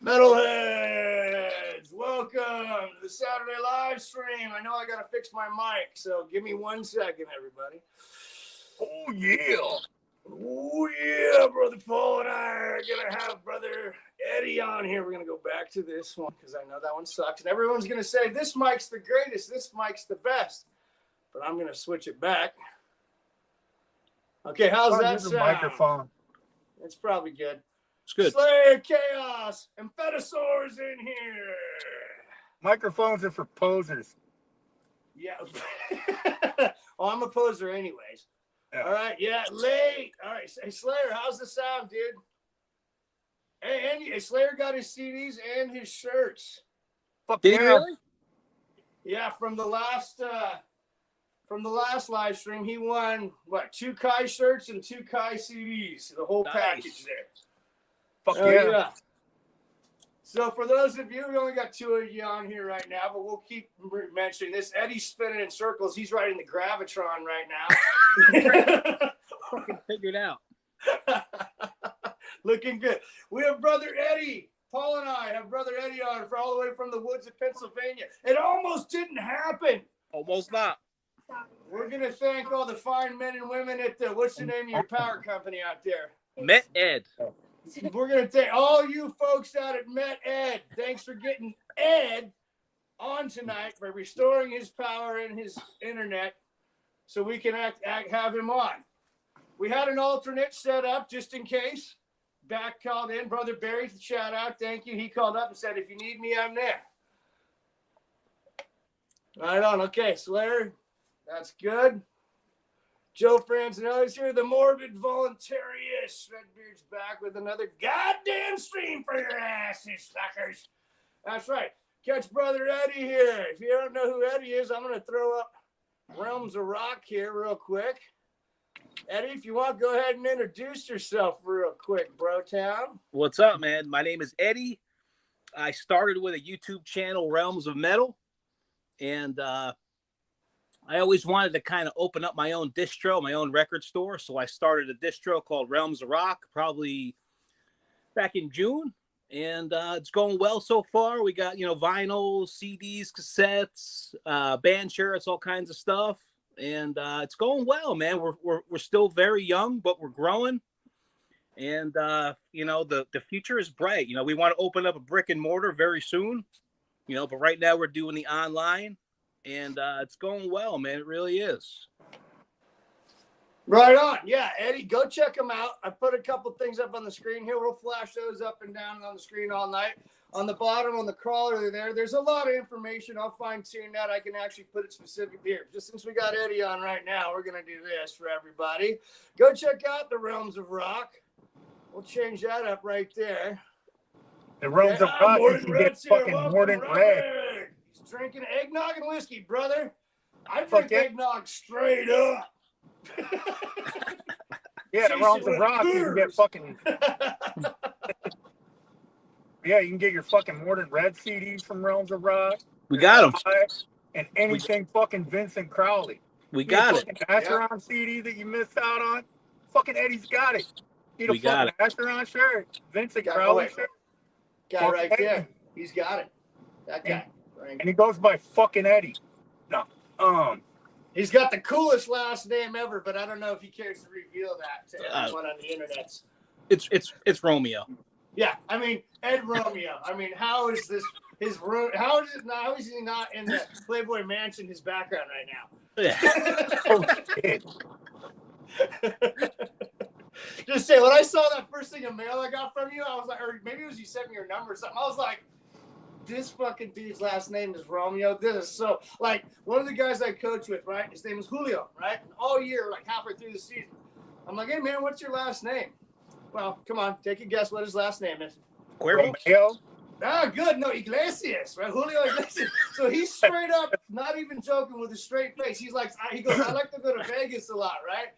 Metalheads, welcome to the Saturday live stream. I know I got to fix my mic, so give me 1 second, everybody. Oh, yeah. Oh, yeah, Brother Paul and I are going to have Brother Eddie on here. We're going to go back to this one because I know that one sucks. And everyone's going to say, this mic's the greatest, this mic's the best. But I'm going to switch it back. Okay, how's that sound? Microphone. It's probably good. It's good. Slayer Chaos and Fetasaur's in here. Microphones are for posers. Yeah. Oh, I'm a poser anyways. Yeah. All right. Yeah. Late. All right. Hey, Slayer, how's the sound, dude? Hey, Slayer got his CDs and his shirts. Fuck Did yeah. he really? Yeah. From the last live stream, he won, 2 Kai shirts and 2 Kai CDs. The whole package there. Fuck yeah. So for those of you, we only got 2 of you on here right now, but we'll keep mentioning this. Eddie's spinning in circles. He's riding the Gravitron right now. Fucking figured out. Looking good. We have Brother Eddie. Paul and I have Brother Eddie on for all the way from the woods of Pennsylvania. It almost didn't happen. Almost not. We're going to thank all the fine men and women at the, what's the name of your power company out there? Met Ed. We're going to thank all you folks out at Met Ed. Thanks for getting Ed on tonight by restoring his power and his internet so we can have him on. We had an alternate set up just in case. Back called in. Brother Barry, shout out. Thank you. He called up and said, if you need me, I'm there. Right on. Okay, Slayer. That's good. Joe Francinelli's here. The morbid voluntarius. Redbeard's back with another goddamn stream for your asses, suckers. That's right. Catch Brother Eddie here. If you don't know who Eddie is, I'm going to throw up Realms of Rock here real quick. Eddie, if you want, go ahead and introduce yourself real quick, bro town. What's up, man? My name is Eddie. I started with a YouTube channel, Realms of Metal. And I always wanted to kind of open up my own distro, my own record store. So I started a distro called Realms of Rock, probably back in June. And it's going well so far. We got, vinyl, CDs, cassettes, band shirts, all kinds of stuff. And it's going well, man. We're still very young, but we're growing. And, the future is bright. We want to open up a brick and mortar very soon, but right now we're doing the online. And it's going well, man. It really is. Right on. Yeah, Eddie, go check them out. I put a couple things up on the screen here. We'll flash those up and down on the screen all night. On the bottom, on the crawler there's a lot of information. I'll fine-tune that. I can actually put it specific here. Just since we got Eddie on right now, we're going to do this for everybody. Go check out the Realms of Rock. We'll change that up right there. The Realms of Rock, you can get fucking Mordant Red. Drinking eggnog and whiskey, brother. I drink eggnog straight up. Yeah, the Realms of Rock, you can get fucking... Yeah, you can get your fucking Mordant Red CDs from Realms of Rock. We got them. And anything fucking Vincent Crowley. We got it. Acheron CD that you missed out on, fucking Eddie's got it. Need a fucking Acheron shirt, Vincent Crowley shirt. Guy right there. He's got it. That guy. And he goes by fucking Eddie. No. He's got the coolest last name ever, but I don't know if he cares to reveal that to everyone on the internet. It's Romeo. Yeah, I mean Ed Romeo. I mean, how is this his room? How is he not in the Playboy Mansion? His background right now. Yeah. Just say when I saw that first thing of mail I got from you, I was like, or maybe it was you sent me your number or something. I was like, this fucking dude's last name is Romeo. This is so, like, one of the guys I coach with, right? His name is Julio, right? And all year, like halfway through the season, I'm like, hey man, what's your last name? Well, come on, take a guess what his last name is. Romeo. Ah, good. No, Iglesias, right? Julio Iglesias. So he's straight up, not even joking with a straight face. He goes, I like to go to Vegas a lot, right?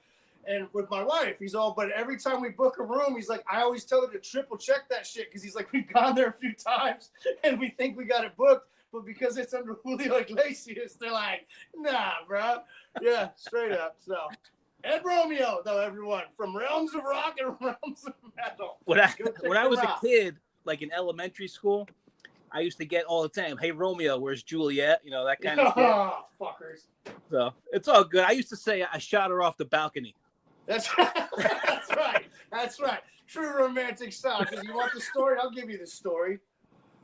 And with my wife, he's all, but every time we book a room, he's like, I always tell her to triple check that shit because he's like, we've gone there a few times and we think we got it booked, but because it's under Julio Iglesias, they're like, nah, bro. Yeah, straight up. So Ed Romeo, though, everyone, from Realms of Rock and Realms of Metal. When I was a kid, like in elementary school, I used to get all the time, "Hey Romeo, where's Juliet?" You know, that kind of shit. Oh, fuckers. So it's all good. I used to say I shot her off the balcony. That's right. That's right. True romantic style. Because you want the story, I'll give you the story.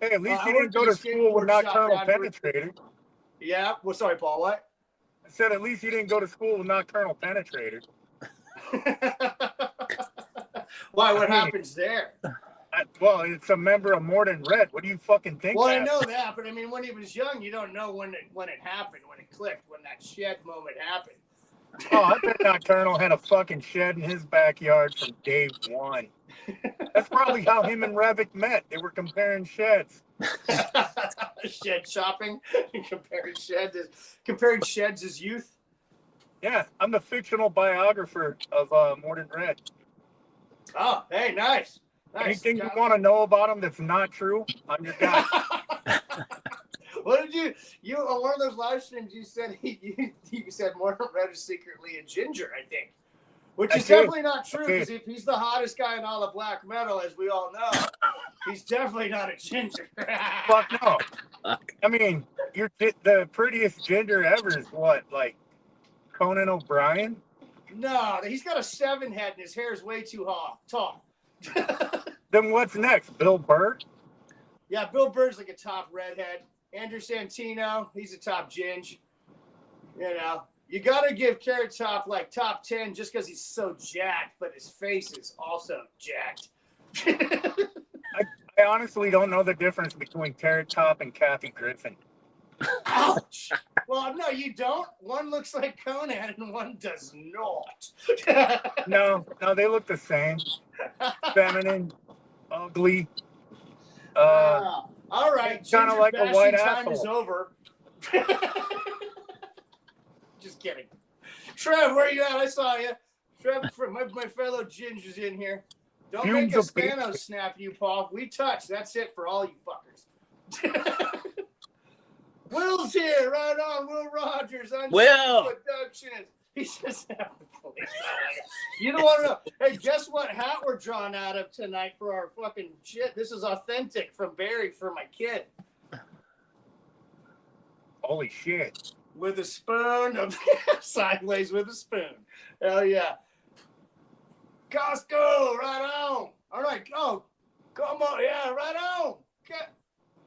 Hey, at least you didn't go to school with Nocturnal Penetrator. Yeah. Well, sorry, Paul. What? I said at least you didn't go to school with Nocturnal Penetrator. Why? What happens there? Well, it's a member of More Than Red. What do you fucking think? Well, I know that, but I mean, when he was young, you don't know when it happened, when it clicked, when that shed moment happened. Oh, I bet Nocturnal had a fucking shed in his backyard from day one. That's probably how him and Revic met. They were comparing sheds. Shed shopping, comparing sheds as youth. Yeah, I'm the fictional biographer of More Than Red. Oh, hey, nice. Anything you want to know about him that's not true, I'm your guy. What did you on one of those live streams? You said you said More Than Red is secretly a ginger, I think, which is definitely not true. Because if he's the hottest guy in all of black metal, as we all know, he's definitely not a ginger. Fuck no. I mean, you're the prettiest ginger ever is what, like Conan O'Brien? No, he's got a 7 head and his hair is way too tall. Then what's next? Bill Burr? Yeah, Bill Burr's like a top redhead. Andrew Santino, he's a top ginge. You know, you got to give Carrot Top like top 10 just because he's so jacked, but his face is also jacked. I honestly don't know the difference between Carrot Top and Kathy Griffin. Ouch! Well, no, you don't. One looks like Conan and one does not. No, they look the same. Feminine, ugly. All right, kind of like a white time asshole. is over. Just kidding. Trev, where you at? I saw you. Trev, my fellow gingers in here. Don't make a Spanos snap you, Paul. We touch. That's it for all you fuckers. Will's here. Right on. Will Rogers. Will. Productions. He's just you don't want to know. Hey, guess what hat we're drawn out of tonight for our fucking shit? This is authentic from Barry for my kid. Holy shit. With a spoon. Sideways with a spoon. Hell yeah. Costco, right on. All right, go. Come on. Yeah, right on.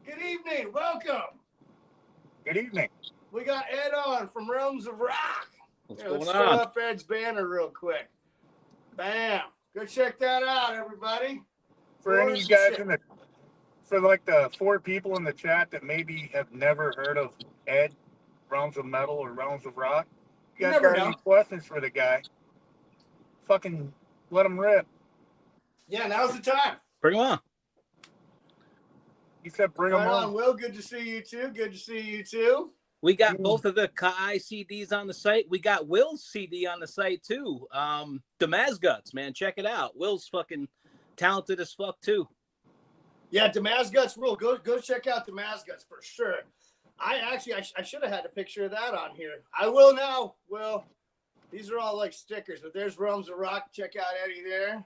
Good evening. Welcome. Good evening. We got Ed on from Realms of Rock. Let's throw up Ed's banner real quick. Bam. Go check that out, everybody. For any of you guys for like the 4 people in the chat that maybe have never heard of Ed, Realms of Metal or Realms of Rock, you guys got any questions for the guy? Fucking let him rip. Yeah, now's the time. Bring him on. He said bring him on. Will, good to see you too. Good to see you too. We got both of the Kai CDs on the site. We got Will's CD on the site too. Damasguts, man, check it out. Will's fucking talented as fuck too. Yeah, Damasguts rule. Go check out Damasguts for sure. I should have had a picture of that on here. I will now. Will, these are all like stickers, but there's Realms of Rock. Check out Eddie there.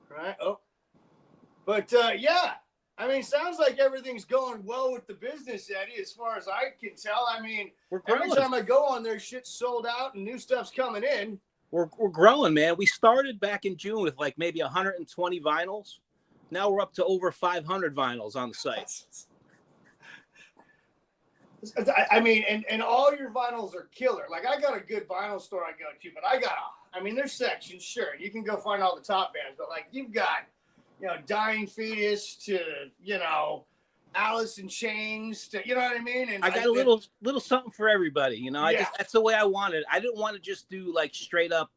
Right. Oh, but yeah. I mean, sounds like everything's going well with the business, Eddie, as far as I can tell. I mean, every time I go on there, shit's sold out and new stuff's coming in. We're growing, man. We started back in June with like maybe 120 vinyls. Now we're up to over 500 vinyls on the site. I mean, and all your vinyls are killer. Like, I got a good vinyl store I go to, but there's sections, sure. You can go find all the top bands, but like you've got, Dying Fetus to, Alice in Chains to, you know what I mean? And I got a little something for everybody, that's the way I wanted. I didn't want to just do like straight up,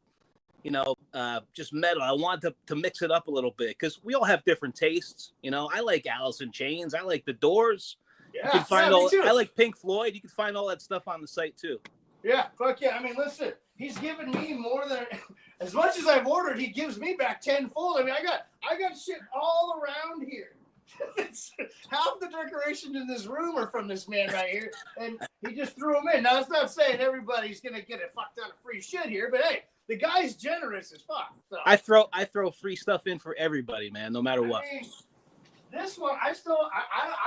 just metal. I wanted to mix it up a little bit because we all have different tastes. I like Alice in Chains. I like The Doors. Yeah, you can find I like Pink Floyd. You can find all that stuff on the site too. Yeah, fuck yeah. I mean, listen, he's given me more than as much as I've ordered. He gives me back tenfold. I mean, I got shit all around here. Half the decorations in this room are from this man right here, and he just threw them in. Now, it's not saying everybody's gonna get a fuck ton of free shit here, but hey, the guy's generous as fuck. So. I throw free stuff in for everybody, man, no matter what. I mean, this one, I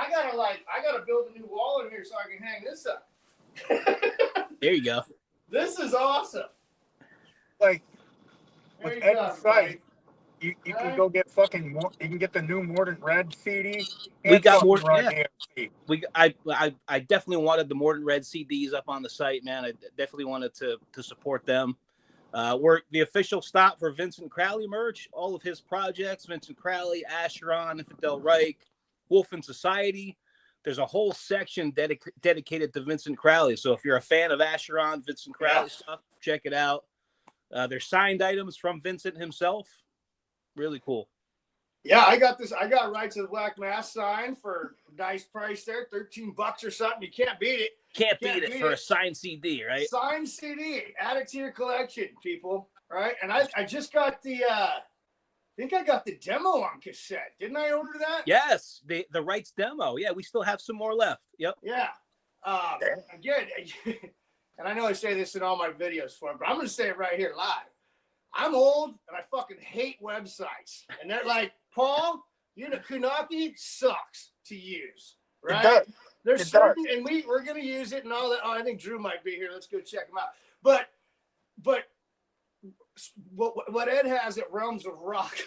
gotta build a new wall in here so I can hang this up. There you go. This is awesome. Like, There with you Ed's go, site, you can go get you can get the new Mordant Red CD. We got more. Yeah. I definitely wanted the Mordant Red CDs up on the site, man. I definitely wanted to support them. We're the official stop for Vincent Crowley merch. All of his projects: Vincent Crowley, Acheron, Infidel Reich, Wolf and Society. There's a whole section dedicated to Vincent Crowley. So if you're a fan of Acheron, Vincent Crowley stuff, check it out. There's signed items from Vincent himself. Really cool. Yeah, I got this. I got Rights of the Black Mass signed for a nice price there, $13 or something. You can't beat it. Can't beat it for a signed CD, right? Signed CD. Add it to your collection, people. Right? And I just got I think I got the demo on cassette. Didn't I order that? Yes, the Rights demo. Yeah, we still have some more left. Yep. Yeah. Again, and I know I say this in all my videos for it, but I'm going to say it right here live. I'm old and I fucking hate websites. And they're like, Paul, Kunaki sucks to use, right? There's certain, and we're going to use it and all that. Oh, I think Drew might be here. Let's go check him out. But what Ed has at Realms of Rock,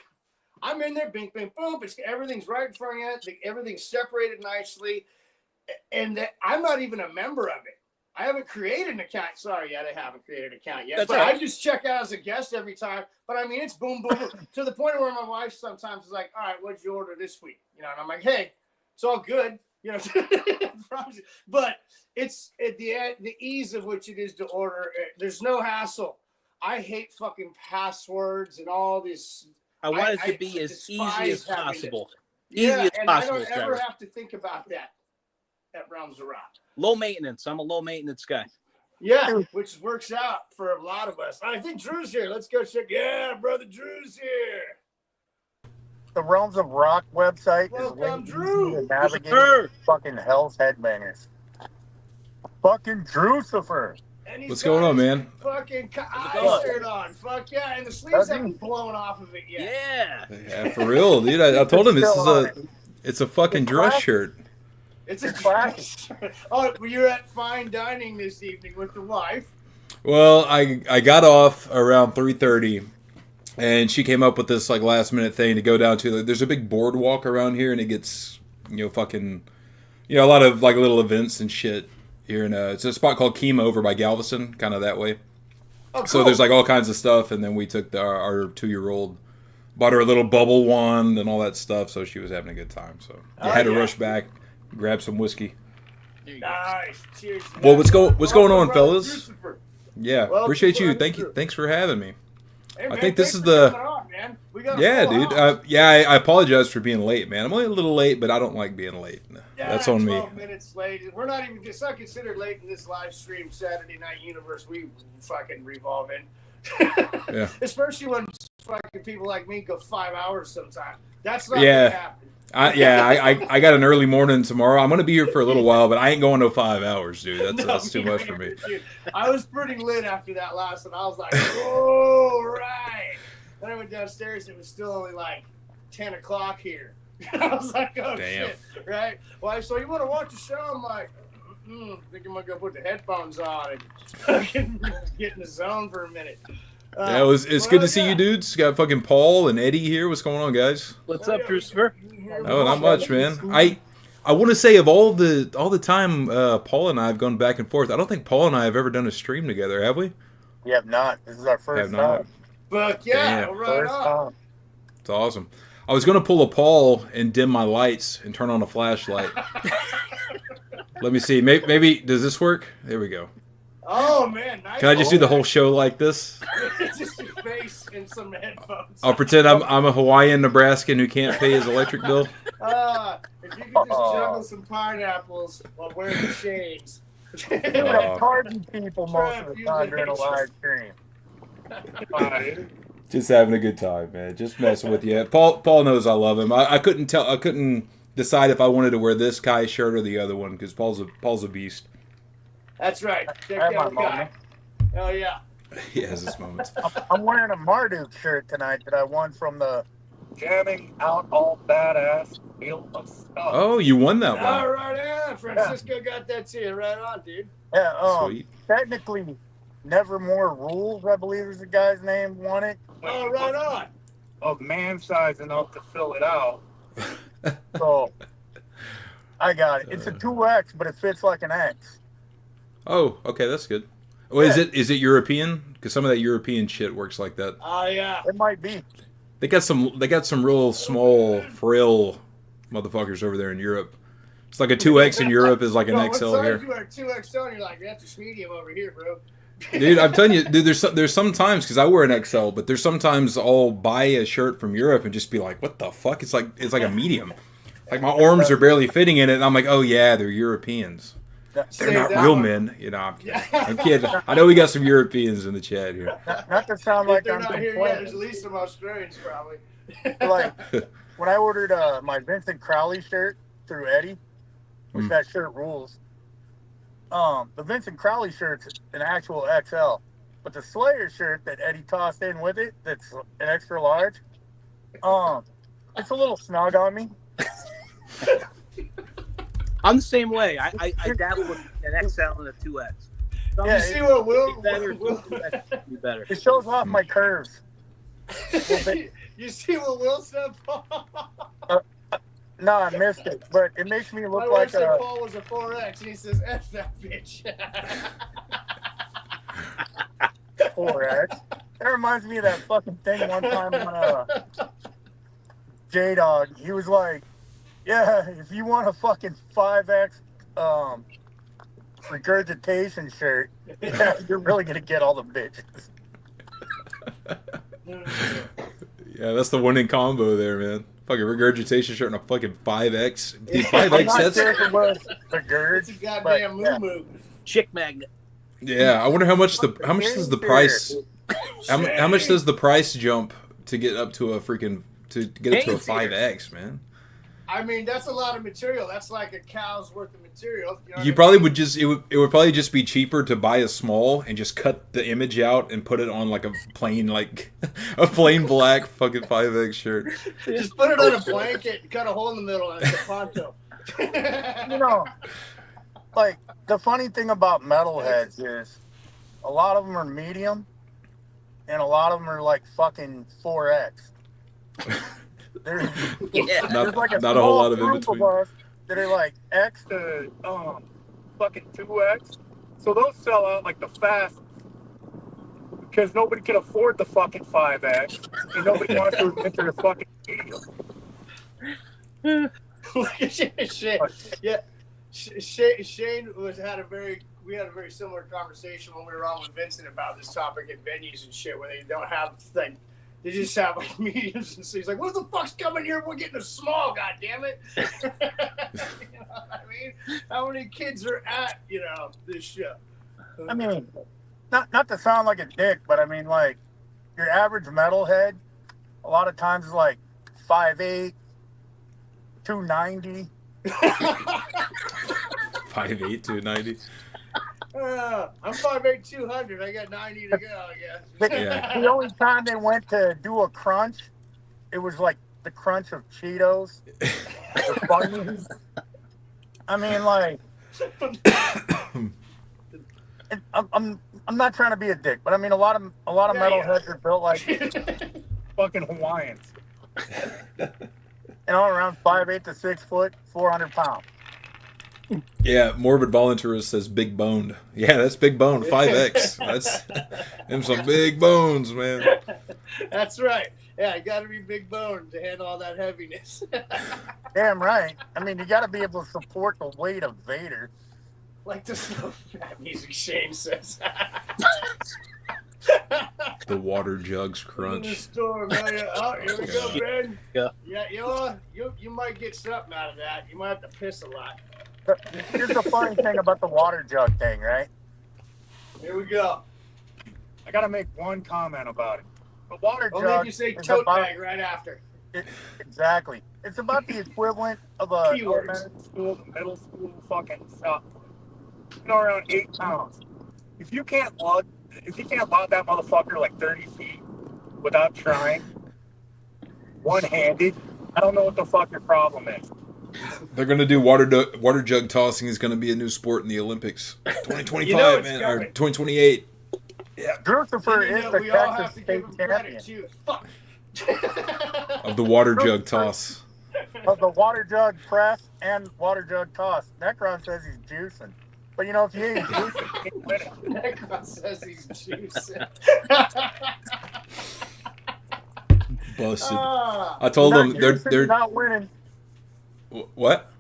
I'm in there, bing, bing, boom. Everything's right in front of you. Everything's separated nicely. And I'm not even a member of it. I haven't created an account. Sorry, I haven't created an account yet. But right. I just check out as a guest every time. But I mean, it's boom, boom, boom. To the point where my wife sometimes is like, all right, what'd you order this week? And I'm like, hey, it's all good. But it's the ease of which it is to order. There's no hassle. I hate fucking passwords and all this. I want it to be as easy as possible. I don't ever have to think about that at Realms of Rock. Low maintenance. I'm a low maintenance guy. Yeah, which works out for a lot of us. I think Drew's here. Let's go check. Yeah, brother Drew's here. The Realms of Rock website Welcome, is Drew. to navigate fucking Hell's Headbangers. Fucking Drucifer. What's going on, man? Fucking eye shirt on. Fuck yeah, and the sleeves haven't blown off of it yet. Yeah, for real, dude. I told him it's a fucking dress shirt. It's a class. Oh, you're at fine dining this evening with the wife. Well, I got off around 3:30, and she came up with this like last minute thing to go down to. There's a big boardwalk around here, and it gets fucking a lot of like little events and shit here. And it's a spot called Chemo over by Galveston, kind of that way. Oh, cool. So there's like all kinds of stuff, and then we took our 2-year-old, bought her a little bubble wand and all that stuff, so she was having a good time. So I had to rush back. Grab some whiskey. Nice. Cheers. Well, what's going on, fellas? Yeah, well, appreciate you. Thanks for having me. Hey, man, I think this is the. Dude. I apologize for being late, man. I'm only a little late, but I don't like being late. That's on me. 12 minutes late. We're not even. It's not considered late in this live stream Saturday Night Universe. We fucking revolve in. Yeah. Especially when fucking people like me go 5 hours sometimes. That's not gonna happen. I got an early morning tomorrow. I'm going to be here for a little while, but I ain't going no 5 hours, dude. That's too much for me. Dude, I was pretty lit after that last one. I was like, oh, right. Then I went downstairs. It was still only like 10 o'clock here. I was like, oh, damn. Shit. Right? Well, so you want to watch the show? I'm like, I think I'm going to go put the headphones on and get in the zone for a minute. It's good to see you dudes. Got fucking Paul and Eddie here. What's going on, guys? What's up, Christopher? Oh, not much, man. I want to say of all the time Paul and I have gone back and forth, I don't think Paul and I have ever done a stream together, have we? We have not. This is our first time. But yeah, right on. It's awesome. I was gonna pull a Paul and dim my lights and turn on a flashlight. Let me see. Maybe does this work? There we go. Oh man, nice. Can I just do the whole show like this? Just your face and some headphones. I'll pretend I'm a Hawaiian Nebraskan who can't pay his electric bill. If you could just juggle some pineapples while wearing shades. Pardon people most of the time during a live stream. Just having a good time, man. Just messing with you. Paul knows I love him. I couldn't decide if I wanted to wear this guy's shirt or the other one because Paul's a beast. That's right. Check out guy. Oh yeah. He has his moments. I'm wearing a Marduk shirt tonight that I won from the Jamming Out All Badass Wheel of Stuff. Oh, you won that one. All right, yeah. Francisco got that to you. Right on, dude. Yeah, Sweet. Technically, Nevermore Rules, I believe is the guy's name, won it. Oh, right on. Of man size enough to fill it out. So, I got it. It's a 2X, but it fits like an X. Oh, okay, that's good. Well, Yeah. is it European? Because some of that European shit works like that. Oh, yeah. It might be. They got some real small, frail motherfuckers over there in Europe. It's like a 2X in Europe is like an What XL size here. you are 2XL, and you're like, that's just medium over here, bro. Dude, I'm telling you, dude, there's sometimes, because I wear an XL, but there's sometimes I'll buy a shirt from Europe and just be like, what the fuck? It's like a medium. Like my arms are barely fitting in it, and I'm like, oh yeah, they're Europeans. They're not real men, you know. I'm kidding. I'm kidding. I know we got some Europeans in the chat here. Not to sound like They're I'm not here yet. complaining. There's at least some Australians, probably. Like, when I ordered my Vincent Crowley shirt through Eddie, which that shirt rules. The Vincent Crowley shirt's an actual XL, but the Slayer shirt that Eddie tossed in with it, that's an extra large, it's a little snug on me. I'm the same way. I dabble with an XL and a 2X. Yeah, You see what Will? Better, Will 2X would be better. It shows off my curves. you see what Will said, Paul? No, I missed it, but it makes me My look wife like said a. Paul was a 4X, and he says, F that bitch. 4X. That reminds me of that fucking thing one time on J-Dog. He was like, yeah, if you want a fucking 5X regurgitation shirt, yeah, you're really going to get all the bitches. Yeah, that's the winning combo there, man. Fucking regurgitation shirt and a fucking 5X. Dude, 5X, I'm not that's... sure if it was the gird, It's a goddamn but, yeah. moo-moo. Chick magnet. Yeah, I wonder how much does the price... How much does the price jump to get up to a freaking... to get up to a 5X, man? I mean, that's a lot of material. That's like a cow's worth of material. You know what I You mean? probably would just it would probably just be cheaper to buy a small and just cut the image out and put it on like a plain black fucking 5X shirt. Just put it on a blanket and cut a hole in the middle and it's a poncho. You know, like, the funny thing about metalheads is a lot of them are medium and a lot of them are like fucking 4X. There's like not a whole lot of in group between. of us that are like X to fucking 2X. So those sell out like the fastest because nobody can afford the fucking 5X and nobody wants to admit to the fucking medium. Shane, yeah. Shane we had a very similar conversation when we were on with Vincent about this topic at venues and shit where they don't have like they just have like mediums and so he's like, what the fuck's coming here? We're getting a small, goddammit. You know what I mean? How many kids are at, this show? I mean, not to sound like a dick, but I mean like your average metalhead a lot of times is like 5'8", 290. 5'8", 290. I'm 5'8", 200. I got 90 to go, I guess. Yeah. The only time they went to do a crunch, it was like the crunch of Cheetos. The Bunnies. I mean, like, I'm not trying to be a dick, but I mean, a lot of metalheads are built like fucking Hawaiians. Around 5'8" to 6 foot, 400 pounds. Yeah, Morbid Voluntarist says big boned. Yeah, that's big bone, 5X. That's them some big bones, man. That's right. Yeah, you got to be big boned to handle all that heaviness. Damn right. I mean, you got to be able to support the weight of Vader. Like the slow fat music Shane says. The water jugs In the crunch. store, man. Oh, here we go, Ben. Yeah. You might get something out of that. You might have to piss a lot. Here's the funny thing about the water jug thing, right? Here we go. I got to make one comment about it. The water I'll jug make you say is tote about, bag right after. exactly. It's about the equivalent of a Keywords. elementary school to middle school fucking stuff. Around 8 pounds. If you can't lug if you can't lob that motherfucker like 30 feet without trying, one-handed, I don't know what the fuck your problem is. They're gonna do water jug tossing is gonna be a new sport in the Olympics, 2025, man, or 2028. Yeah, Drucifer is the we all have Texas to give state him credit champion too. Fuck. Of the water jug toss. of the water jug press and water jug toss. Necron says he's juicing. But you know, if you ain't juicing, you ain't winning. Necron says he's juicing. Busted. I told them they're not winning. What?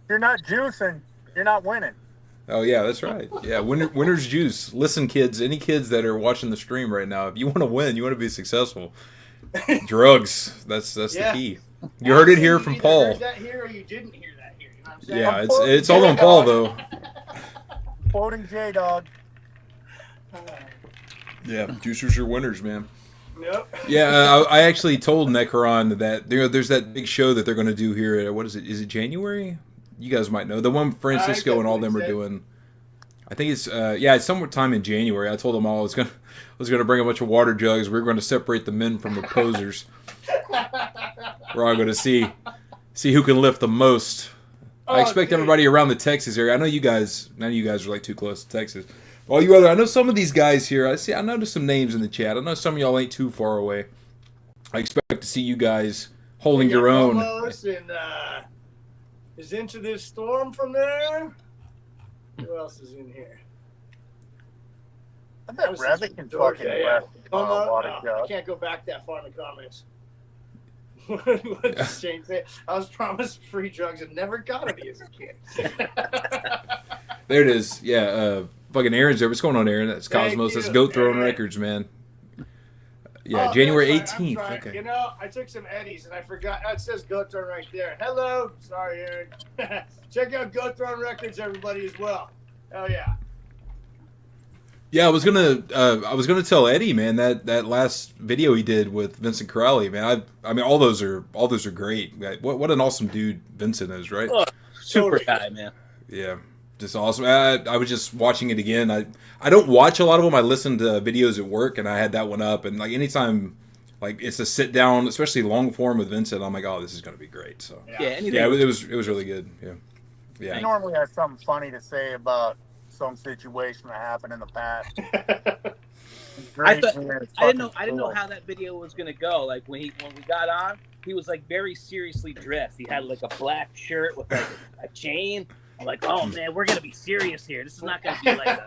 If you're not juicing, you're not winning. Oh yeah, that's right. Yeah, winner's juice. Listen, kids, any kids that are watching the stream right now, if you want to win, you want to be successful, drugs. That's the key. You heard it here from Paul. Heard that here, or you didn't hear that here. You know what I'm saying? Yeah, it's all on Paul though. Quoting J-Dog. Yeah, juicers are winners, man. Yep. Yeah, I actually told Necron that there's that big show that they're going to do here. What is it? Is it January? You guys might know the one Francisco and all them are doing. I think it's it's sometime in January. I told them all I was gonna bring a bunch of water jugs. We were going to separate the men from the posers. We're all going to see who can lift the most. I expect everybody around the Texas area. I know you guys. None of you guys are like too close to Texas. All you other, I know some of these guys here. I noticed some names in the chat. I know some of y'all ain't too far away. I expect to see you guys holding your own. And, is Into This Storm from there? Who else is in here? I bet Revic can fucking I can't go back that far in the comments. What does Shane say? I was promised free drugs and never got any as a kid. There it is. Yeah, fucking Aaron's there. What's going on, Aaron? That's Cosmos. That's Goat Throwing Records, man. Yeah, January 18th. Okay. You know, I took some Eddies and I forgot. It says Goat Throwing right there. Hello. Sorry, Aaron. Check out Goat Throwing Records, everybody, as well. Hell yeah. Yeah, I was gonna tell Eddie, man, that last video he did with Vincent Corrali, man. I mean, all those are great. What an awesome dude Vincent is, right? Oh, super guy, man. Yeah, just awesome. I was just watching it again. I don't watch a lot of them. I listen to videos at work, and I had that one up. And like anytime, like it's a sit down, especially long form with Vincent, I'm like, oh, this is gonna be great. So it was really good. Yeah. He normally has something funny to say about some situation that happened in the past. I didn't know how that video was gonna go. Like when we got on, he was like very seriously dressed. He had like a black shirt with like a chain. I'm like, oh man, we're gonna be serious here. This is not gonna be like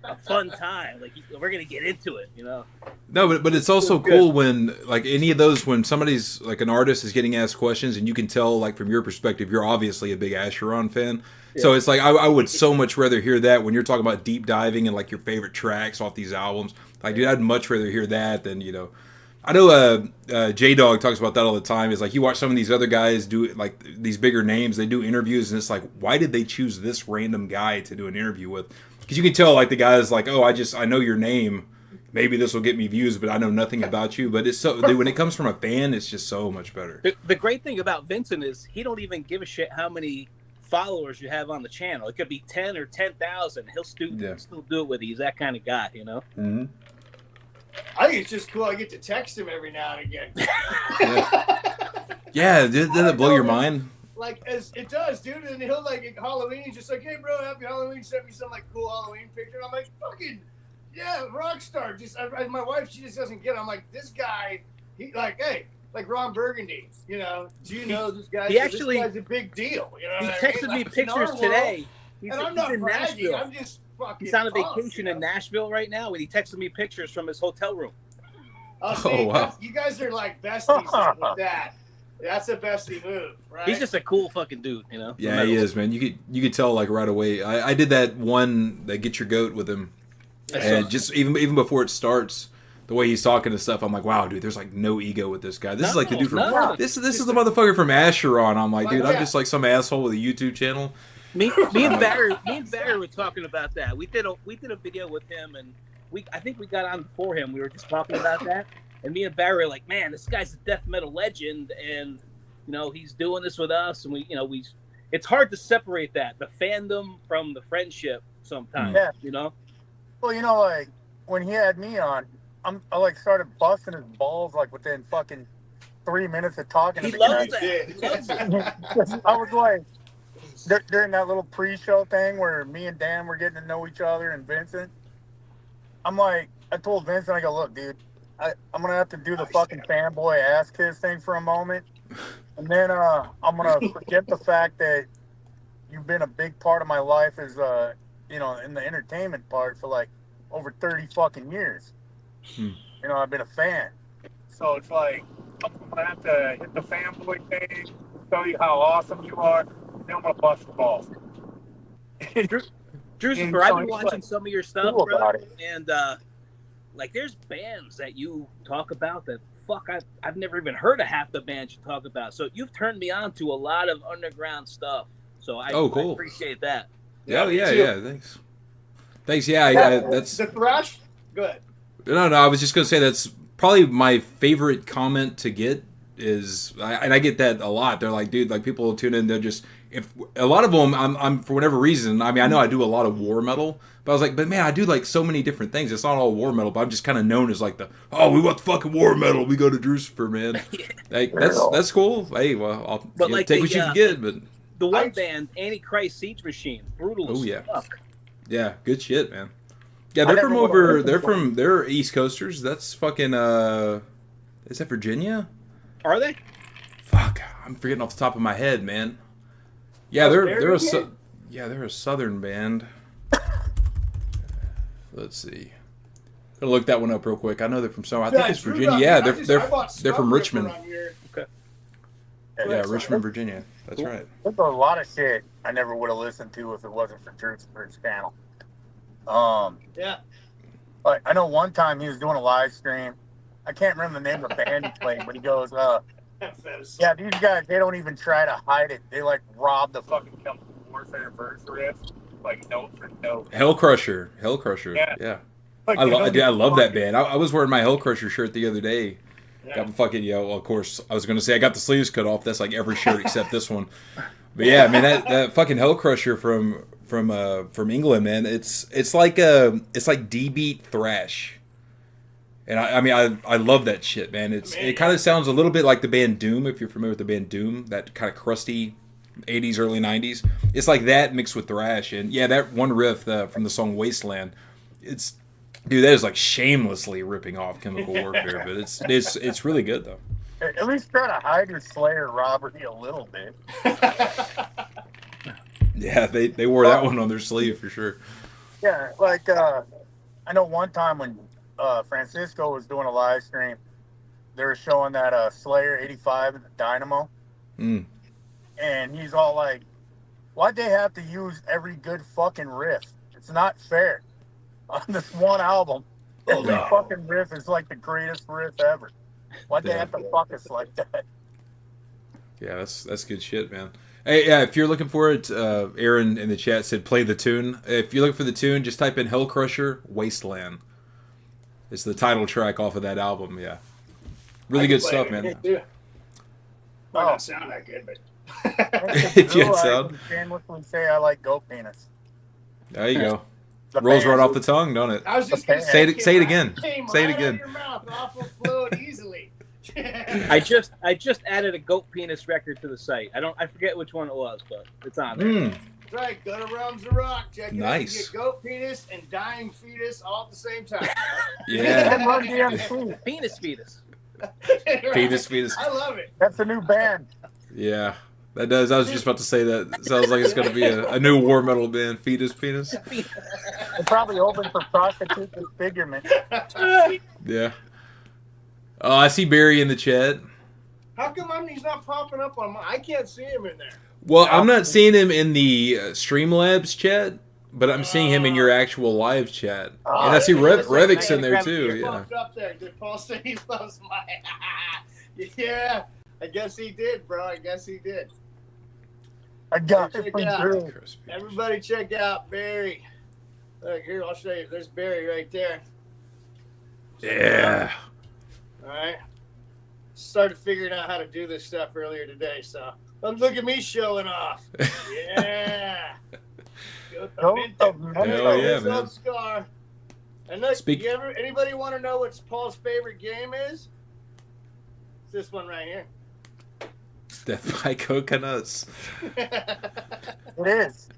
a fun time. Like we're gonna get into it, you know. No, but it's also cool when like any of those when somebody's like an artist is getting asked questions and you can tell like from your perspective you're obviously a big Asheron fan. Yeah. So it's like I would so much rather hear that when you're talking about deep diving and like your favorite tracks off these albums. Like, dude, I'd much rather hear that than I know J-Dog talks about that all the time. Is like you watch some of these other guys do like these bigger names. They do interviews, and it's like, why did they choose this random guy to do an interview with? Because you can tell like the guy's like, oh, I know your name. Maybe this will get me views, but I know nothing about you. But it's so when it comes from a fan, it's just so much better. The great thing about Vincent is he don't even give a shit how many followers you have on the channel. It could be 10 or 10,000. He'll still do it with you. He's that kind of guy, you know. Mm-hmm. I think it's just cool. I get to text him every now and again. Yeah, did that blow your mind? Like, as it does, dude. And he'll like at Halloween, he's just like, "Hey, bro, happy Halloween." Send me some like cool Halloween picture. And I'm like, "Fucking yeah, rock star." Just my wife, she just doesn't get it. I'm like, this guy, he like, hey, like Ron Burgundy. You know, do you know this guy? This guy's a big deal. You know, he texted me pictures today. And I'm not bragging. Nashville. I'm just. He's on a vacation in Nashville right now, and he texted me pictures from his hotel room. Oh, wow. You guys are like besties with that. That's a bestie move, right? He's just a cool fucking dude, you know? Yeah, he is, man. You could tell like right away. I did that one that Get Your Goat with him. And just even before it starts, the way he's talking and stuff, I'm like, wow, dude, there's like no ego with this guy. This is like the dude from this is the motherfucker from Asheron. I'm like, dude, I'm just like some asshole with a YouTube channel. Me and Barry were talking about that. We did a video with him, and I think we got on before him. We were just talking about that, and me and Barry were like, man, this guy's a death metal legend, and he's doing this with us, and it's hard to separate that the fandom from the friendship sometimes. You know. Well, you know, like when he had me on, I like started busting his balls like within fucking 3 minutes of talking to He the loves guy. that. He loves it. I was like, during that little pre-show thing where me and Dan were getting to know each other and Vincent, I'm like, I told Vincent, I go, look, dude, I'm gonna have to do the fucking fanboy ass kiss thing for a moment, and then I'm gonna forget the fact that you've been a big part of my life as you know, in the entertainment part for like over 30 fucking years. You know, I've been a fan. So it's like, I'm gonna have to hit the fanboy thing, tell you how awesome you are, then I'm gonna bust the balls. Drusifer, I've been watching some of your stuff, cool bro, about it. and like there's bands that you talk about that I've never even heard of half the bands you talk about. So you've turned me on to a lot of underground stuff. So I appreciate that. Yeah. Thanks. Yeah, that's the thrash. Go ahead. No, I was just gonna say that's probably my favorite comment to get is, and I get that a lot. They're like, dude, like people will tune in. They're just, if a lot of them, I'm for whatever reason. I mean, I know I do a lot of war metal, but I was like, but man, I do like so many different things. It's not all war metal, but I'm just kind of known as like we want the fucking war metal. We go to Drusifer, man. Like that's cool. Hey, well, I'll take what you can get. But the one band, Antichrist Siege Machine, brutal as fuck. Yeah, good shit, man. Yeah, they're from over. They're East Coasters. That's fucking. Is that Virginia? Are they? Fuck, I'm forgetting off the top of my head, man. Yeah, they're a southern band. Let's see. Gonna look that one up real quick. I know they're from somewhere. I think it's Virginia. Yeah, they're from Richmond. Okay. Yeah, Richmond, Virginia. That's right. There's a lot of shit I never would have listened to if it wasn't for Drusifer's channel. Yeah. But I know one time he was doing a live stream. I can't remember the name of the band he played, but he goes, yeah, these guys, they don't even try to hide it. They like rob the fucking Chemical Warfare verse riff, like note for note. Hellcrusher. Yeah. Like, I love that band. I was wearing my Hellcrusher shirt the other day. Yeah. Got fucking, of course, I was going to say I got the sleeves cut off. That's like every shirt except this one. But yeah, man, that fucking Hellcrusher from England, man. It's like D-beat thrash. And I love that shit, man. It kind of sounds a little bit like the band Doom, if you're familiar with the band Doom, that kind of crusty 80s, early 90s. It's like that mixed with thrash. And yeah, that one riff from the song Wasteland, dude, that is like shamelessly ripping off Chemical Warfare, but it's really good though. At least try to hide your Slayer robbery a little bit. Yeah, they wore that one on their sleeve for sure. Yeah, like I know one time when Francisco was doing a live stream, they were showing that Slayer 85 at the Dynamo. And he's all like, why'd they have to use every good fucking riff? It's not fair. On this one album, every fucking riff is like the greatest riff ever. Why'd they have to fuck us like that? Yeah, that's good shit, man. Hey, yeah, if you're looking for it, Aaron in the chat said play the tune. If you're looking for the tune, just type in Hellcrusher Wasteland. It's the title track off of that album, yeah. Really good stuff, man. Might not sound that good, but... If you had sound. I shamelessly say I like goat penis. There you go. Rolls right off the tongue, don't it? I was just say it again. Say it again. Your mouth, off will flow easily. I just added a goat penis record to the site. I forget which one it was, but it's on there. That's right. Go to Realms of Rock. Check it out. You get goat penis and dying fetus all at the same time. Yeah. Penis fetus. Fetus. I love it. That's a new band. Yeah. That does. I was just about to say that. It sounds like it's going to be a new war metal band. Fetus penis. They're probably open for prostitute disfigurement. Yeah. Oh, I see Barry in the chat. How come he's not popping up on I can't see him in there. Well, I'm not seeing him in the Streamlabs chat, but I'm seeing him in your actual live chat. And I see Revix in there too. Yeah. Up there. Did Paul say he loves my... Yeah. I guess he did, bro. I guess he did. I got it. Everybody check out Barry. Look, here, I'll show you. There's Barry right there. Yeah. All right. Started figuring out how to do this stuff earlier today, so look at me showing off. Yeah. Hell yeah, man. Scar. And look, anybody want to know what Paul's favorite game is? It's this one right here. Death by coconuts. It is.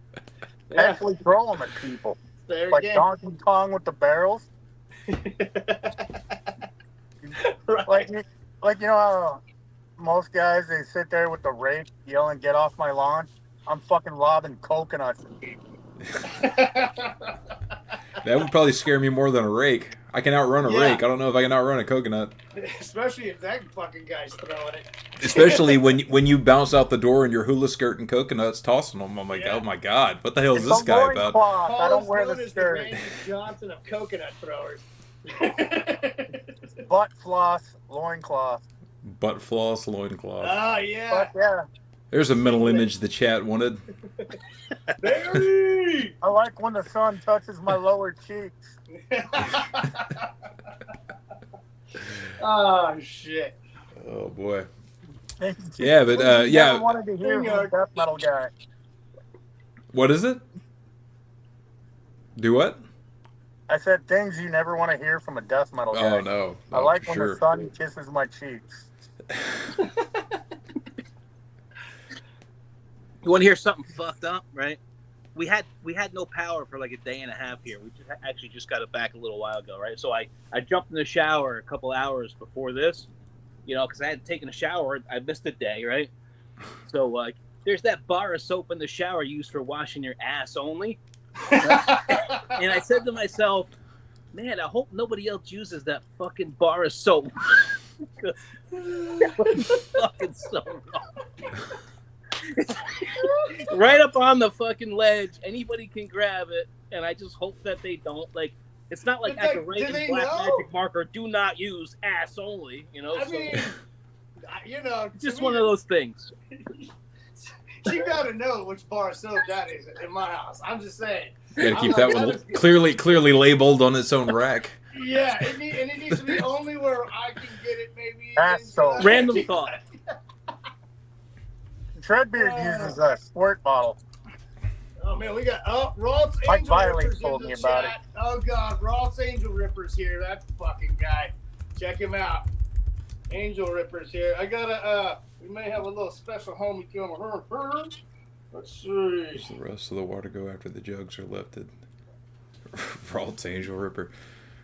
Yeah. Actually throw them at people. Like game. Donkey Kong with the barrels. Right. Like you know how most guys, they sit there with the rake yelling, "Get off my lawn." I'm fucking lobbing coconuts at people. That would probably scare me more than a rake. I can outrun a rake. I don't know if I can outrun a coconut. Especially if that fucking guy's throwing it. Especially when you bounce out the door in your hula skirt and coconuts, tossing them. I'm like, oh my god, what the hell is this guy about? I don't wear the skirt. Randy Johnson of coconut throwers. Butt floss, loincloth. Butt floss, loincloth. Oh yeah. But, yeah. There's a mental image the chat wanted. Barry! I like when the sun touches my lower cheeks. Oh shit. Oh boy. Yeah, but yeah. I wanted to hear from a death metal guy. What is it? Do what? I said things you never want to hear from a death metal guy. Oh no. I like when the sun kisses my cheeks. You want to hear something fucked up, right? We had no power for like a day and a half here. We actually just got it back a little while ago, right? So I jumped in the shower a couple hours before this, you know, because I had taken a shower. I missed a day, right? So there's that bar of soap in the shower used for washing your ass only. Right? And I said to myself, man, I hope nobody else uses that fucking bar of soap. That was fucking so wrong. Right up on the fucking ledge. Anybody can grab it, and I just hope that they don't. Like, it's not like I can write in black magic marker, "Do not use ass only." You know. I mean, you know, just one of those things. You gotta know which bar of soap that is in my house. I'm just saying. You gotta keep that one clearly labeled on its own rack. Yeah, and it needs to be only where I can get it. Maybe. That's so random thought. Treadbeard uses a squirt bottle. Oh man, we got Rolf's Angel Rippers told me about it. Oh god, Rolf's Angel Rippers here. That fucking guy. Check him out. Angel Rippers here. I gotta we may have a little special homie coming. Let's see. Does the rest of the water go after the jugs are lifted? Rolf's Angel Ripper.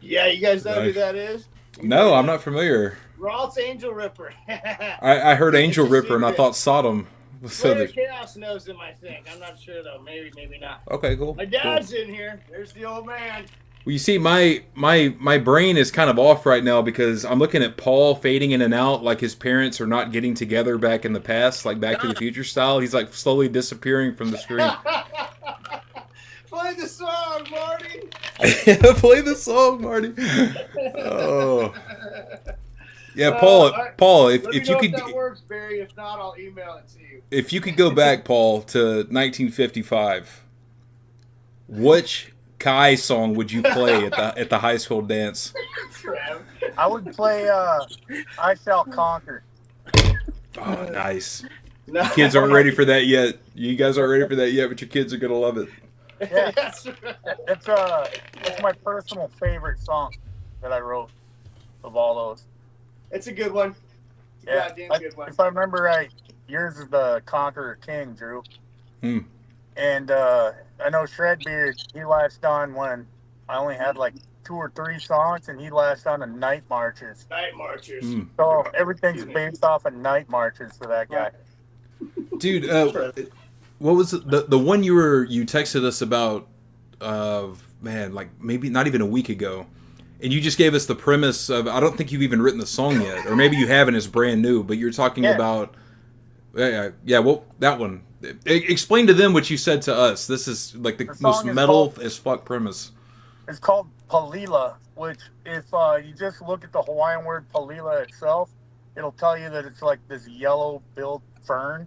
Yeah, you guys know who that is? No, I'm not familiar. Rolf's Angel Ripper. I heard Angel Ripper and I thought Sodom. So Chaos knows him, I think. I'm not sure though. Maybe not. Okay, cool. My dad's in here. There's the old man. Well, you see, my brain is kind of off right now because I'm looking at Paul fading in and out like his parents are not getting together back in the past, like Back to the Future style. He's like slowly disappearing from the screen. Play the song, Marty. Play the song, Marty. Oh. Yeah, Paul, if you could, that works, Barry. If not, I'll email it to you. If you could go back, Paul, to 1955, which Kai song would you play at the high school dance? I would play "I Shall Conquer." Oh, nice. No. Kids aren't ready for that yet. You guys aren't ready for that yet, but your kids are gonna love it. Yeah, it's my personal favorite song that I wrote of all those. It's a good one. Yeah, good one. If I remember right, yours is the Conqueror King, Drew. And I know Shredbeard, he latched on when I only had like 2 or 3 songs, and he latched on to Night Marches. Night Marches. So everything's based off of Night Marches for that guy. Dude, what was the one you texted us about? Man, like maybe not even a week ago. And you just gave us the premise of, I don't think you've even written the song yet, or maybe you haven't, it's brand new, but you're talking about, well, that one. Explain to them what you said to us. This is like the most metal as fuck premise. It's called Palila, which if you just look at the Hawaiian word Palila itself, it'll tell you that it's like this yellow-billed fern,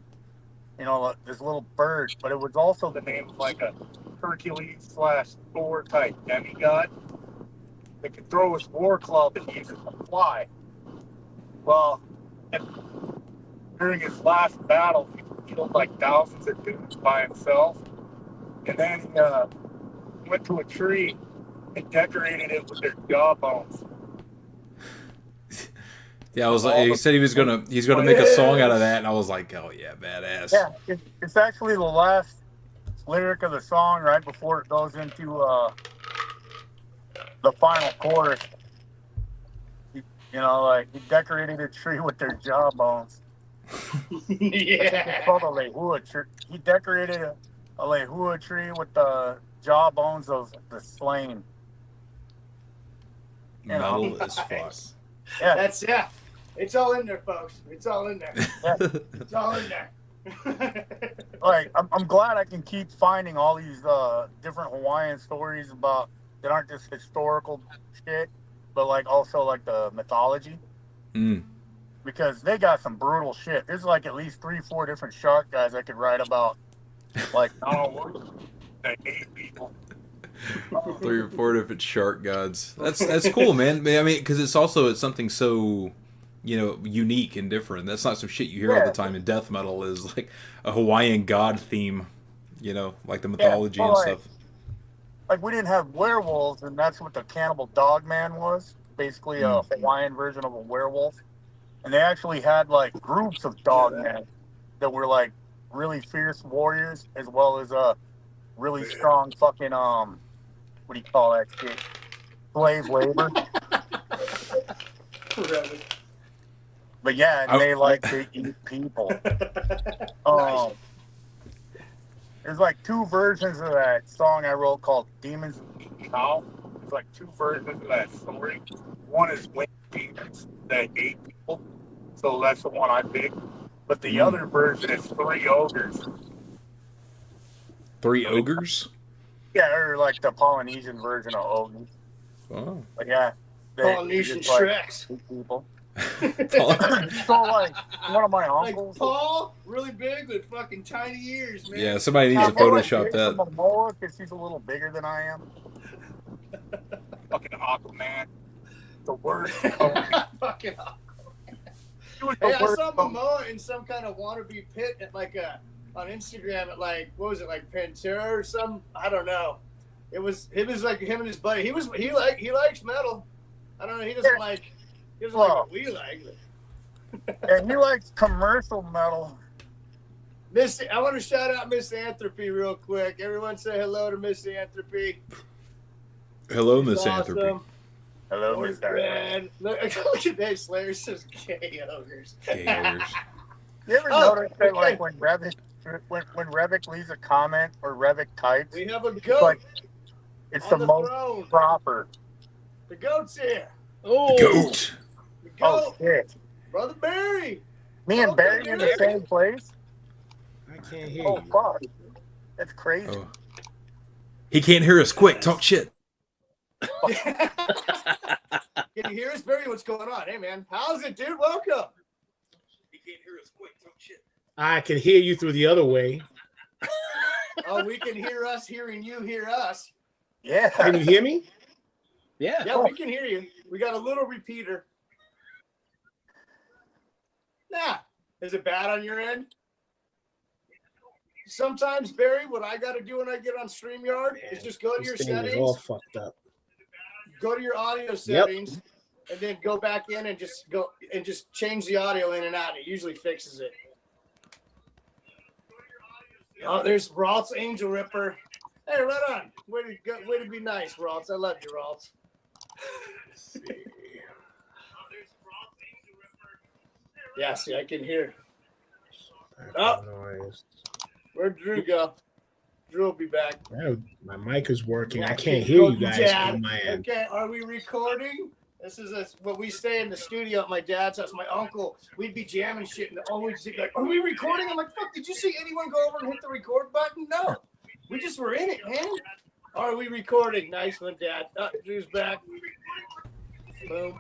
you know, this little bird, but it was also the name of like a Hercules/Thor type demigod that could throw his war club and use it to fly. Well, during his last battle, he killed like thousands of dudes by himself. And then he went to a tree and decorated it with their jawbones. Yeah, I was like, he said he's gonna make a song out of that, and I was like, oh yeah, badass. Yeah, it's actually the last lyric of the song right before it goes into the final chorus. You know, like he decorated a tree with their jawbones. Yeah. It's called a lehua tree. He decorated a lehua tree with the jawbones of the slain. You know. Metal as fuck. Yeah. That's It's all in there, folks. It's all in there. It's all in there. Like I'm glad I can keep finding all these different Hawaiian stories about that aren't just historical shit, but like also like the mythology. Because they got some brutal shit. There's like at least 3-4 different shark guys I could write about. Like, they hate people. 3 or 4 different shark gods. That's cool, man. I mean, because it's something so, unique and different. That's not some shit you hear all the time in death metal. Is like a Hawaiian god theme, like the mythology and stuff. Like we didn't have werewolves, and that's what the Cannibal Dog Man was. Basically, a Hawaiian version of a werewolf. And they actually had like groups of dogmen that were like really fierce warriors, as well as really strong fucking what do you call that shit? Slave labor. But yeah, and they like to eat people. There's like 2 versions of that song I wrote called Demons Eat Cow. There's like 2 versions of that story. One is winged demons that ate people. So that's the one I picked. But the other version is 3 ogres. 3 ogres? Yeah, or like the Polynesian version of ogres. Oh. But yeah. Polynesian Shreks. Like, people. So like one of my uncles. Like Paul, really big with fucking tiny ears, man. Yeah, somebody needs to Photoshop that. Momoa, because he's a little bigger than I am. Fucking Aquaman. The worst. Fucking Aquaman. Hey, I saw Momoa in some kind of wannabe pit at like on Instagram at like, what was it, like Pantera or some, I don't know. It was like him and his buddy. He likes metal. I don't know. He doesn't like what we like. And he likes commercial metal. I want to shout out Miss Anthropy real quick. Everyone say hello to Miss Anthropy. Hello, Miss Anthropy. Hello, Miss Anthropy. Look at Dave Slayer says gay ogres. Gay ogres. You ever notice that like when Revik leaves a comment or Revik types, we have a goat. It's the most throne. proper. The goat's here. Oh, the goat. The goat. Oh shit. Brother Barry. Me and Barry in the same place? I can't hear you. Oh fuck. That's crazy. Oh. He can't hear us. Quick, talk shit. Can you hear us, Barry? What's going on? Hey man. How's it, dude? Welcome. He can't hear us. Quick, talk shit. I can hear you through the other way. Oh, we can hear us hearing you hear us. Yeah. Can you hear me? Yeah. Yeah, we can hear you. We got a little repeater. Nah. Is it bad on your end? Sometimes, Barry, what I got to do when I get on StreamYard is just go to your settings. All fucked up. Go to your audio settings, and then go back in and just change the audio in and out. It usually fixes it. Oh, there's Ralt's Angel Ripper. Hey, right on. Way to be nice, Raltz. I love you, Raltz. Yeah, see, I can hear. Oh, where'd Drew go? Drew will be back. My mic is working. I can't hear you guys on my end. Okay, are we recording? This is what we stay in the studio at my dad's house. My uncle, we'd be jamming shit, and always be like, "Are we recording?" I'm like, "Fuck! Did you see anyone go over and hit the record button? No, we just were in it, man." Are we recording? Nice one, Dad. Drew's back. Boom.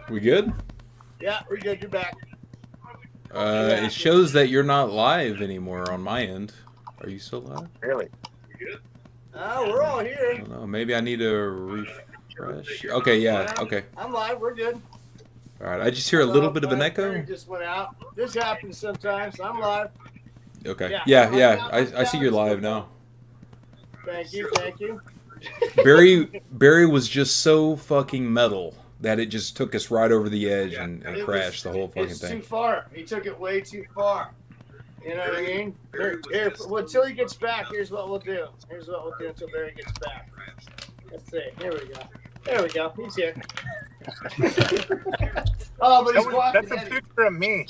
We good? Yeah, we're good. You're back. It shows that you're not live anymore on my end. Are you still live? Really? We're all here. I don't know. Maybe I need to refresh. Okay, yeah. Okay. I'm live. We're good. All right. I just hear a little bit of an echo. Barry just went out. This happens sometimes. I'm live. Okay. Yeah. I see you're live now. Thank you. Barry was just so fucking metal that it just took us right over the edge and crashed the whole fucking it's thing. Too far. He took it way too far. You know what I mean? Here, well, until he gets back, here's what we'll do. Here's what we'll do until Barry gets back. Let's see. Here we go. There we go. He's here. Oh, but he's walking. That's a picture of me.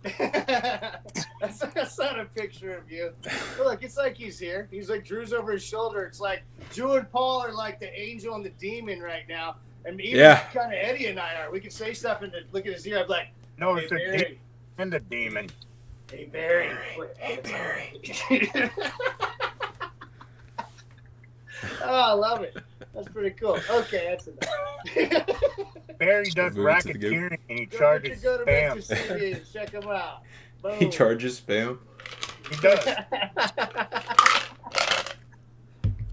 That's not a picture of you. But look, it's like he's here. He's like Drew's over his shoulder. It's like Drew and Paul are like the angel and the demon right now. And even kind of Eddie and I are. We can say stuff and look at his ear. I'm like, no, hey, it's Barry. And the demon. Hey, Barry. Hey, Barry. Oh, I love it. That's pretty cool. Okay, that's enough. Barry does racketeering and he charges spam. Check him out. Boom. He charges spam? He does.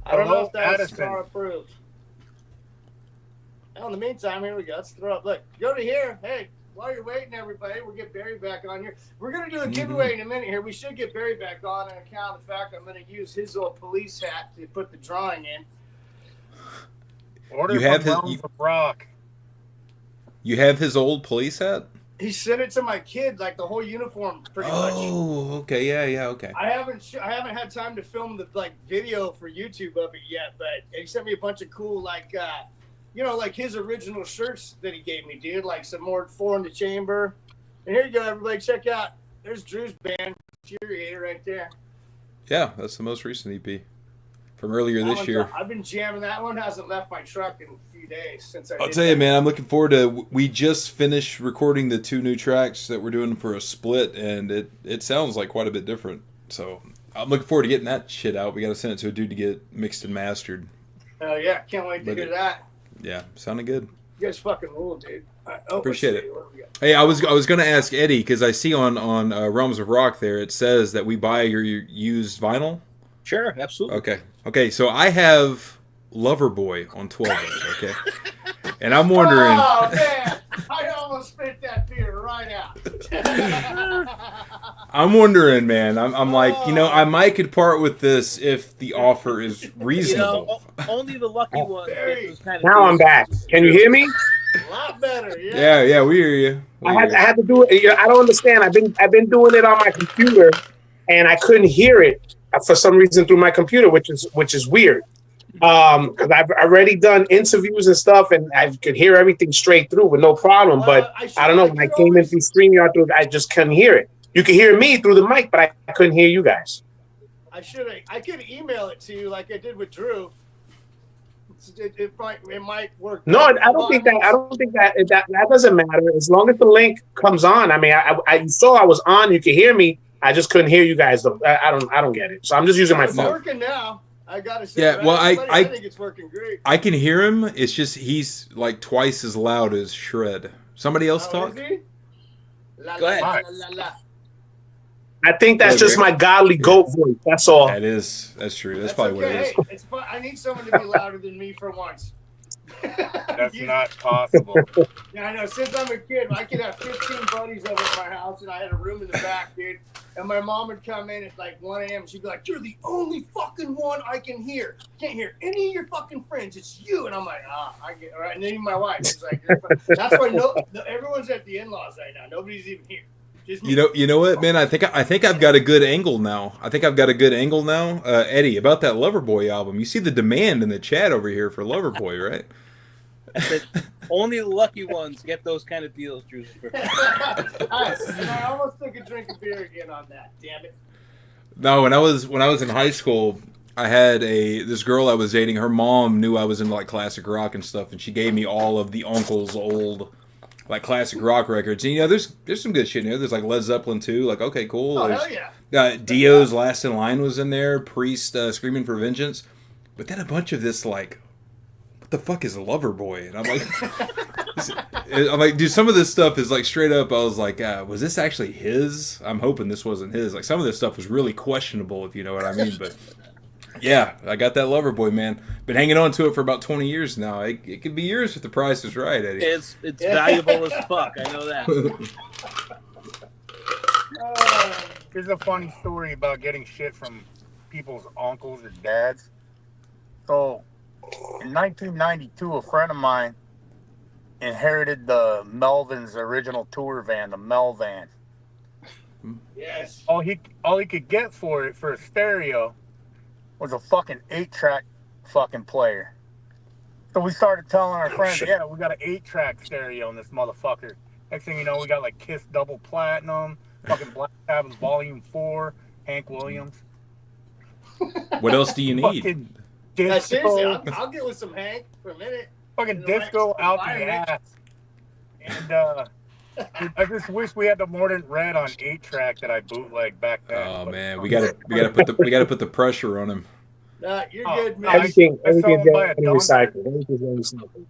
I don't know if that's Star approved. Well, in the meantime, here we go. Let's throw up. Look, go to here. Hey, while you're waiting, everybody, we'll get Barry back on here. We're going to do a giveaway in a minute here. We should get Barry back on account of the fact I'm going to use his old police hat to put the drawing in. Order from Realms of Rock. You have his old police hat? He sent it to my kid, like the whole uniform, pretty much. Oh, okay, yeah, okay. I haven't had time to film the video for YouTube of it yet, but he sent me a bunch of cool like his original shirts that he gave me, dude. Like some more 4 in the Chamber. And here you go, everybody. Check out. There's Drew's band, Infuriator, right there. Yeah, that's the most recent EP from earlier this year. I've been jamming that one. Hasn't left my truck in a few days since I'll tell you, man, I'm looking forward to. We just finished recording the 2 new tracks that we're doing for a split, and it sounds like quite a bit different. So I'm looking forward to getting that shit out. We got to send it to a dude to get mixed and mastered. Oh yeah, can't wait to hear that. Yeah, sounded good. You guys fucking rule, dude. Appreciate it. Hey, I was going to ask Eddie because I see on Realms of Rock there it says that we buy your used vinyl. Sure, absolutely. Okay. So I have Loverboy on 12-inch. Okay, and I'm wondering. Oh man, I almost spit that beer right out. I'm wondering, man. I'm like, I might could part with this if the offer is reasonable. Only the lucky one. Now I'm back. Can you hear me? A lot better. Yeah. Yeah, we hear you. I had to do it. I don't understand. I've been doing it on my computer, and I couldn't hear it for some reason through my computer, which is weird. Because I've already done interviews and stuff, and I could hear everything straight through with no problem. But I don't know, when I came in through StreamYard, I just couldn't hear it. You could hear me through the mic, but I couldn't hear you guys. I could email it to you like I did with Drew. It might work. No, I don't think that doesn't matter as long as the link comes on. I mean, I saw I was on. You could hear me. I just couldn't hear you guys though. I don't get it. So I'm just using my phone. It's working now. I gotta say. Yeah, well, I think it's working great. I can hear him. It's just he's like twice as loud as Shred. Somebody else talk. Go ahead. I think that's just my godly goat voice. That's all. That's true. That's probably okay. What it is. I need someone to be louder than me for once. That's not possible. Yeah, I know. Since I'm a kid, I could have 15 buddies over at my house, and I had a room in the back, dude. And my mom would come in at like 1 a.m. She'd be like, "You're the only fucking one I can hear. Can't hear any of your fucking friends. It's you." And I'm like, I get all right. And then even my wife, she's like, "That's why everyone's at the in-laws right now. Nobody's even here." You know what, man? I think I've got a good angle now. Eddie, about that Loverboy album. You see the demand in the chat over here for Loverboy, right? I said, only the lucky ones get those kind of deals, Drew. I almost took a drink of beer again on that. Damn it. No, when I was in high school, I had this girl I was dating. Her mom knew I was into like classic rock and stuff, and she gave me all of the uncle's old like classic rock records. And there's some good shit in there. There's like Led Zeppelin 2. Like, okay, cool. Oh, hell yeah. Dio's Last in Line was in there. Priest Screaming for Vengeance. But then a bunch of this like, what the fuck is a Loverboy? And I'm like, dude, some of this stuff is like straight up. I was like, was this actually his? I'm hoping this wasn't his. Like some of this stuff was really questionable, if you know what I mean. But yeah, I got that Loverboy, man. Been hanging on to it for about 20 years now. It could be yours if the price is right, Eddie. It's valuable as fuck. I know that. Here's a funny story about getting shit from people's uncles or dads. So in 1992, a friend of mine inherited the Melvin's original tour van, the Mel van. Yes. All he could get for it, for a stereo, was a fucking 8-track fucking player. So we started telling our friends, yeah, we got an 8-track stereo in this motherfucker. Next thing you know, we got like Kiss Double Platinum, fucking Black Sabbath Volume 4, Hank Williams. What else do you need? Fucking Seriously, disco, I'll get with some Hank for a minute. fucking In the disco right out the environment. ass. And dude, I just wish we had the Mordant Red on 8-track that I bootleg back then. Oh but- man, we gotta put the pressure on him. Nah, you're Oh, good, no, man. Everything I saw him buy a getting recycled. Everything's getting recycled.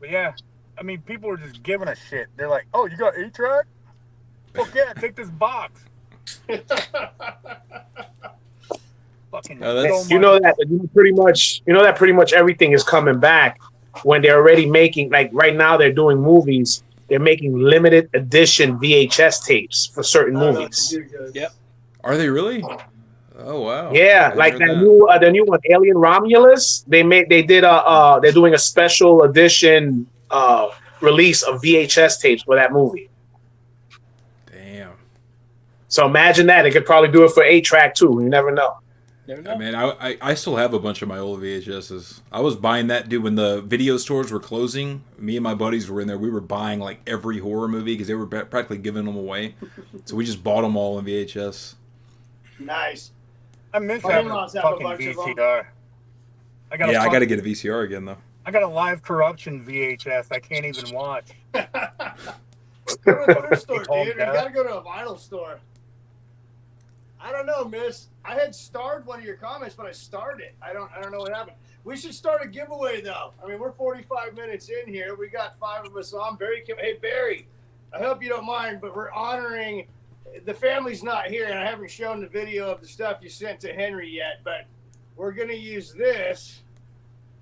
But yeah, I mean, people are just giving a shit. They're like, "Oh, you got 8-track? Fuck yeah, take this box." Fucking. Oh, that's- You know that pretty much everything is coming back when they're already making, like right now they're doing movies. They're making limited edition VHS tapes for certain movies. Yep. Are they really? Oh wow. Yeah, I like heard the new one, Alien Romulus. They're doing a special edition release of VHS tapes for that movie. Damn. So imagine that. They could probably do it for 8-track too. You never know. Never know. I mean, I still have a bunch of my old VHSs. I was buying that, dude, when the video stores were closing. Me and my buddies were in there. We were buying like every horror movie because they were practically giving them away. So we just bought them all in VHS. Nice. I miss My having a in-laws have a fucking bunch of them. VCR. I I got to get a VCR again though. I got a Live Corruption VHS. I can't even watch. Go to a thrift store, Called dude. You that. gotta go to a vinyl store. I don't know, miss. I had starred one of your comments, but I starred it. I don't know what happened. We should start a giveaway though. I mean, we're 45 minutes in here. We got 5 of us on. Hey Barry, I hope you don't mind, but we're honoring the family's not here, and I haven't shown the video of the stuff you sent to Henry yet, but we're gonna use this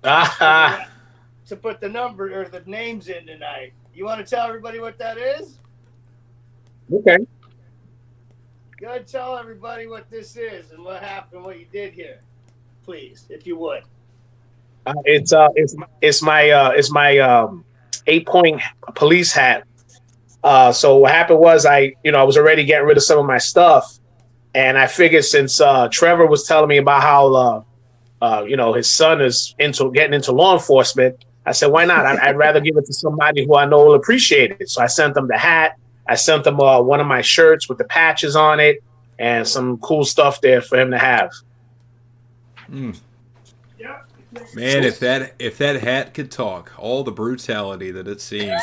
to put the number or the names in tonight. You want to tell everybody what that is? Okay. Go ahead and tell everybody what this is and what happened, what you did here, please, if you would. It's my 8-point police hat. So what happened was I was already getting rid of some of my stuff, and I figured since Trevor was telling me about how his son is getting into law enforcement, I said why not? I'd rather give it to somebody who I know will appreciate it. So I sent them the hat. I sent them one of my shirts with the patches on it and some cool stuff there for him to have. Mm. Yeah. Man, if that hat could talk, all the brutality that it's seen.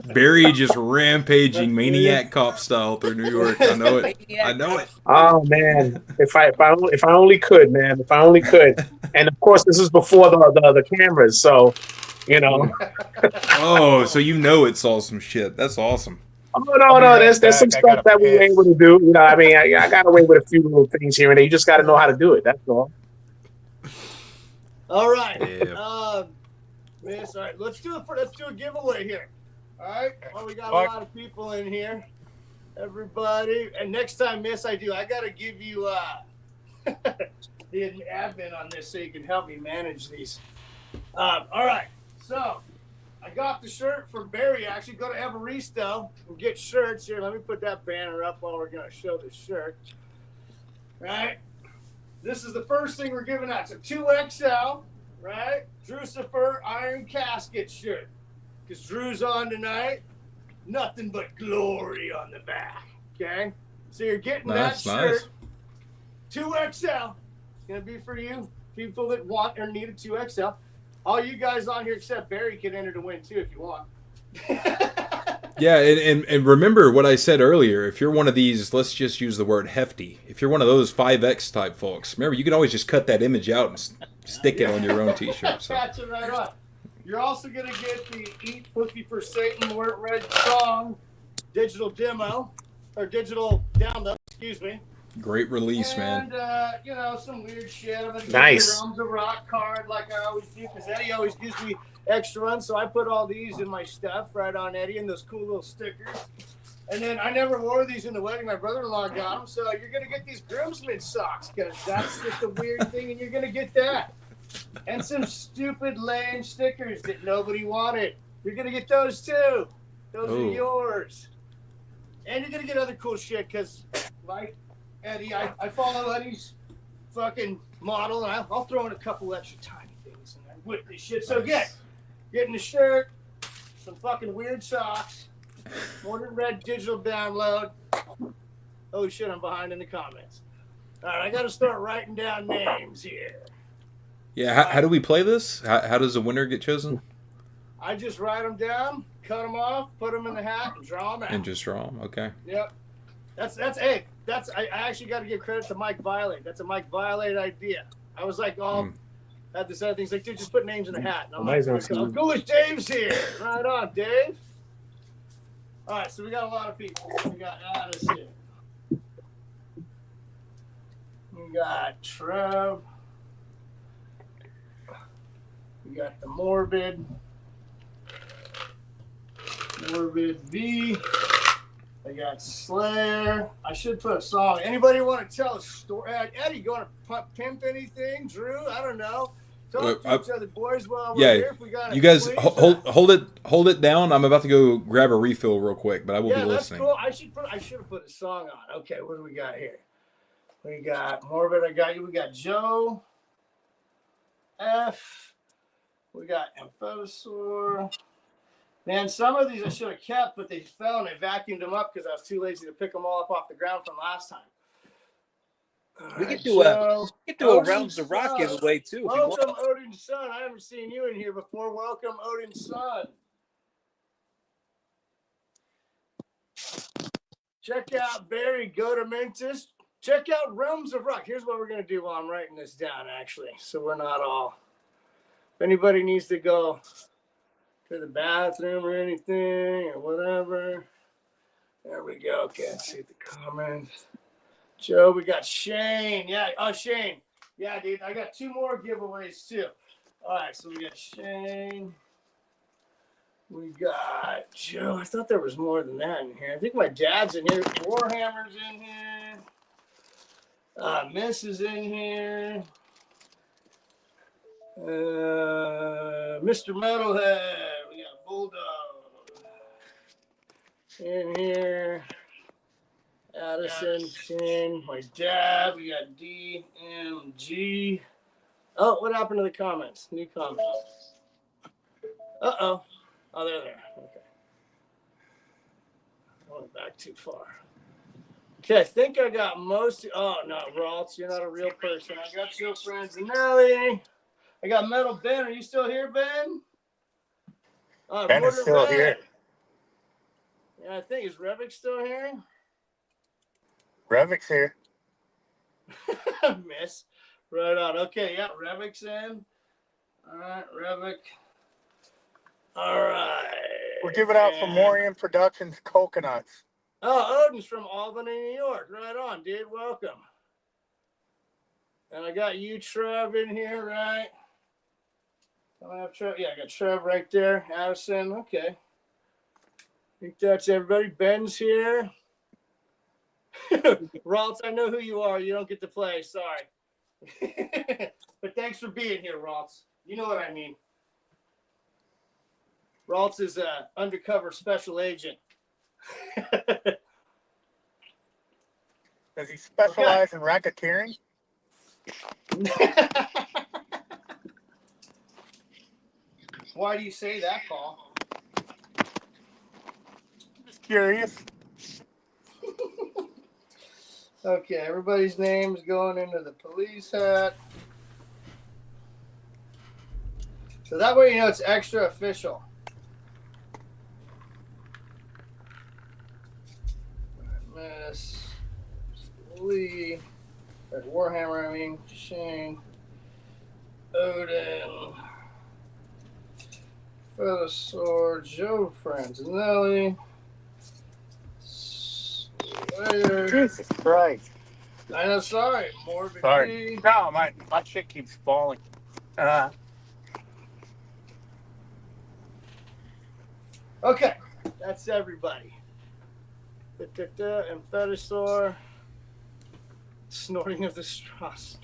Barry just rampaging maniac cop style through New York. I know it. I know it. Oh man, if I only could, man. If I only could. And of course, this is before the cameras, so Oh, so it saw some shit. That's awesome. Oh no, there's some stuff that we were able to do. I mean, I got away with a few little things here and there. You just got to know how to do it. That's all. All right. Yeah. Miss, all right, let's do a giveaway here. All right. Well, we got a lot of people in here. Everybody. And next time, Miss, I gotta give you the admin on this so you can help me manage these. All right. So I got the shirt from Barry. Actually, go to Evaristo and get shirts here. Let me put that banner up while we're gonna show the shirt. Right. This is the first thing we're giving out. It's a 2XL, right? Drucifer Iron Casket shirt. Because Drew's on tonight. Nothing but glory on the back. Okay? So you're getting that shirt. 2XL. Gonna be for you. People that want or need a 2XL. All you guys on here except Barry can enter to win too if you want. Yeah, and remember what I said earlier. If you're one of these, let's just use the word hefty. If you're one of those 5X type folks, remember you can always just cut that image out and stick it on your own T-shirt. So. Catch it right on. You're also gonna get the "Eat Pussy for Satan" Weren't Red song digital demo or digital download. Excuse me. Great release, man. And some weird shit. I'm gonna give Nice. you the Realms of Rock card like I always do because Eddie always gives me extra ones, so I put all these in my stuff right on Eddie and those cool little stickers. And then I never wore these in the wedding. My brother-in-law got them, so you're gonna get these groomsmen socks because that's just a weird thing, and you're gonna get that. And some stupid lame stickers that nobody wanted. You're gonna get those too. Those are yours. And you're gonna get other cool shit because, like Eddie, I follow Eddie's fucking model, and I'll throw in a couple extra tiny things in there with this shit. So getting the shirt, some fucking weird socks, Morning Red digital download. Oh shit, I'm behind in the comments. All right, I got to start writing down names here. Yeah, how do we play this? How does the winner get chosen? I just write them down, cut them off, put them in the hat, and draw them out. And just draw them. Okay. Yep. I actually got to give credit to Mike Violate. That's a Mike Violate idea. I was like, had this other thing. He's like, dude, just put names in a hat. And I'm like, oh, cool, Dave's here. Right on, Dave. All right, so we got a lot of people. We got Addison. We got Trev. We got the Morbid V. I got Slayer. I should put a song. Anybody want to tell a story? Eddie, you want to pimp anything? Drew, I don't know. Talk to each other, boys. Well, we're here. If we got you guys hold it down. I'm about to go grab a refill real quick, but I will be listening. Cool. I should have put a song on. Okay, what do we got here? We got Morbid. I got you. We got Joe F. We got Amphosaur. Man, some of these I should have kept, but they fell and I vacuumed them up because I was too lazy to pick them all up off the ground from last time. We could do a Realms of Rock giveaway too. Welcome, Odin's son. I haven't seen you in here before. Welcome, Odin's son. Check out Barry Godamintis. Check out Realms of Rock. Here's what we're going to do while I'm writing this down, actually, so we're not all. If anybody needs to go to the bathroom or anything or whatever. There we go. Can't see the comments. Joe, we got Shane. Yeah. Oh, Shane. Yeah, dude. I got 2 more giveaways too. All right. So we got Shane. We got Joe. I thought there was more than that in here. I think my dad's in here. Warhammer's in here. Miss is in here. Mr. Metalhead. We got Bulldog in here. Addison, Shane, my dad. We got DMG. Oh, what happened to the comments? New comments. Uh-oh. Oh, they're there. Okay. I went back too far. Okay, I think I got most. Oh, no, Raltz, you're not a real person. I got your friends, Nelly. I got Metal Ben. Are you still here, Ben? Ben is still here. Yeah, I think. Is Revik still here? Revik's here. Miss. Right on. Okay, yeah, Revik's in. All right, Revik. All right. We're giving out some Morian Productions coconuts. Oh, Odin's from Albany, New York. Right on, dude. Welcome. And I got you, Trev, in here, right? I have Trev. Yeah, I got Trev right there. Addison. Okay. I think that's everybody. Ben's here. Raltz, I know who you are. You don't get to play. Sorry. But thanks for being here, Raltz. You know what I mean. Raltz is an undercover special agent. Does he specialize in racketeering? Why do you say that, Paul? Just curious. Okay, everybody's name is going into the police hat. So that way you know it's extra official. Miss Lee, Warhammer, I mean, Shane, Odin, Feathersaur, Joe Franzinelli, Slayer. Jesus Christ. I know, sorry, Morbid. Sorry. No, my shit keeps falling. Okay, that's everybody. And Feathersaur, snorting of the straws.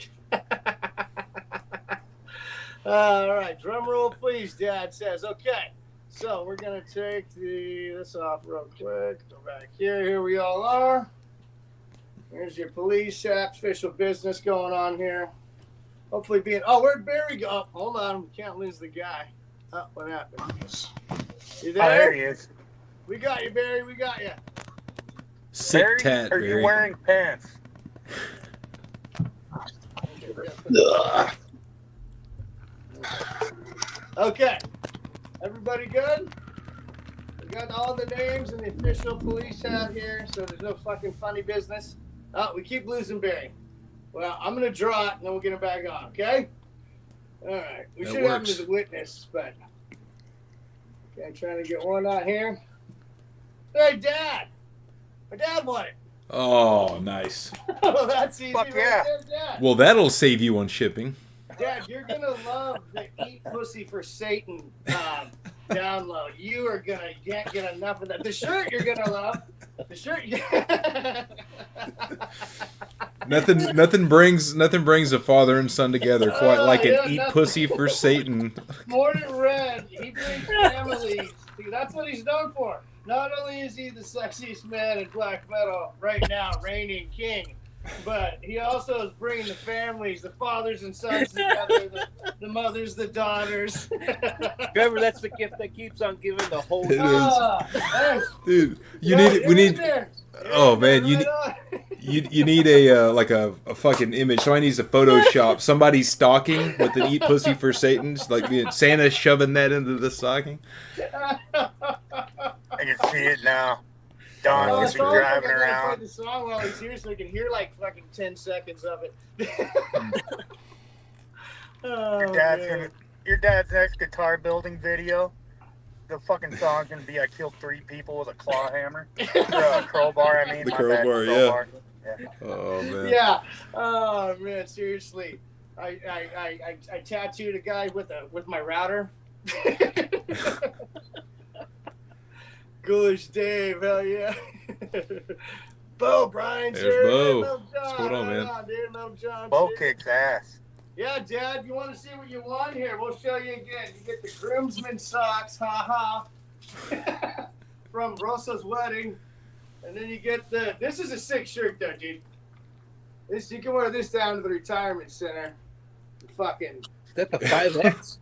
All right, drum roll, please. Dad says, okay. So we're gonna take this off real quick. Go back here. Here we all are. Here's your police app, official business going on here. Hopefully being. Oh, where'd Barry go? Oh, hold on, we can't lose the guy. Oh, what happened? You there? Oh, there he is. We got you, Barry. We got you. Sick Barry, tat, are Barry. you wearing pants? Okay. Everybody good? We got all the names and the official police hat here, so there's no fucking funny business. Oh, we keep losing Barry. Well, I'm going to draw it, and then we'll get him back on, okay? All right. We That should have him works. as a witness, but... Okay, trying to get one out here. Hey, Dad! My dad won it. Oh, nice. Oh, that's easy. Fuck right yeah. there, Dad. Well, that'll save you on shipping. Dad, you're gonna love the "Eat Pussy for Satan" download. You are gonna can't get enough of that. The shirt you're gonna love. The shirt. Nothing brings a father and son together quite like an eat nothing. pussy for Satan. Morning Red. He brings families. See, that's what he's known for. Not only is he the sexiest man in black metal right now, reigning king, but he also is bringing the families, the fathers and sons together, the mothers, the daughters. Remember, that's the gift that keeps on giving the whole. It is. Hey, Dude, yeah, we you're in need. there. Oh man, Right on. you need a like a fucking image. Somebody needs to Photoshop somebody stalking with an eat pussy for Satan, like Santa shoving that into the stocking. I can see it now. Don Oh, gets it's me almost driving like I gotta around. play the song while he's here so we can hear like fucking 10 seconds of it. Oh, Your dad's next guitar building video. The fucking song's gonna be "I killed 3 people with a claw hammer." Crowbar, I mean. The my bad, crowbar, crowbar. Yeah. Oh man. Yeah. Oh man, seriously. I tattooed a guy with my router. Ghoulish Dave, hell yeah. Bo, Brian's There's here. Bo. Little John, What's going on, man? Dude, Little John's Bo here. kicks ass. Yeah, Dad, you want to see what you won here? We'll show you again. You get the groomsmen socks, haha, from Rosa's wedding. And then you get this is a sick shirt though, dude. You can wear this down to the retirement center. Fucking. Is that the 5X?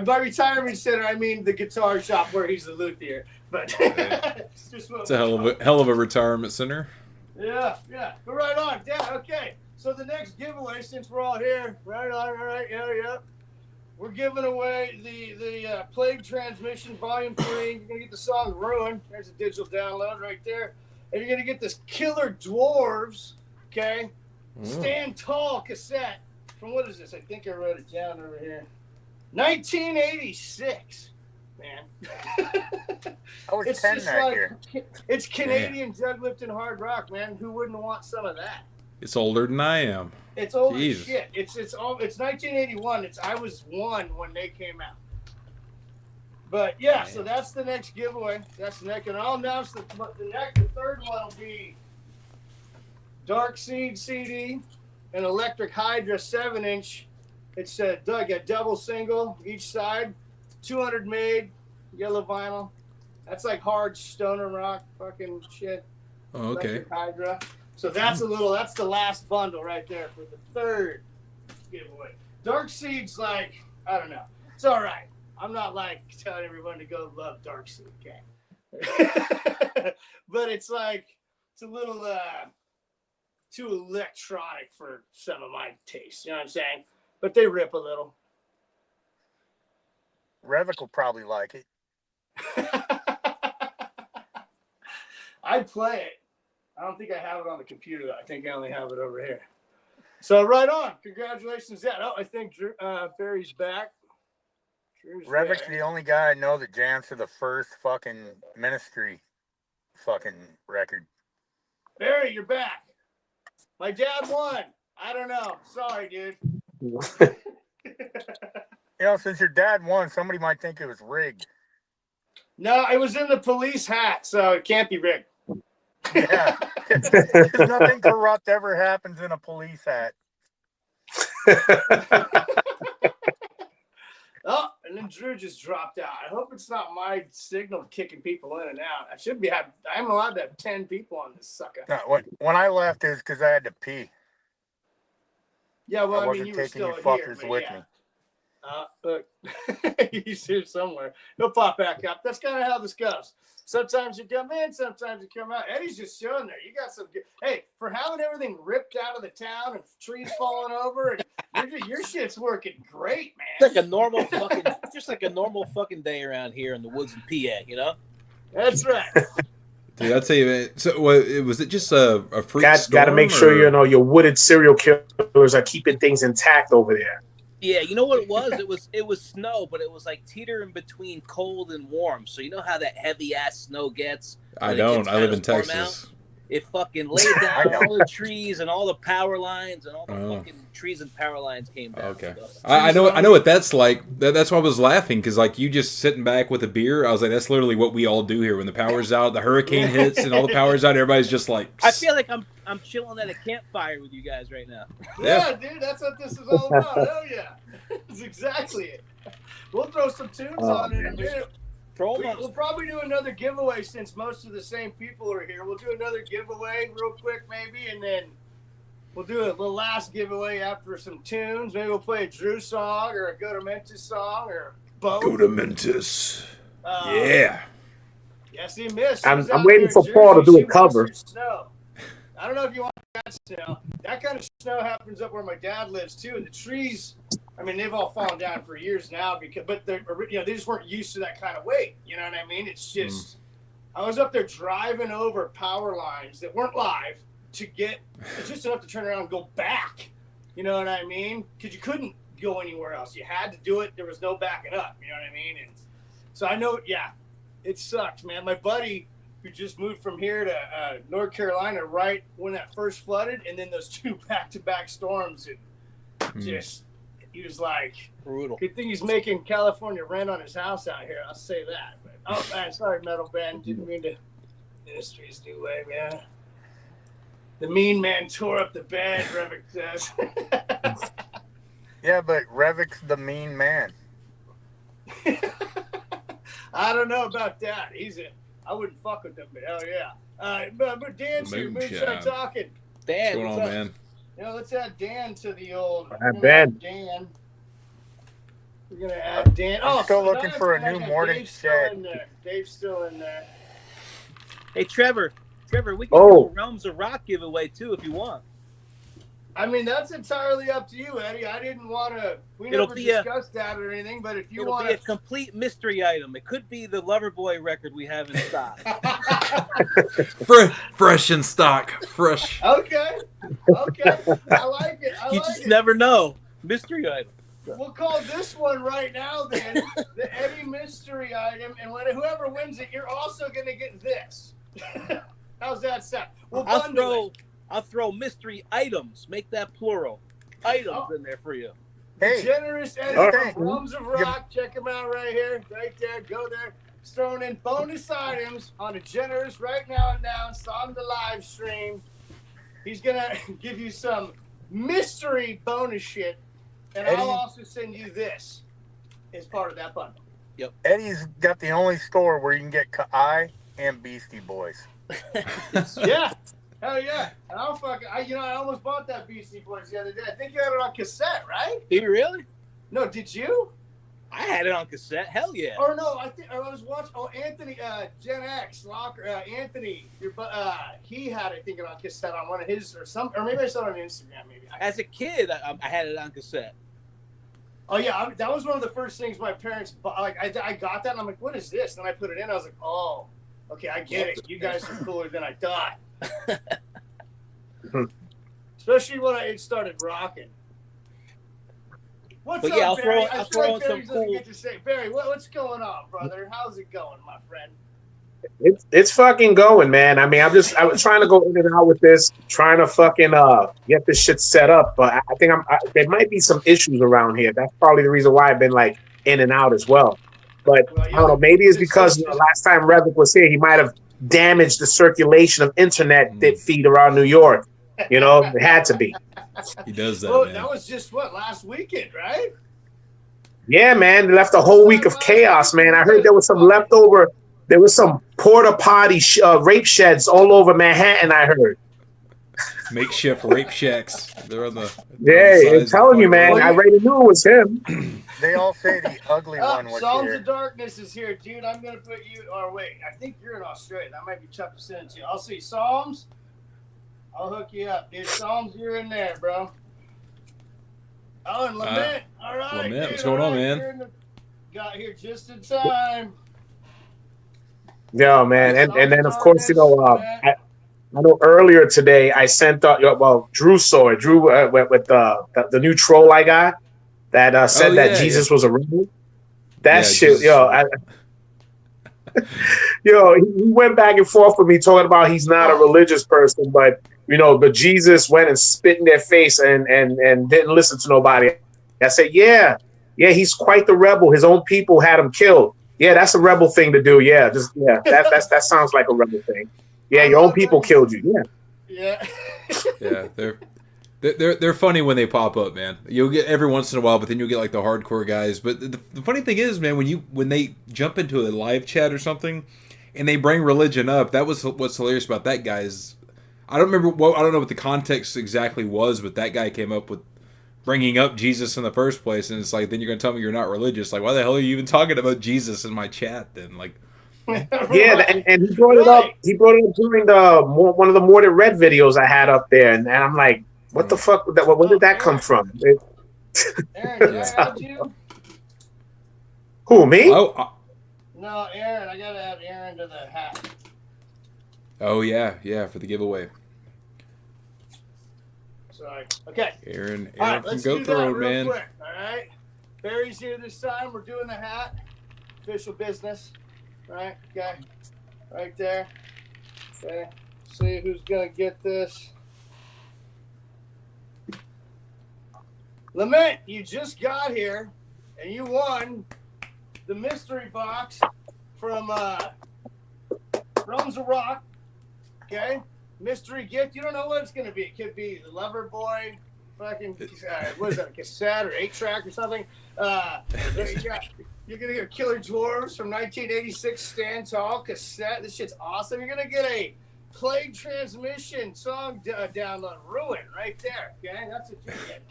By retirement center, I mean the guitar shop where he's the luthier. But it's just what It's a hell of a retirement center. Yeah. Go right on, Dad. Okay. So the next giveaway, since we're all here, right on, all right, yeah. We're giving away the Plague Transmission Volume 3. You're gonna get the song "Ruin." There's a digital download right there, and you're gonna get this Killer Dwarves, okay, Stand Tall cassette from what is this? I think I wrote it down over here. 1986, man. I was It's 10 just that like year. it's Canadian drug lifting hard rock, man. Who wouldn't want some of that? It's older than I am. It's old as Jeez. shit. It's 1981. I was 1 when they came out. But yeah, so that's the next giveaway. That's the next, and I'll announce the third one will be Dark Seed CD, an Electric Hydra 7-inch. It's a double single each side, 200 made, yellow vinyl. That's like hard stoner rock fucking shit. Oh, okay. Electric Hydra. So that's the last bundle right there for the third giveaway. Dark Seed's like, I don't know. It's all right. I'm not like telling everyone to go love Dark Seed, okay? But it's like, it's a little too electronic for some of my tastes. You know what I'm saying? But they rip a little. Revic will probably like it. I'd play it. I don't think I have it on the computer, though. I think I only have it over here. So, right on. Congratulations, Dad. Oh, I think Barry's back. Drew's Revic's there. the only guy I know that jams to the first fucking Ministry fucking record. Barry, you're back. My dad won. I don't know. Sorry, dude. You know, since your dad won, somebody might think it was rigged. No, it was in the police hat, so it can't be rigged. Yeah. Because nothing corrupt ever happens in a police hat. Oh, and then Drew just dropped out. I hope it's not my signal kicking people in and out. I'm allowed to have 10 people on this sucker. No, when I left, it was because I had to pee. Yeah, well, I wasn't you were taking still you here, fuckers but with yeah. me. Look, he's here somewhere. He'll pop back up. That's kind of how this goes. Sometimes you come in, sometimes you come out. Eddie's just showing there. You got some good. Hey, for having everything ripped out of the town and trees falling over, and your shit's working great, man. It's like a normal fucking, just like a normal fucking day around here in the woods in PA, you know? That's right. Dude, I'd say, man, so was it just a freak storm? Got to make sure your wooded serial killers are keeping things intact over there. Yeah, you know what it was? It was snow, but it was like teetering between cold and warm. So you know how that heavy ass snow gets? I don't. I live in Texas. It fucking laid down all the trees and all the power lines and all the fucking trees and power lines came down. Okay. So. I know what that's like. That's why I was laughing, because like you just sitting back with a beer. I was like, that's literally what we all do here when the power's out, the hurricane hits, and all the power's out. Everybody's just like. I feel like I'm chilling at a campfire with you guys right now. Yeah, dude, that's what this is all about. Hell yeah, that's exactly it. We'll throw some tunes on in a minute. We'll probably do another giveaway since most of the same people are here. We'll do another giveaway real quick, maybe, and then we'll do a little last giveaway after some tunes. Maybe we'll play a Drew song or a Go to Memphis song or both. Go to Memphis. Yeah. Yes, he missed. I'm waiting for Paul to do a cover. I don't know if you want that snow. That kind of snow happens up where my dad lives too, and the trees. I mean, they've all fallen down for years now but they just weren't used to that kind of weight. You know what I mean? It's just, I was up there driving over power lines that weren't live to get just enough to turn around and go back. You know what I mean? Because you couldn't go anywhere else. You had to do it. There was no backing up. You know what I mean? And so I know, yeah, it sucked, man. My buddy who just moved from here to North Carolina right when that first flooded, and then those two back-to-back storms, and just. He was like, brutal. Good thing he's making California rent on his house out here. I'll say that. But, oh, man, sorry, Metal Band. Didn't mean to. Ministry's new way, man. The mean man tore up the bed, Revik says. Yeah, but Revik's the mean man. I don't know about that. I wouldn't fuck with him, but hell yeah. But Dan's here. Moonshine talking. Dan, what's going on, man? Let's add Dan to the old. Dan. We're gonna add Dan. I'm still looking for a new morning shed. Dave's still in there. Hey, Trevor, we can do a Realms of Rock giveaway too if you want. I mean, that's entirely up to you, Eddie. I didn't want to. We never discussed that or anything. But if you want, it'll be a complete mystery item. It could be the Loverboy record we have in stock. Fresh in stock. Fresh. Okay. I like it. You just never know. Mystery item. We'll call this one right now, then, the Eddie mystery item, and whoever wins it, you're also gonna get this. How's that sound? I'll throw mystery items. Make that plural. Items in there for you. Hey, Generous Eddie from Realms of Rock. Check him out right here, right there. Go there. He's throwing in bonus items on a Generous right now announced on the live stream. He's gonna give you some mystery bonus shit, and Eddie, I'll also send you this as part of that bundle. Yep. Eddie's got the only store where you can get Kai and Beastie Boys. Yeah. Hell yeah. And I almost bought that Beastie Boys the other day. I think you had it on cassette, right? Did you really? No, did you? I had it on cassette. Hell yeah. Or no, I was watching. Oh, Anthony, Gen X, Locker, Anthony, he had it, thinking on cassette on one of his or maybe I saw it on Instagram. Maybe. As a kid, I had it on cassette. Oh yeah, that was one of the first things my parents bought. Like I got that, and I'm like, what is this? And I put it in. I was like, oh, okay, I get it. You guys are cooler than I thought. Especially when it started rocking. What's up, I'll Barry? throw in some cool. Get to say, Barry, what's going on, brother? How's it going, my friend? It's fucking going, man. I mean, I was trying to go in and out with this, trying to fucking get this shit set up, but I think there might be some issues around here. That's probably the reason why I've been like in and out as well. But I don't know, maybe it's because last time Revik was here, he might have damaged the circulation of internet feed around New York. You know, it had to be. He does that, Well, man. that was just what, last weekend, right? Yeah, man. They left a whole week of chaos, man. I heard there was some leftover. There was some porta potty rape sheds all over Manhattan. I heard. Makeshift rape shacks. They're on the. Yeah, I'm telling you, man. I already knew it was him. They all say the ugly one was Psalms here. of Darkness is here, dude. I'm gonna put you. Or wait, I think you're in Australia. That might be tough to send to you. I'll see Psalms. I'll hook you up, dude. Psalms, you're in there, bro. Oh, and Lament. All right, Lament, dude, what's going on, man? Got here just in time. Yeah, man. And then, of course, you know, I know earlier today I sent Drew saw it. Drew with the new troll I got that said that Jesus was a rebel. That shit, he went back and forth with me talking about he's not a religious person, but Jesus went and spit in their face and didn't listen to nobody. I said, yeah, he's quite the rebel. His own people had him killed. Yeah, that's a rebel thing to do. Yeah, that sounds like a rebel thing. Yeah, your own people killed you. Yeah. Yeah, they're funny when they pop up, man. You'll get every once in a while, but then you'll get like the hardcore guys. But the funny thing is, man, when they jump into a live chat or something, and they bring religion up, that was what's hilarious about that guy is, I don't know what the context exactly was, but that guy came up with bringing up Jesus in the first place, and it's like, then you're gonna tell me you're not religious? Like, why the hell are you even talking about Jesus in my chat then? Like, yeah, and he brought it up. He brought it up during one of the More Than Red videos I had up there, and I'm like, what the fuck? Where did that come from? Aaron, did I add you? Who, me? No, Aaron. I gotta add Aaron to the hat. Oh yeah, for the giveaway. Sorry. Okay. Aaron right, from Goat Road, man. Quick, all right. Barry's here this time. We're doing the hat. Official business. Right. Okay. Right there. Okay. See who's gonna get this. Lament, you just got here, and you won the mystery box from Realms of Rock. Okay. Mystery gift. You don't know what it's going to be. It could be the Lover Boy, fucking, what is that, a cassette or 8-track or something? You're going to get Killer Dwarves from 1986 Stand Tall cassette. This shit's awesome. You're going to get a Plague Transmission song download. Ruin right there. Okay, that's what you get.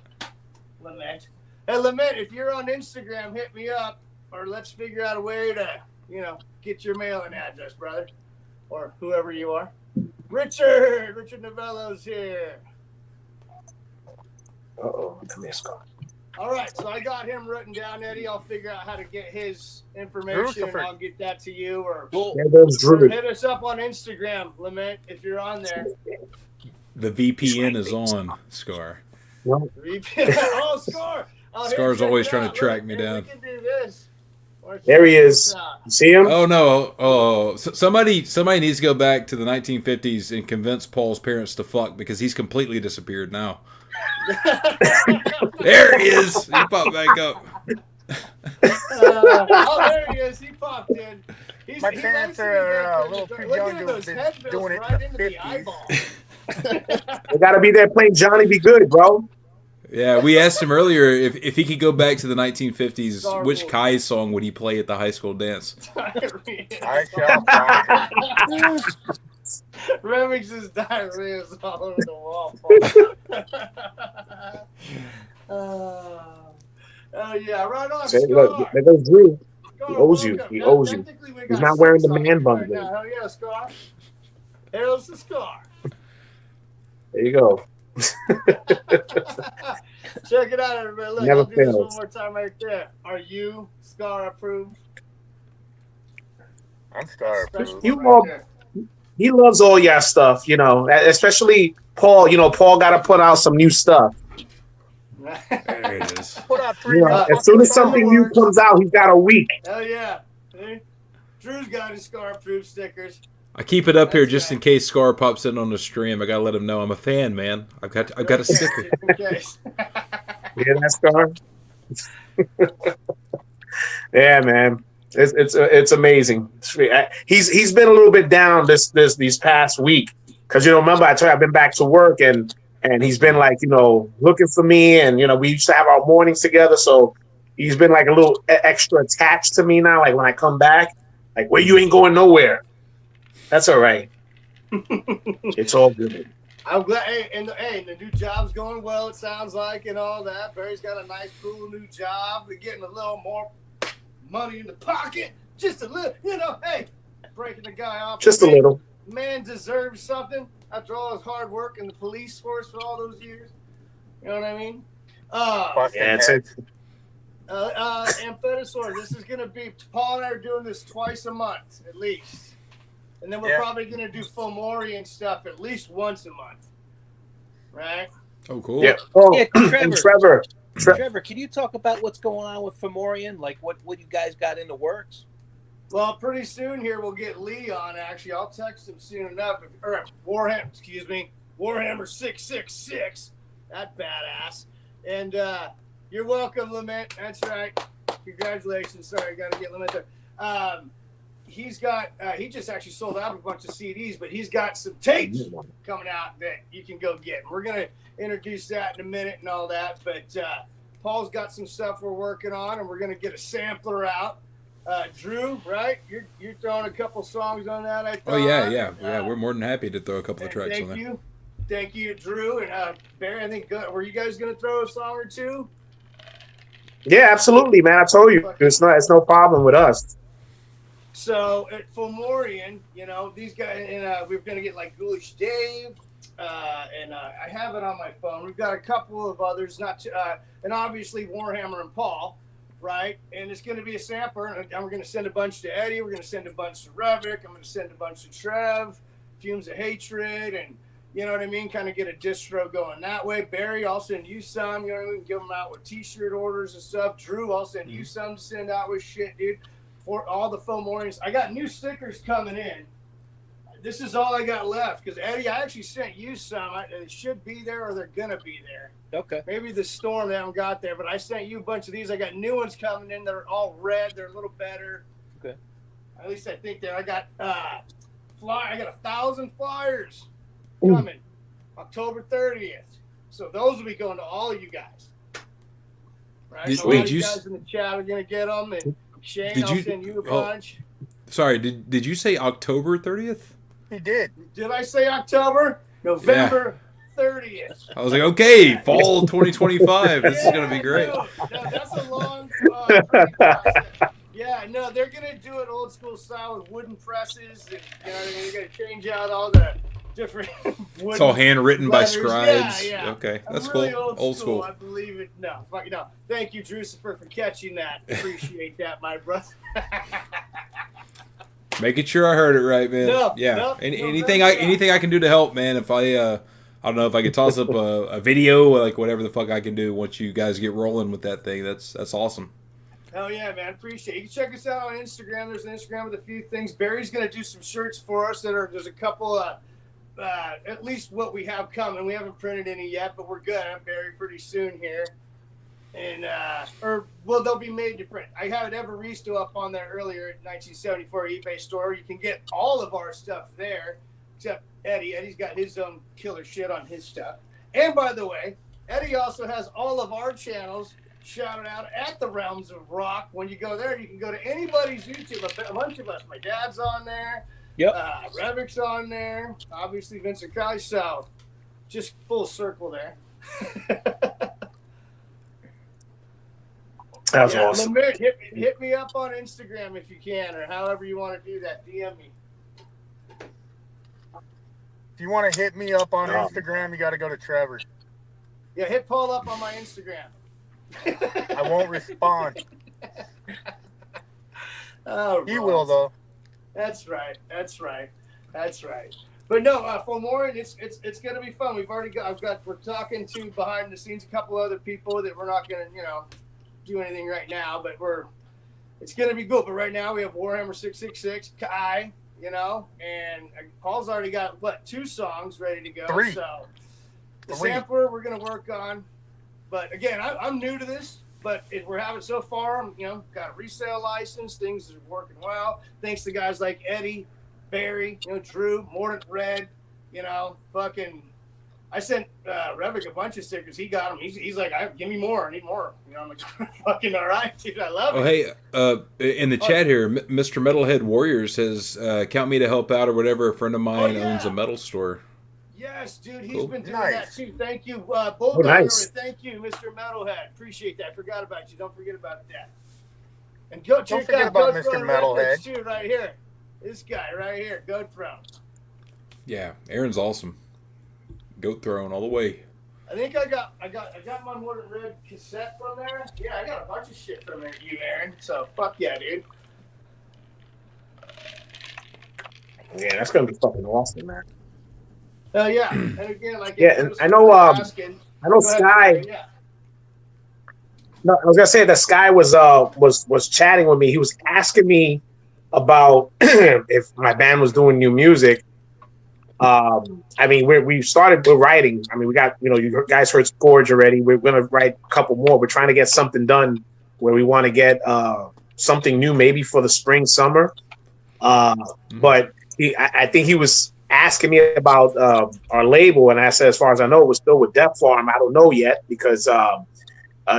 Lament. Hey, Lament, if you're on Instagram, hit me up, or let's figure out a way to, get your mailing address, brother, or whoever you are. Richard Novello's here. Come here, Scott. All right, so I got him written down, Eddie. I'll figure out how to get his information. And I'll get that to you, or hit us up on Instagram, Lament, if you're on there. The VPN is on, Scar. Oh, Scar! Scar's always trying to track me down. We can do this. There he is. You see him? Oh no! Oh, somebody needs to go back to the 1950s and convince Paul's parents to fuck, because he's completely disappeared now. There he is. He popped back up. There he is. He popped in. My parents are a little too young to be doing it in the 50s. They gotta be there playing Johnny Be Good, bro. Yeah, we asked him earlier if he could go back to the 1950s, which Kai song would he play at the high school dance? I shall find Remix's diarrhea is all over the wall. Oh yeah, right on. Look, there goes Drew. He owes you. He owes you. He's not wearing the man bun. Right now. Hell yeah, Scar. Hails the Scar. There you go. Check it out, everybody. Look, Never I'll do this fails. one more time right there. Are you Scar approved? I'm Scar approved. He loves all your stuff, especially Paul. Paul got to put out some new stuff. There it is. Put out 3 as soon as something new comes out, he's got a week. Hell yeah. See? Drew's got his Scar approved stickers. I keep it up here just in case Scar pops in on the stream. I gotta let him know I'm a fan, man. I've got a sticker. In case. You hear that, Scar? Yeah, man. It's amazing. He's been a little bit down these past week. Because, remember I told you I've been back to work and he's been like, looking for me. And, we used to have our mornings together. So he's been like a little extra attached to me now. Like when I come back, like, well, you ain't going nowhere. That's all right. It's all good. I'm glad. Hey, the new job's going well, it sounds like, and all that. Barry's got a nice, cool new job. We're getting a little more money in the pocket. Just a little, hey, breaking the guy off. Just a little. Man deserves something after all his hard work in the police force for all those years. You know what I mean? Yeah, that's it. Amphetasaur, this is going to be, Paul and I are doing this twice a month, at least. And then we're probably going to do Fomorian stuff at least once a month. Right? Oh, cool. Yeah. Trevor, can you talk about what's going on with Fomorian? Like what you guys got in the works? Well, pretty soon here we'll get Lee on, actually. I'll text him soon enough. Or Warhammer 666. That badass. And you're welcome, Lament. That's right. Congratulations. Sorry, I got to get Lament there. He's got, he just actually sold out a bunch of CDs, but he's got some tapes coming out that you can go get. We're going to introduce that in a minute and all that. But Paul's got some stuff we're working on, and we're going to get a sampler out. Drew, right? You're throwing a couple songs on that, I thought. Oh, yeah. We're more than happy to throw a couple of tracks on there. Thank you, Drew. And Barry, I think, were you guys going to throw a song or two? Yeah, absolutely, man. I told you. It's no problem with us. So at Fomorian, these guys, and we're going to get like Ghoulish Dave, and I have it on my phone. We've got a couple of others, and obviously Warhammer and Paul, right? And it's going to be a sampler, and we're going to send a bunch to Eddie. We're going to send a bunch to Revik. I'm going to send a bunch to Trev, Fumes of Hatred, and you know what I mean? Kind of get a distro going that way. Barry, I'll send you some. We can give them out with T-shirt orders and stuff. Drew, I'll send you some to send out with shit, dude. For all the Fomorians. I got new stickers coming in. This is all I got left because Eddie, I actually sent you some. They should be there or they're gonna be there. Okay. Maybe the storm they haven't got there, but I sent you a bunch of these. I got new ones coming in. They're all red. They're a little better. Okay. At least I think that I got I got 1,000 flyers coming October 30th. So those will be going to all of you guys. Right. So you guys in the chat are gonna get them and. Shane, I'll send you a bunch. Sorry, did you say October 30th? He did. Did I say October? November 30th. I was like, okay, fall 2025. This is going to be great. No, that's a long process. Yeah, no, they're going to do it old school style with wooden presses. And, you're going to change out all the different wooden It's all handwritten by scribes. Yeah. Okay, that's really cool. Old school. I believe it. No. Thank you, Drucifer, for catching that. Appreciate that, my brother. Making sure I heard it right, man. Anything I can do to help, man. If I don't know if I could toss up a video, like whatever the fuck I can do once you guys get rolling with that thing. That's awesome. Hell yeah, man. Appreciate it. You can check us out on Instagram. There's an Instagram with a few things. Barry's going to do some shirts for us there's a couple at least what we have coming. We haven't printed any yet, but we're good. I'm Barry pretty soon here. And, they'll be made to print. I had Evaristo up on there earlier at 1974 eBay store. You can get all of our stuff there, except Eddie. Eddie's got his own killer shit on his stuff. And by the way, Eddie also has all of our channels shouted out at the Realms of Rock. When you go there, you can go to anybody's YouTube. A bunch of us. My dad's on there. Yep. Revik's on there. Obviously, Vincent Crowley. So, just full circle there. That's awesome. Hit me up on Instagram if you can, or however you want to do that. DM me. If you want to hit me up on Instagram, you got to go to Trevor. Yeah, hit Paul up on my Instagram. I won't respond. He will though. That's right. But no, Fomorian, it's gonna be fun. We're talking to behind the scenes a couple other people that we're not gonna do anything right now, but it's gonna be good. But right now we have Warhammer 666, Kai, and Paul's already got 2 songs ready to go. 3. So the sampler we're gonna work on. But again, I'm new to this, but we're having so far, got a resale license. Things are working well. Thanks to guys like Eddie, Barry, Drew, Mordant Red, you know, fucking. I sent Revic a bunch of stickers. He got them. He's like, give me more. I need more. You know, I'm like, fucking all right, dude. I love it. Oh, hey, in the chat here, Mr. Metalhead Warrior says, count me to help out or whatever. A friend of mine owns a metal store. Yes, dude. He's Cool. been doing that too. Thank you, Bulldog. Nice. Thank you, Mr. Metalhead. Appreciate that. Forgot about you. Don't forget about that. And go check out Mr. Metalhead too, right here. This guy right here, Goat Throne. Yeah, Aaron's awesome. Goat Throne all the way. I think I got my More Than Red cassette from there. Yeah, I got a bunch of shit from there, you, Aaron. So fuck yeah, dude. Yeah, that's gonna be fucking awesome, man. Yeah, and again, like and I know Sky. Yeah. No, I was gonna say that Sky was chatting with me. He was asking me about if my band was doing new music. I mean, we're writing. I mean, we got, you guys heard Scourge already. We're gonna write a couple more. We're trying to get something done where we want to get something new, maybe for the spring, summer. But I think he was asking me about our label, and I said, as far as I know, it was still with Def Farm. I don't know yet because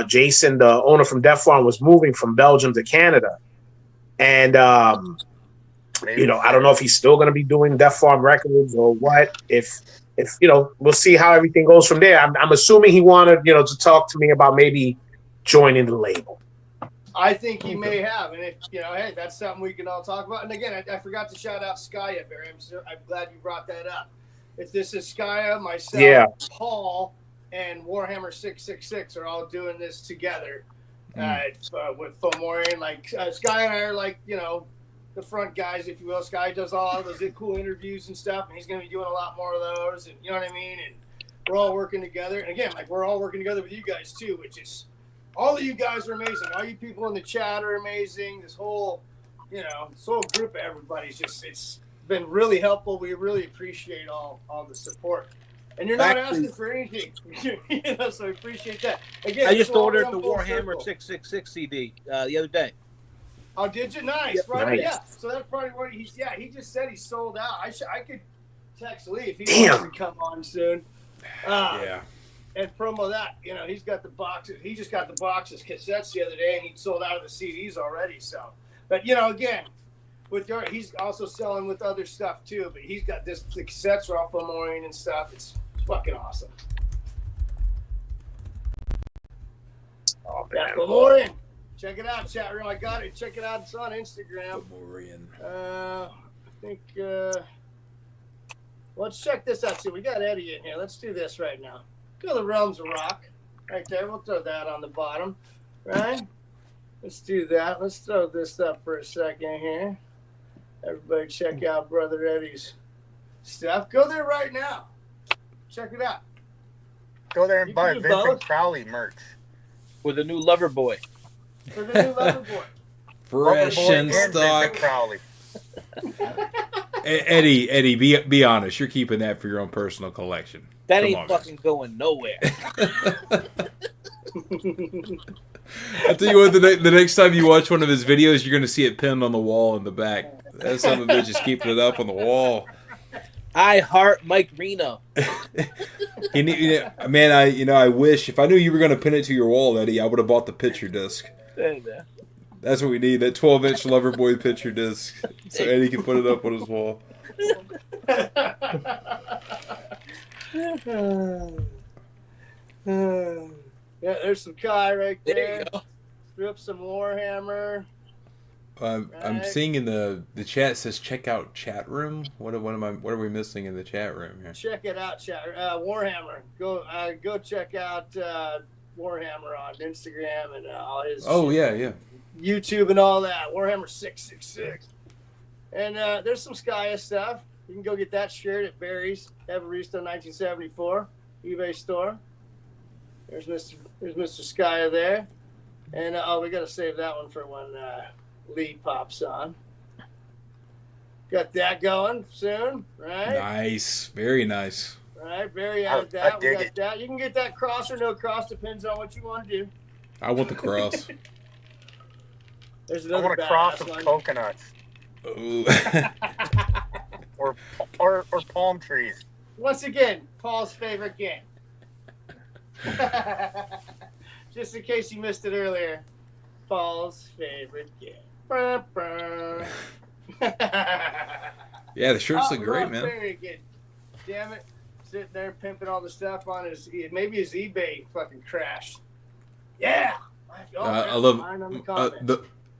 Jason, the owner from Def Farm, was moving from Belgium to Canada, and I don't know if he's still going to be doing Def Farm Records or what. If we'll see how everything goes from there. I'm assuming he wanted to talk to me about maybe joining the label. I think he may have, and if hey, that's something we can all talk about. And again, I forgot to shout out Skya, Barry. I'm glad you brought that up. If this is Skya, myself, Paul, and Warhammer 666 are all doing this together with Fomorian. Like Skya and I are like the front guys, if you will. Sky does all those cool interviews and stuff, and he's going to be doing a lot more of those, and you know what I mean? And we're all working together. And again, like we're all working together with you guys too, which is all of you guys are amazing. All you people in the chat are amazing. This whole, this whole group of everybody's just, it's been really helpful. We really appreciate all the support. And you're not asking for anything, so I appreciate that. Again, I just ordered the Warhammer 666 CD the other day. Oh, did you? Nice, Yep, right? nice. Yeah. So that's probably what he just said he sold out. I could text Lee if he wants to come on soon. Yeah. And promo that, he's got the boxes. He just got the boxes, cassettes the other day, and he sold out of the CDs already. So, but again, he's also selling with other stuff too. But he's got the cassettes are all Fomorian and stuff. It's fucking awesome. Oh Yeah, man, Fomorian. Check it out, chat room. I got it. Check it out. It's on Instagram. I think. Let's check this out. See, we got Eddie in here. Let's do this right now. Go to the Realms of Rock. Right there. We'll throw that on the bottom. Right? Let's do that. Let's throw this up for a second here. Everybody check out Brother Eddie's stuff. Go there right now. Check it out. Go there and buy Vincent Crowley merch. With a new Lover Boy. For the new Lover Boy. Fresh in stock. Eddie, be honest. You're keeping that for your own personal collection. That ain't fucking going nowhere. I'll tell you what, the next time you watch one of his videos, you're going to see it pinned on the wall in the back. That son of a bitch is keeping it up on the wall. I heart Mike Reno. Man, I wish, if I knew you were going to pin it to your wall, Eddie, I would have bought the picture disc. That's what we need, that 12-inch Loverboy picture disc, so Eddie can put it up on his wall. Yeah, there's some Kai right there. There you go. Strip some Warhammer. I'm seeing in the chat, it says check out chat room. What are we missing in the chat room here? Check it out, chat. Warhammer. Go check out Warhammer on Instagram and all his. Oh yeah. YouTube and all that. Warhammer 666. And there's some Skya stuff. You can go get that shirt at Barry's Evaristo 1974 eBay store. There's Mr. Skya there. And we got to save that one for when Lee pops on. Got that going soon, right? Nice, very nice. All right, Barry added that. I dig it. That. You can get that cross or no cross, depends on what you want to do. I want the cross. There's I another want a cross of one. coconuts Ooh. or palm trees. Once again, Paul's favorite game. Just in case you missed it earlier, Paul's favorite game. Yeah, the shirts look great, man. Very good. Damn it. Sitting there pimping all the stuff on his, maybe his eBay fucking crashed. Yeah. I love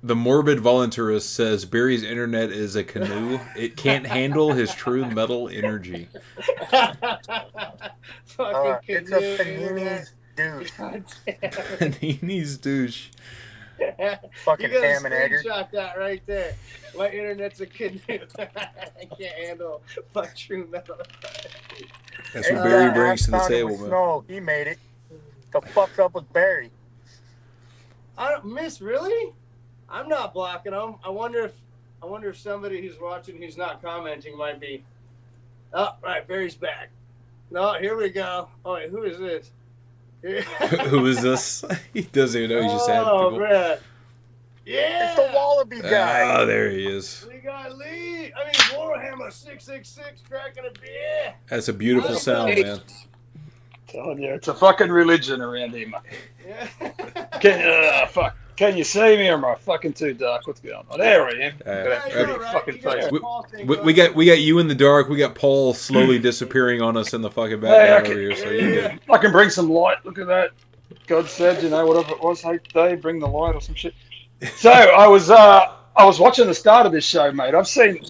the morbid voluntarist says Barry's internet is a canoe. It can't handle his true metal energy. It's a Panini's douche. Panini's douche. Fucking you ham and egger. Screenshot that right there. My internet's a canoe. I can't handle my true metal. That's what Barry brings to the table, man. Snow. He made it. The fuck's up with Barry? I don't miss really. I'm not blocking them. I wonder if somebody who's watching who's not commenting might be. Oh, right, Barry's back. No, here we go. Oh, wait, who is this? Who is this? He doesn't even know. He just had people. Oh, man. Yeah. It's the Wallaby guy. Oh, there he is. We got Lee. Warhammer 666 cracking a beer. That's a beautiful sound, man. Telling you, it's a fucking religion around here, mate. Yeah. Fuck. Can you see me, or am I fucking too dark? What's going on? There I am. We got you in the dark. We got Paul slowly disappearing on us in the fucking background over here. So you good. I can bring some light. Look at that. God said, whatever it was, hey, Dave, bring the light or some shit. So I was watching the start of this show, mate. I've seen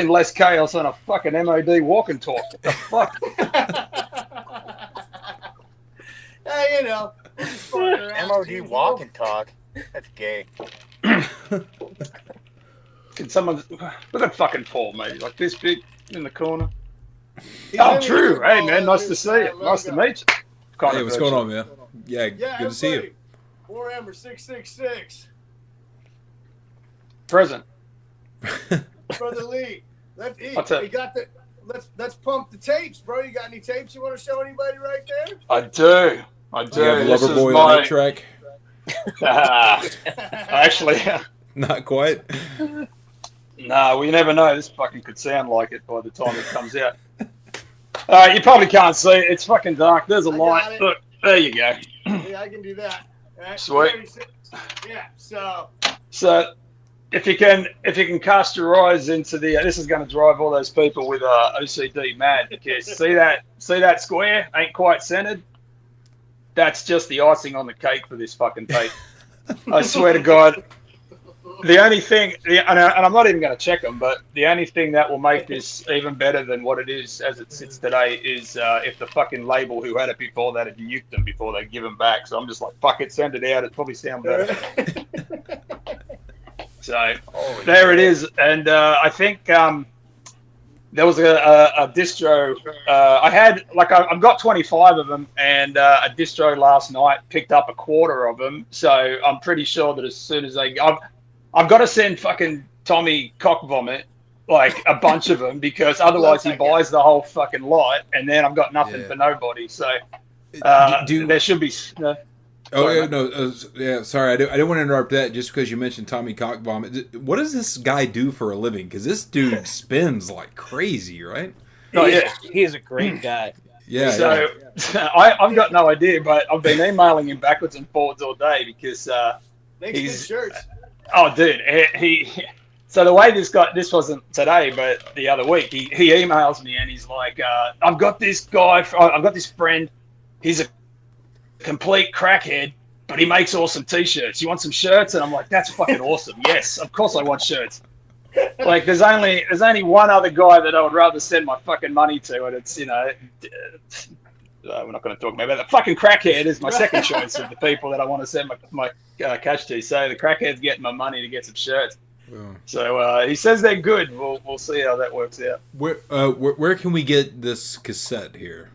less chaos on a fucking MOD walk and talk. What the fuck? Hey, MOD walk and talk. That's gay. Can someone look at fucking Paul, mate? Like this big in the corner. True. Hey, man, nice to see you. Nice to meet you. Hey, what's going on, man? Yeah, good to see you. Warhammer 666. Present. Brother Lee, let's pump the tapes, bro. You got any tapes you want to show anybody right there? I do. You have Loverboy on that track? Actually, not quite. No, well, you never know. This fucking could sound like it by the time it comes out. You probably can't see it. It's fucking dark. There's a light. Look, there you go. Yeah, I can do that. Right. Sweet. Yeah. So, if you can cast your eyes into the, this is going to drive all those people with OCD mad, because see that square ain't quite centered. That's just the icing on the cake for this fucking tape. I swear to God. The only thing, and I'm not even going to check them, but the only thing that will make this even better than what it is as it sits today is if the fucking label who had it before that had nuked them before they give them back. So I'm just like, fuck it, send it out. It'd probably sound better. So there it is. And I think there was a distro. I've got 25 of them, and a distro last night picked up a quarter of them. So I'm pretty sure that as soon as I've got to send fucking Tommy cock vomit like a bunch of them, because otherwise he buys the whole fucking lot, and then I've got nothing for nobody. So there should be. Sorry, I didn't want to interrupt that just because you mentioned Tommy cock vomit. What does this guy do for a living? Because this dude spins like crazy, right? No, he is a great guy. Yeah. So I've got no idea, but I've been emailing him backwards and forwards all day because makes good shirts. Oh, dude, so the way this wasn't today, but the other week, he emails me and he's like, I've got this friend, he's a complete crackhead, but he makes awesome t-shirts. You want some shirts? And I'm like, that's fucking awesome. Yes, of course I want shirts. Like, there's only one other guy that I would rather send my fucking money to, and it's, we're not going to talk about that. The fucking crackhead is my second choice of the people that I want to send my cash to. So the crackhead's getting my money to get some shirts. Yeah. So he says they're good. We'll see how that works out. Where can we get this cassette here?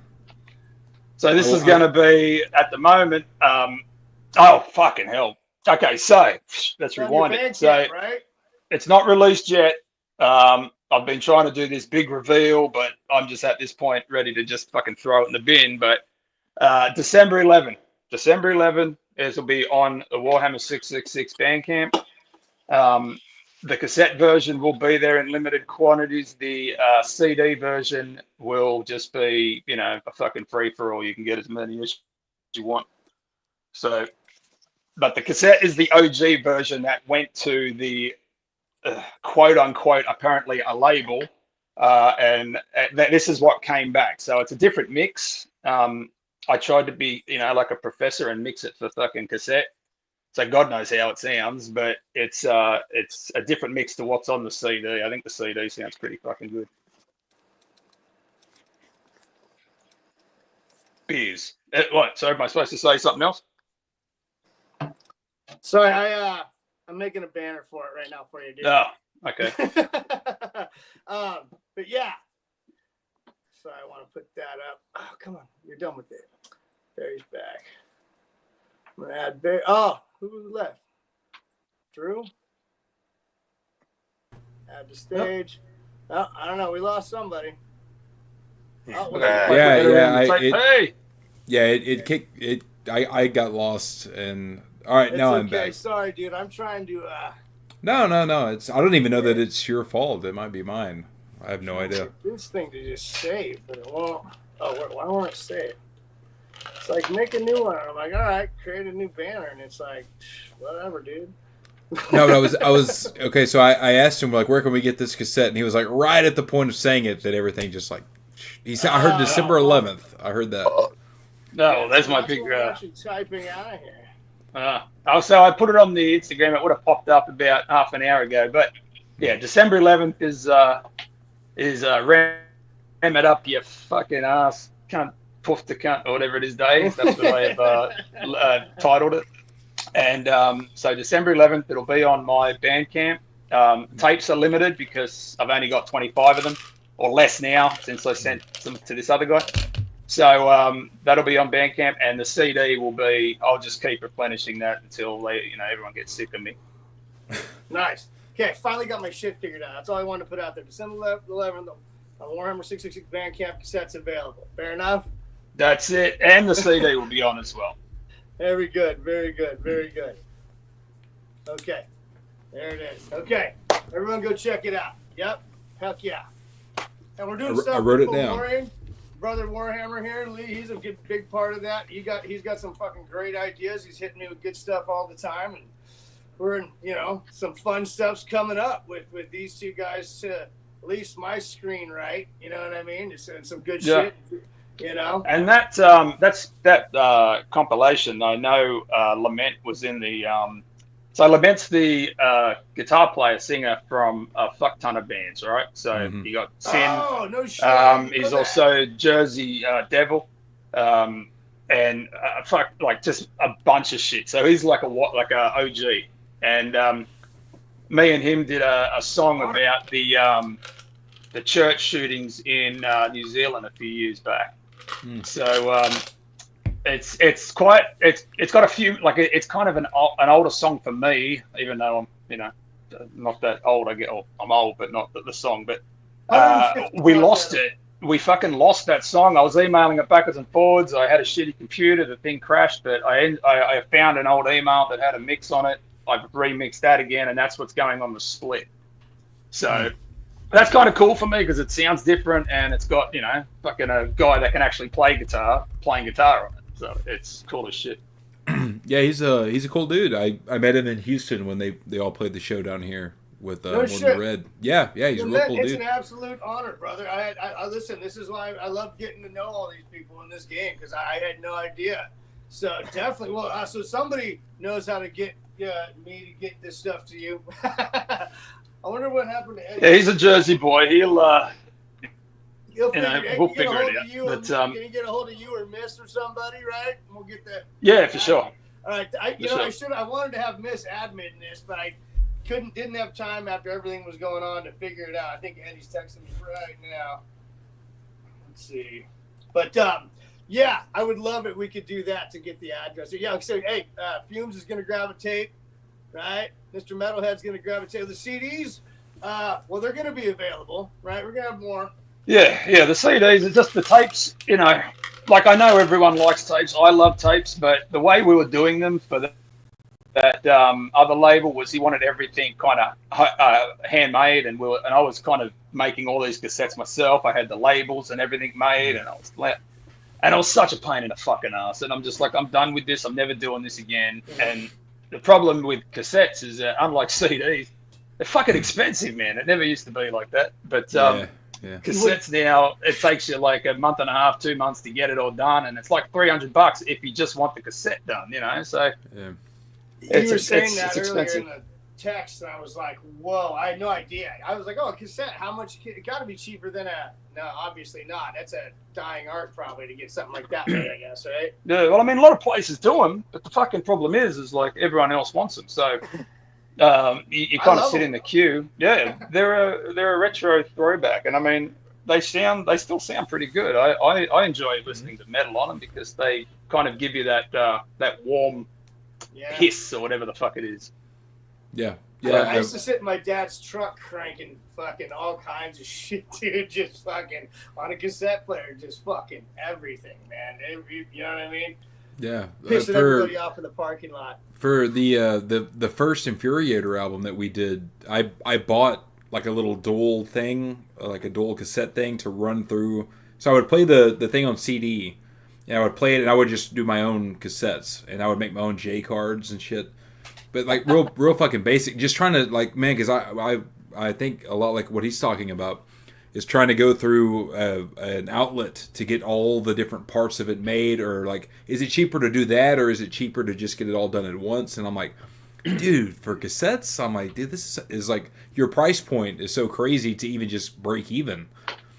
So this is going to be at the moment. Oh fucking hell! Okay, so let's rewind it. So right? It's not released yet. I've been trying to do this big reveal, but I'm just at this point ready to just fucking throw it in the bin. But December 11, this will be on the Warhammer 666 Bandcamp. The cassette version will be there in limited quantities. The CD version will just be, a fucking free for all. You can get as many as you want. So, but the cassette is the OG version that went to the quote unquote, apparently a label. And this is what came back. So it's a different mix. I tried to be, like a professor and mix it for fucking cassette. So God knows how it sounds, but it's a different mix to what's on the CD. I think the CD sounds pretty fucking good. Beers. What? So am I supposed to say something else? Sorry, I'm making a banner for it right now for you, dude. Oh, okay. But yeah. So I want to put that up. Oh, come on. You're done with it. Barry's back. I'm going to add Barry. Oh, who left? Drew? Add to stage. Oh, I don't know. We lost somebody. Oh, it kicked it. I got lost and all right, now I'm back. Sorry, dude. I'm trying to. No. It's I don't even know that it's your fault. It might be mine. I have no idea. This thing to just save, but it won't. Oh, why won't it save? It's like make a new one. I'm like, all right, create a new banner, and it's like, whatever, dude. No, but I was okay. So I asked him like, where can we get this cassette? And he was like, right at the point of saying it, that everything just like he said. I heard December 11th. I heard that. No, that's my big. Actually typing out of here. So I put it on the Instagram. It would have popped up about half an hour ago, but yeah, December 11th is ram it up your fucking ass, cunt, poof the cunt, or whatever it is, Dave. That's what I have titled it. And so December 11th, it'll be on my Bandcamp. Tapes are limited because I've only got 25 of them, or less now, since I sent some to this other guy. So that'll be on Bandcamp, and the CD will be. I'll just keep replenishing that until everyone gets sick of me. Nice. Okay, finally got my shit figured out. That's all I wanted to put out there. December 11th, on Warhammer 666 Bandcamp cassettes available. Fair enough? That's it, and the CD will be on as well. Very good, very good, very good. Okay, there it is. Okay, everyone go check it out. Yep, heck yeah. And we're doing stuff. I wrote it down. Brother Warhammer here, Lee. He's a big part of that. He's got some fucking great ideas. He's hitting me with good stuff all the time, and we're in, some fun stuff's coming up with these two guys to at least my screen right. You know what I mean? Just some good shit. And that compilation. I know Lament was in the. So Lament's the guitar player singer from a fuck ton of bands, right? So you got Sin. Oh no shit! He's also Jersey Devil, and just a bunch of shit. So he's like a OG. And me and him did a song about the church shootings in New Zealand a few years back. So it's got a few, like it's kind of an older song for me, even though I'm not that old. I'm old, but not the song. But we lost it. We fucking lost that song. I was emailing it backwards and forwards. I had a shitty computer. The thing crashed, but I found an old email that had a mix on it. I've remixed that again, and that's what's going on the split. So that's kind of cool for me because it sounds different, and it's got fucking a guy that can actually playing guitar on it. So it's cool as shit. Yeah, he's a cool dude. I met him in Houston when they all played the show down here with Morgan Red. Yeah, he's a real cool dude. It's an absolute honor, brother. I listen. This is why I love getting to know all these people in this game because I had no idea. So definitely, well, so somebody knows how to get me to get this stuff to you. I wonder what happened to Eddie. Yeah, he's a Jersey boy. We'll figure it out. But can you get a hold of you or Miss or somebody, right? And we'll get that. Yeah, for sure. All right. I wanted to have Miss admin this, but I didn't have time after everything was going on to figure it out. I think Eddie's texting me right now. Let's see. But yeah, I would love it. We could do that to get the address. Yeah, so hey, Fumes is going to grab a tape, right? Mr. Metalhead's going to grab a tape. The CDs, well, they're going to be available, right? We're going to have more. Yeah, the CDs are just the tapes, like I know everyone likes tapes. I love tapes, but the way we were doing them for that other label was he wanted everything kind of handmade, and I was kind of making all these cassettes myself. I had the labels and everything made, and I was such a pain in the fucking ass. And I'm just like, I'm done with this. I'm never doing this again. And the problem with cassettes is that, unlike CDs, they're fucking expensive, man. It never used to be like that. But cassettes now, it takes you like a month and a half, 2 months to get it all done, and it's like $300 if you just want the cassette done, you know. So you were saying that earlier in the text, and I was like, whoa, I had no idea. I was like, oh, a cassette, how much? It got to be cheaper than no, obviously not. That's a dying art probably to get something like that made, I guess, right? Yeah, well, I mean, a lot of places do them, but the fucking problem is like everyone else wants them. So you kind of sit in the queue. Yeah, they're a retro throwback, and I mean, they still sound pretty good. I enjoy listening to metal on them because they kind of give you that warm hiss or whatever the fuck it is. Yeah. I used to sit in my dad's truck cranking fucking all kinds of shit, dude. Just fucking on a cassette player, just fucking everything, man. You know what I mean? Yeah. Pissing everybody off in the parking lot. For the first Infuriator album that we did, I bought like a little dual thing, like a dual cassette thing to run through. So I would play the thing on CD, and I would play it, and I would just do my own cassettes, and I would make my own J cards and shit. But like real fucking basic, just trying to like, man, because I think a lot like what he's talking about is trying to go through an outlet to get all the different parts of it made, or like, is it cheaper to do that, or is it cheaper to just get it all done at once? And I'm like, dude, for cassettes, I'm like, dude, this is like, your price point is so crazy to even just break even.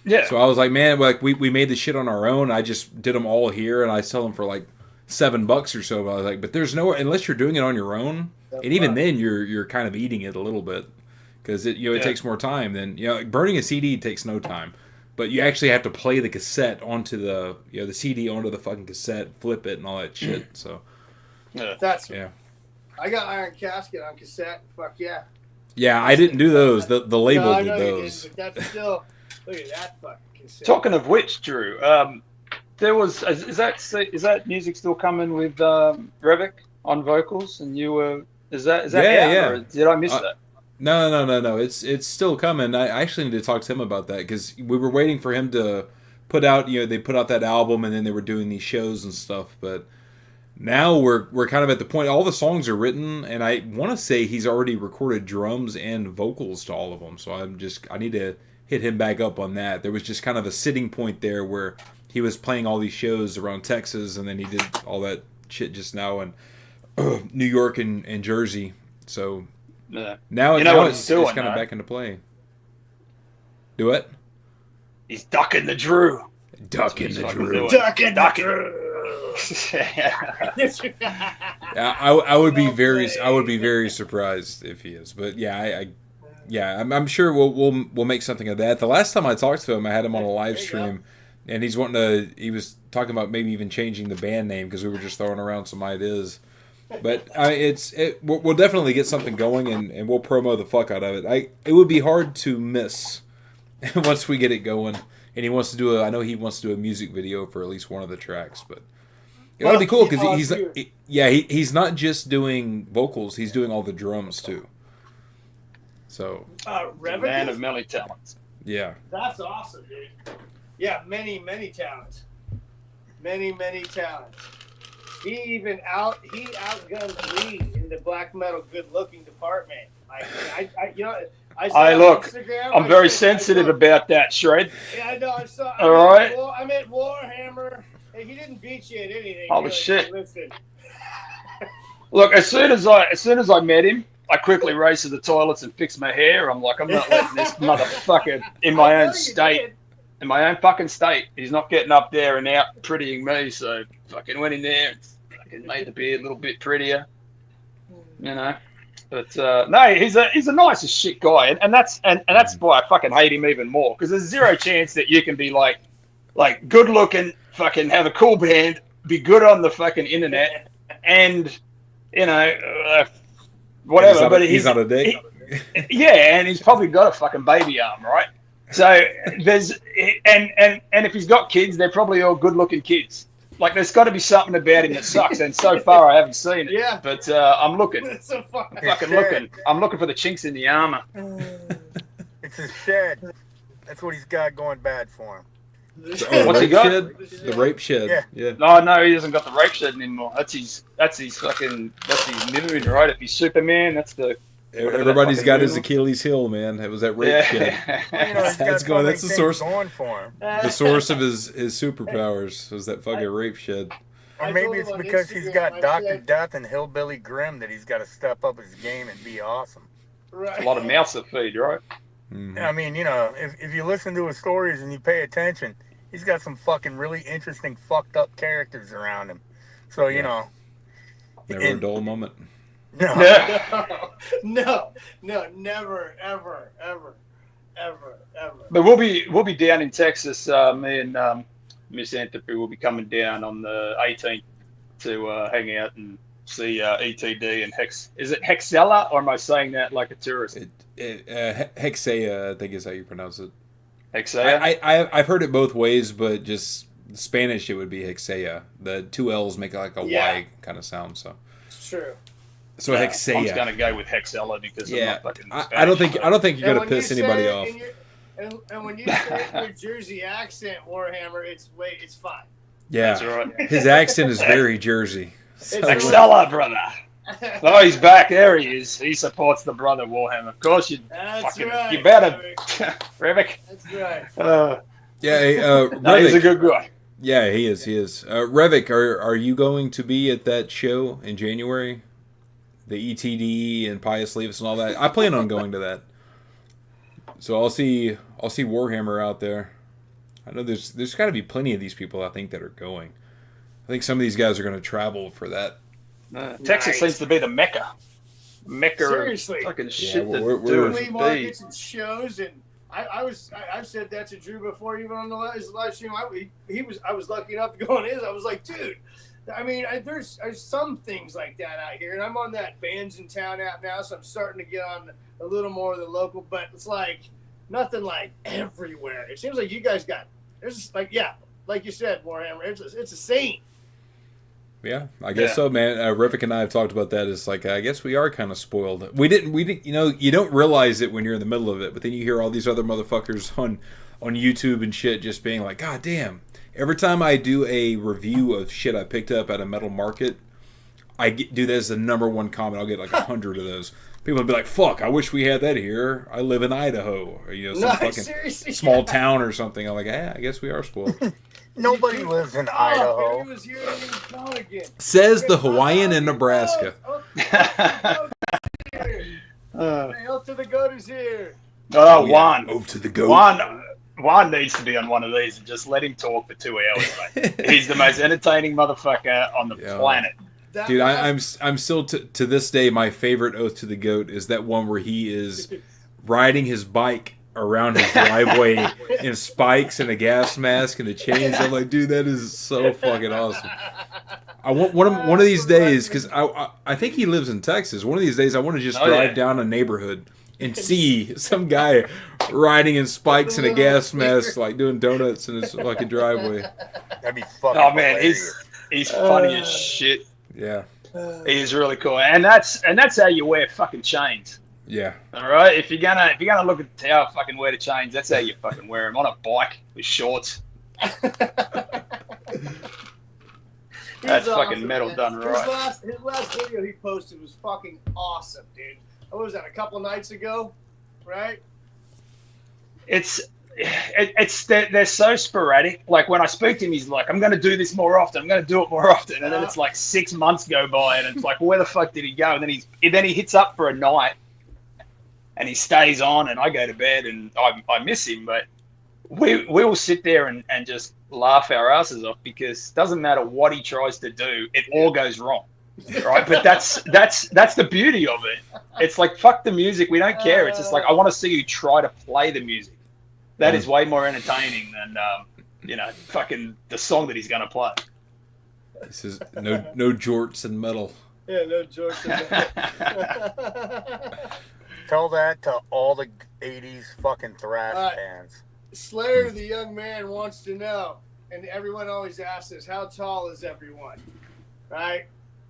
Yeah. So I was like, man, like we made the shit on our own. I just did them all here, and I sell them for like $7 or so. But I was like, but there's no, unless you're doing it on your own, and even then you're kind of eating it a little bit, because it takes more time than, like burning a CD takes no time, but you actually have to play the cassette onto the the CD onto the fucking cassette, flip it, and all that shit. So that's I got Iron Casket on cassette. Fuck yeah. Yeah, I didn't do those. The label did those. You didn't, but that's still, look at that fucking cassette. Talking of which, Drew, there was is that music still coming with Revik on vocals, and you were is that out, or did I miss that? No. It's still coming. I actually need to talk to him about that, because we were waiting for him to put out. They put out that album, and then they were doing these shows and stuff. But now we're kind of at the point. All the songs are written, and I want to say he's already recorded drums and vocals to all of them. So I need to hit him back up on that. There was just kind of a sitting point there where he was playing all these shows around Texas, and then he did all that shit just now in New York and Jersey. So now it's kind of back into play. Do it. He's ducking the Drew. Ducking the Drew. Yeah, I would be very surprised if he is. But I'm sure we'll make something of that. The last time I talked to him, I had him on a live stream, and he was talking about maybe even changing the band name, because we were just throwing around some ideas. But we'll definitely get something going, and we'll promo the fuck out of it. It would be hard to miss once we get it going. And he wants to do I know he wants to do a music video for at least one of the tracks, but it would be cool, because he's not just doing vocals, he's doing all the drums too. So man of many talents. Yeah, that's awesome, dude. Yeah, many talents, many talents. He outgunned me in the black metal good-looking department. I'm very sensitive about that, Shred. Yeah, I know. I meant Warhammer. Hey, he didn't beat you at anything. Oh, really. shit. Listen. Look, as soon as I met him, I quickly raced to the toilets and fixed my hair. I'm like, I'm not letting this motherfucker in my own state. In my own fucking state. He's not getting up there and out prettying me, so fucking went in there and fucking made the beard a little bit prettier. But no, he's a nice as shit guy, and that's why I fucking hate him even more, because there's zero chance that you can be like good looking, fucking have a cool band, be good on the fucking internet, and whatever. But he's not a dick. And he's probably got a fucking baby arm, right? So there's and if he's got kids, they're probably all good looking kids. Like, there's got to be something about him that sucks, and so far I haven't seen it. Yeah. But I'm looking. It's so fucking Looking. I'm looking for the chinks in the armor. It's his shed. That's what he's got going bad for him. What's he got? Shed? The rape shed. Yeah. No, he hasn't got the rape shed anymore. That's his moon, right? If he's Superman, that's the. Everybody's got his Achilles heel, man. It was that rape shed. Well, you know, That's the source. Going for him. The source of his superpowers was that fucking rape shed. Or maybe it's because he's got Dr. Death and Hillbilly Grimm that he's got to step up his game and be awesome. Right. A lot of mouths to feed, right? Mm-hmm. I mean, you know, if you listen to his stories and you pay attention, he's got some fucking really interesting fucked up characters around him. So, you know. Never a dull moment. No. No, never, ever. But we'll be down in Texas. Me and Miss Entropy will be coming down on the 18th to hang out and see ETD and Hex. Is it Hexella, or am I saying that like a tourist? Hexea, I think is how you pronounce it. Hexea? I've heard it both ways, but just Spanish it would be Hexea. The two L's make like a Y kind of sound. So it's true. So Hexea. I'm just gonna go with Hexella because I'm not fucking Spanish. I don't think you're gonna piss anybody off. And when you say your Jersey accent, Warhammer, it's fine. Yeah, that's right. His accent is very Jersey. So Hexella, brother. Oh, he's back. There he is. He supports the brother Warhammer. Of course, you better, Revik. That's right. Revik, he's a good guy. Yeah, he is. Revik, are you going to be at that show in January? The ETD and Pious Leaves and all that. I plan on going to that. So I'll see Warhammer out there. I know there's got to be plenty of these people I think that are going. I think some of these guys are going to travel for that. Texas seems to be the mecca. Seriously. Fucking shit we're flea markets and shows, and I've said that to Drew before, even on his live stream. I was lucky enough to go on his. I was like, dude. I mean, there's some things like that out here, and I'm on that Bands in Town app now, so I'm starting to get on a little more of the local, but it's like nothing like everywhere. It seems like you guys got there's like like you said, Warhammer. It's a scene. Yeah, I guess so, man. Rivik and I have talked about that. It's like I guess we are kind of spoiled. We didn't. You know, you don't realize it when you're in the middle of it, but then you hear all these other motherfuckers on YouTube and shit just being like, God damn. Every time I do a review of shit I picked up at a metal market, do that as the number one comment. I'll get like 100 of those. People will be like, "Fuck! I wish we had that here. I live in Idaho, or some fucking small town or something." I'm like, I guess we are spoiled. Nobody lives in Idaho. He was here and he was gone again. Says the Hawaiian in Nebraska. Up to the goat is here. Oh, Juan. Over to the goat. Juan needs to be on one of these and just let him talk for 2 hours, mate. He's the most entertaining motherfucker on the planet. Dude, I'm still to this day, my favorite Oath to the Goat is that one where he is riding his bike around his driveway in spikes and a gas mask and the chains. I'm like, dude, that is so fucking awesome. I want one of these days, because I think he lives in Texas. One of these days, I want to just drive down a neighborhood and see some guy riding in spikes and a gas mask, like doing donuts in his fucking driveway. That'd be fucking hilarious. he's funny as shit. Yeah, he is really cool, and that's how you wear fucking chains. Yeah. All right, if you're gonna look at how I fucking wear the chains, that's how you fucking wear them, on a bike with shorts. That's fucking metal done right. His last video he posted was fucking awesome, dude. What was that, a couple nights ago, right? They're so sporadic. Like when I speak to him, he's like, I'm going to do this more often. I'm going to do it more often. And then it's like 6 months go by and it's like, where the fuck did he go? And then he hits up for a night and he stays on and I go to bed and I miss him. But we will sit there and just laugh our asses off, because it doesn't matter what he tries to do. It all goes wrong. Right, but that's the beauty of it. It's like, fuck the music, we don't care. It's just like, I want to see you try to play the music. That is way more entertaining than fucking the song that he's gonna play. This is no jorts and metal. Yeah, no jorts and metal. Tell that to all the 80s fucking thrash fans. Slayer, the young man, wants to know, and everyone always asks us, how tall is everyone? Right?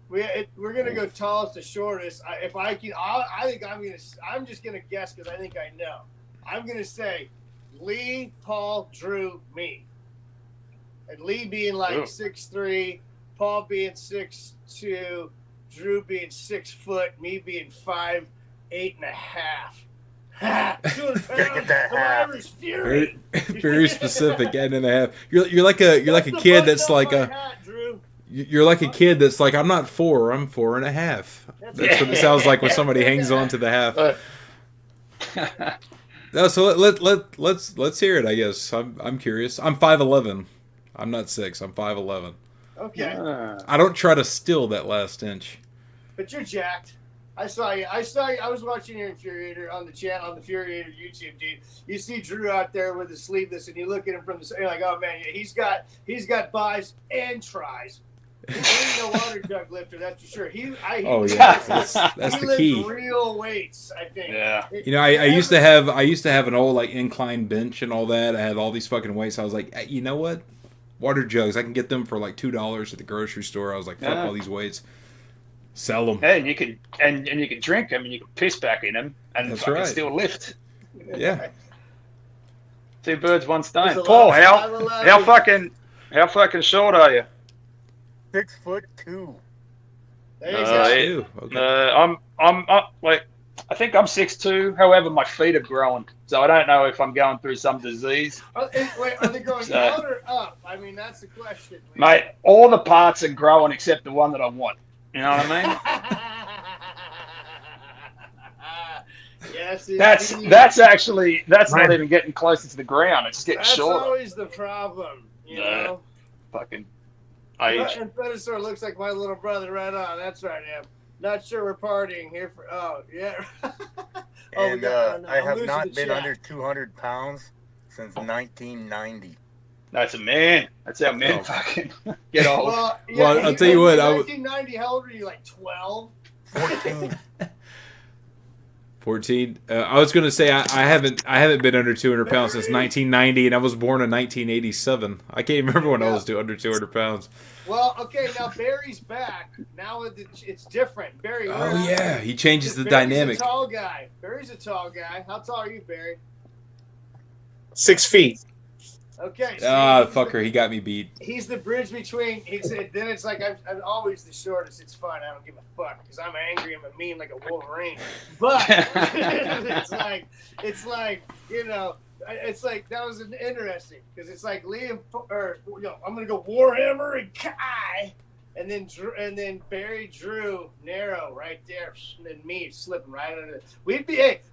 We're gonna go tallest to shortest. If I can, I'm just gonna guess because I think I know. I'm gonna say Lee, Paul, Drew, me, and Lee being like 6'3", Paul being 6'2", Drew being 6 foot, me being 5'8.5". 200 pounds of Irish fury. Very specific, 8.5. You're like a kid that's like a. Hat, Drew. You're like a kid that's like, I'm not 4, I'm 4.5. That's what it sounds like when somebody hangs on to the half. No, so let's hear it. I guess I'm curious. I'm 5'11". I'm not 6. I'm 5'11". Okay. I don't try to steal that last inch. But you're jacked. I saw you. I was watching your Infuriator on the channel, on the Infuriator YouTube, dude. You see Drew out there with his sleeveless, and you look at him from the. You're like, oh man, yeah, he's got buys and tries. He ain't no water jug lifter, that's for sure. That's the key. Real weights, I think. Yeah. You know, I used to have an old like incline bench and all that. I had all these fucking weights. I was like, you know what? Water jugs, I can get them for like $2 at the grocery store. I was like, fuck all these weights. Sell them. Hey, and you can drink them and you can piss back in them and still lift. Yeah. 2 birds, 1 stone. Paul, how fucking short are you? 6'2". There you go. Okay. I'm like, I think I'm 6'2". However, my feet are growing, so I don't know if I'm going through some disease. Wait, are they going down or up? I mean, that's the question. Mate, all the parts are growing except the one that I want. You know what I mean? Yes. That's not even getting closer to the ground. It's just getting shorter. That's always the problem, you know. Fucking age. And Venusaur looks like my little brother. Right on. That's right, yeah. Not sure we're partying here for. Oh yeah. I have not been under 200 pounds since 1990. That's a man. That's how men fucking get old. Well, I'll tell you what. 1990. How old were you? Like 12? 14. 14. I was gonna say I haven't been under 200 pounds since 1990, and I was born in 1987. I can't remember when I was under 200 pounds. Well, okay, now Barry's back. Now it's different. Barry. Yeah, he changes the dynamic. Barry's a tall guy. Barry's a tall guy. How tall are you, Barry? 6 feet. Okay. Fucker, he got me beat. He's the bridge between. Then it's like I'm always the shortest. It's fine. I don't give a fuck because I'm angry. I'm mean like a Wolverine. But it's like you know. It's like that was interesting because it's like Liam I'm gonna go Warhammer and Kai, and then Barry, Drew, Narrow right there, and then me slipping right under it.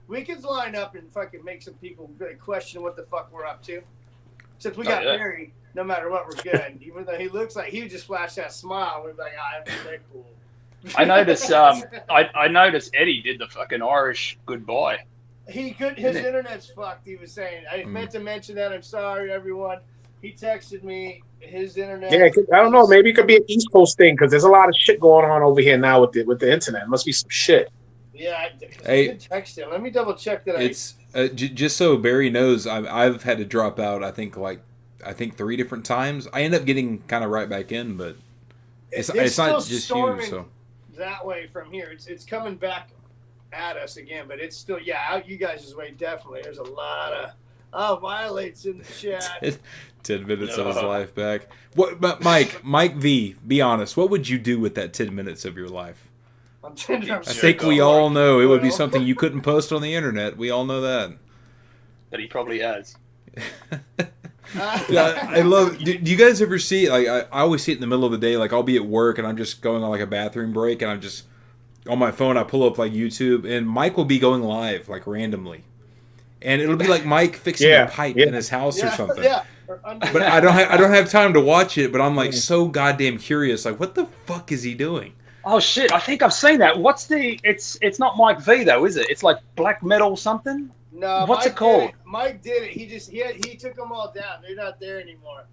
We could line up and fucking make some people question what the fuck we're up to. Since we got Barry, no matter what, we're good. Even though he looks like he just flashed that smile, we're like, that's very cool. I noticed. I noticed Eddie did the fucking Irish goodbye. He could. His internet's fucked. He was saying. I meant to mention that. I'm sorry, everyone. He texted me his internet. Yeah, I don't know. Maybe it could be an East Coast thing because there's a lot of shit going on over here now with the internet. It must be some shit. Yeah, I did text him. Let me double check that. It's just so Barry knows. I've had to drop out. I think 3 different times. I end up getting kind of right back in, but it's not just you. So that way from here, it's coming back at us again, but it's still out you guys' way. Definitely, there's a lot of violates in the chat. 10 minutes of his life back. What? But Mike V, be honest. What would you do with that 10 minutes of your life? I think we all know it would be something you couldn't post on the internet. We all know that. But he probably has. I love. Do you guys ever see? Like, I always see it in the middle of the day. Like, I'll be at work and I'm just going on like a bathroom break, and I'm just on my phone. I pull up like YouTube, and Mike will be going live like randomly, and it'll be like Mike fixing a pipe in his house or something. But I don't have time to watch it. But I'm like so goddamn curious. Like, what the fuck is he doing? Oh shit! I think I've seen that. What's the? It's not Mike V though, is it? It's like black metal something. No, what's it called? Mike did it. He took them all down. They're not there anymore.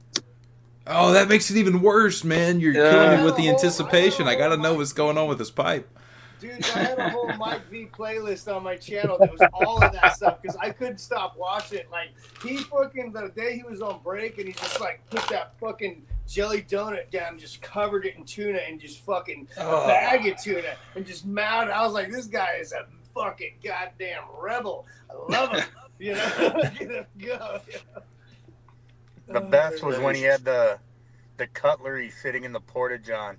Oh, that makes it even worse, man. You're killing me with the anticipation. I gotta know what's going on with this pipe. Dude, I had a whole Mike V playlist on my channel that was all of that stuff because I couldn't stop watching it. Like, he fucking, the day he was on break and he just like put that fucking jelly donut down and just covered it in tuna and just fucking a bag of tuna and just mounted. I was like, this guy is a fucking goddamn rebel. I love him. You know? Get him go. You know? The best was when he had the cutlery sitting in the porta-john.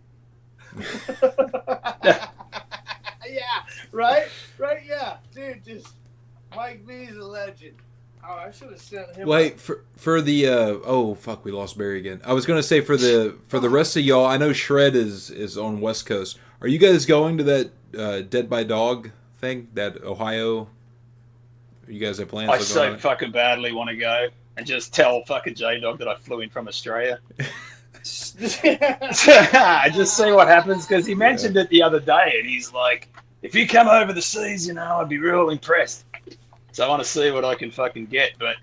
Yeah, right, yeah, dude. Just Mike V's a legend. Oh, I should have sent him. Wait for the oh fuck, we lost Barry again. I was gonna say for the rest of y'all, I know Shred is on West Coast. Are you guys going to that Dead by Dog thing? That Ohio? Are you guys have plans? I so fucking badly want to go and just tell fucking J-Dog that I flew in from Australia. Just see what happens, because he mentioned it the other day and he's like, if you come over the seas, you know, I'd be real impressed. So I want to see what I can fucking get, but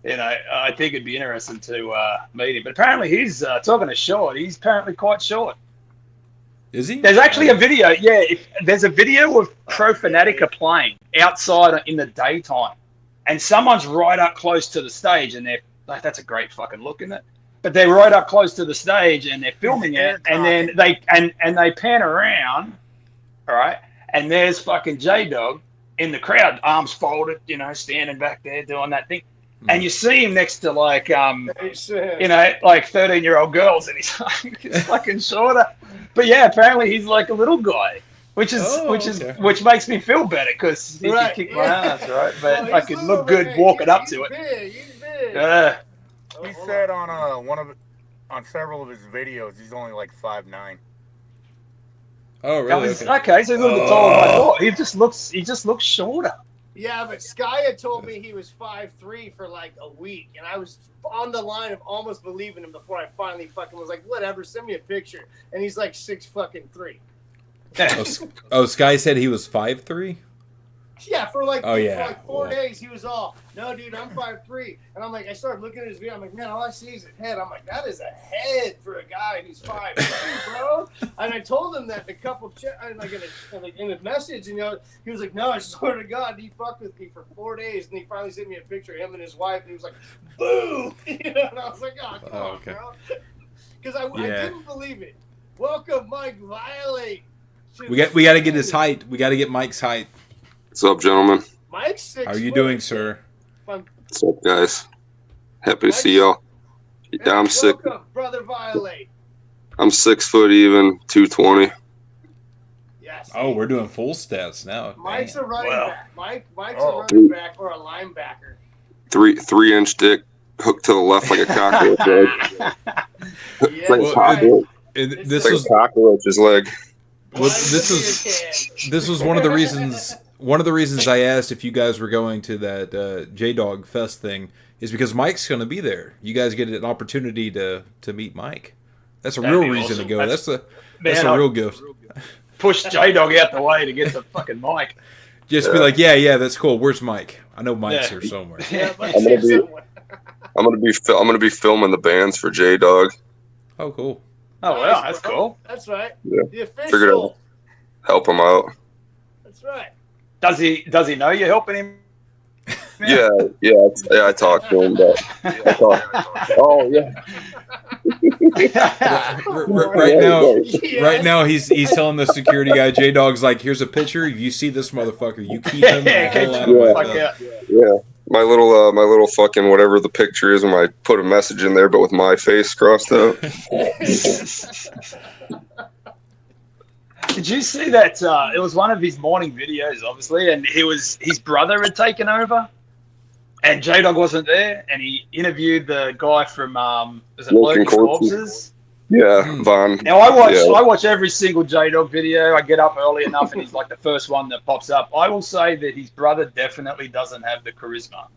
you know, I think it'd be interesting to meet him. But apparently he's talking to short. He's apparently quite short. Is he? There's actually a video. Yeah, there's a video of Pro Fanatica playing outside in the daytime, and someone's right up close to the stage, and they're like, that's a great fucking look, isn't it? But they're right up close to the stage and they're filming it, and then they pan around, all right, and there's fucking J-Dog in the crowd, arms folded, you know, standing back there doing that thing, and you see him next to like you know, like 13-year-old girls, and he's like, he's fucking shorter, but yeah, apparently he's like a little guy, which which makes me feel better because he can kick my ass, right? But I could look good walking up to it. He's big. Yeah. He said on several of his videos he's only like 5'9". Oh, really? Okay, so he's a little bit taller than I thought. He just looks shorter. Yeah, but Skya told me he was 5'3" for like a week, and I was on the line of almost believing him before I finally fucking was like, whatever, send me a picture. And he's like 6'3". Oh, Sky said he was 5'3"? Yeah, for like 4 Yeah. days, he was all, no, dude, I'm 5'3". And I'm like, I started looking at his video. I'm like, man, all I see is a head. I'm like, that is a head for a guy who's 5'3", bro. And I told him that in a couple, in a message, and you know, he was like, no, I swear to God, he fucked with me for 4 days. And he finally sent me a picture of him and his wife, and he was like, boom. You know, and I was like, oh, come on, bro. Because I didn't believe it. Welcome, Mike Violate. We got to get his height. We got to get Mike's height. What's up, gentlemen? Mike's 6 How are you foot. doing, sir? What's up, guys? Happy to see y'all. Yeah, I'm sick. Welcome, brother Violate. I'm 6 foot even, 220. Yes. Oh, we're doing full stats now. Mike's a running back. Mike's Oh. a running back or a linebacker. 3-inch dick hooked to the left like a cockroach leg. Yeah, Like a cockroach. This Like was a cockroach's leg. well, this was one of the reasons. One of the reasons I asked if you guys were going to that J-Dog Fest thing is because Mike's going to be there. You guys get an opportunity to meet Mike. That's a That'd real be reason awesome. to go. That's a Man, real gift. Push J-Dog out the way to get the fucking mic. Just be like, yeah, that's cool. Where's Mike? I know Mike's here somewhere. Yeah, I'm gonna be filming the bands for J-Dog. Oh, cool. Oh, wow, that's cool. That's right. Yeah. The Figured official. I'd help him out. That's right. Does he know you're helping him? Yeah, I talked to him, but oh yeah. Right now he's telling the security guy, J-Dog's like, here's a picture. You see this motherfucker. You keep him. Yeah. My little fucking whatever the picture is, when I put a message in there, but with my face crossed out. Did you see that? It was one of his morning videos, obviously, and his brother had taken over, and J-Dog wasn't there, and he interviewed the guy from was it Lurking Corpses? Yeah, Von. Now I watch every single J-Dog video. I get up early enough, and he's like the first one that pops up. I will say that his brother definitely doesn't have the charisma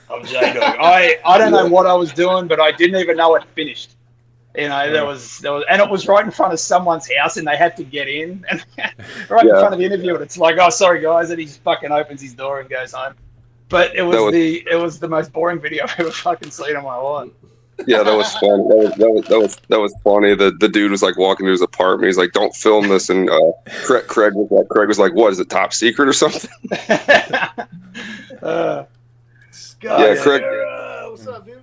of J-Dog. I don't know what I was doing, but I didn't even know it finished. You know, there was, and it was right in front of someone's house, and they had to get in, and right in front of the interview, and it's like, oh, sorry guys, and he just fucking opens his door and goes home. But it was the most boring video I've ever fucking seen in my life. Yeah, that was funny. That was funny. The dude was like walking to his apartment. He's like, "Don't film this." And Craig was like, "What is it? Top secret or something?" Scott, Craig. What's up, dude?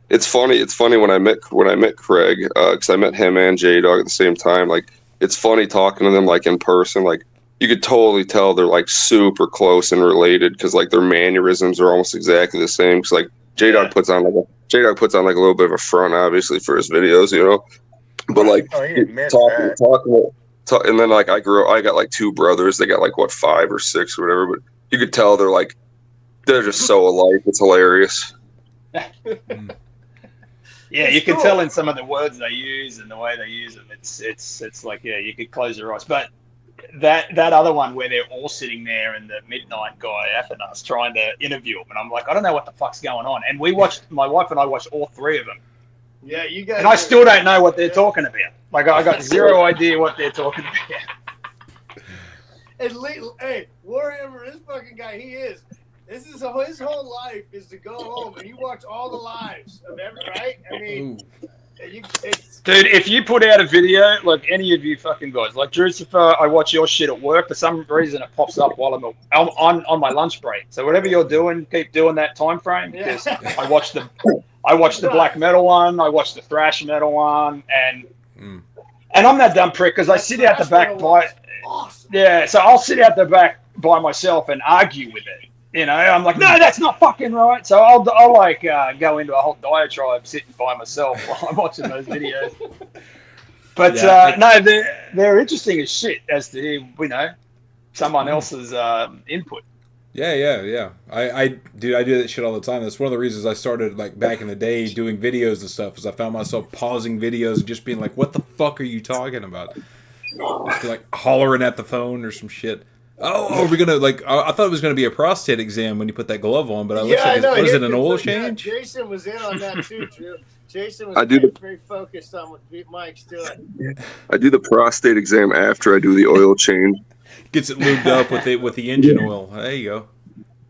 It's funny. It's funny when I met Craig, because I met him and J-Dog at the same time. Like, it's funny talking to them like in person. Like, you could totally tell they're like super close and related because like their mannerisms are almost exactly the same. Because like J-Dog puts on like a little bit of a front, obviously, for his videos, you know. But like talking, and then like I got like two brothers. They got like what 5 or 6 or whatever. But you could tell they're just so alike. It's hilarious. Yeah, you can tell in some of the words they use and the way they use them. It's like, yeah, you could close your eyes. But that other one where they're all sitting there and the midnight guy effing us trying to interview him, and I'm like, I don't know what the fuck's going on. And my wife and I watched all 3 of them. Yeah, you guys. And I still don't know what they're talking about. Like, I got zero idea what they're talking about. And hey, Warhammer, this fucking guy, he is. This is his whole life is to go home and you watch all the lives of every, right? I mean, dude, if you put out a video, like any of you fucking guys, like Drucifer, I watch your shit at work. For some reason, it pops up while I'm on my lunch break. So whatever you're doing, keep doing that time frame. Because I watch the black metal one, I watch the thrash metal one, and I'm that dumb prick because I sit out the back by. Awesome. Yeah, so I'll sit out the back by myself and argue with it. You know, I'm like, no, that's not fucking right. So I'll like go into a whole diatribe sitting by myself while I'm watching those videos. But no, they're interesting as shit as to, you know, someone else's input. Yeah. I do that shit all the time. That's one of the reasons I started like back in the day doing videos and stuff. Is I found myself pausing videos and just being like, "What the fuck are you talking about?" Just like hollering at the phone or some shit. Oh, are we gonna like? I thought it was gonna be a prostate exam when you put that glove on, but it looks like was it an oil change? Jason was in on that too, Drew. Jason was very focused on what Mike's doing. I do the prostate exam after I do the oil change. Gets it lubed up with the engine oil. There you go.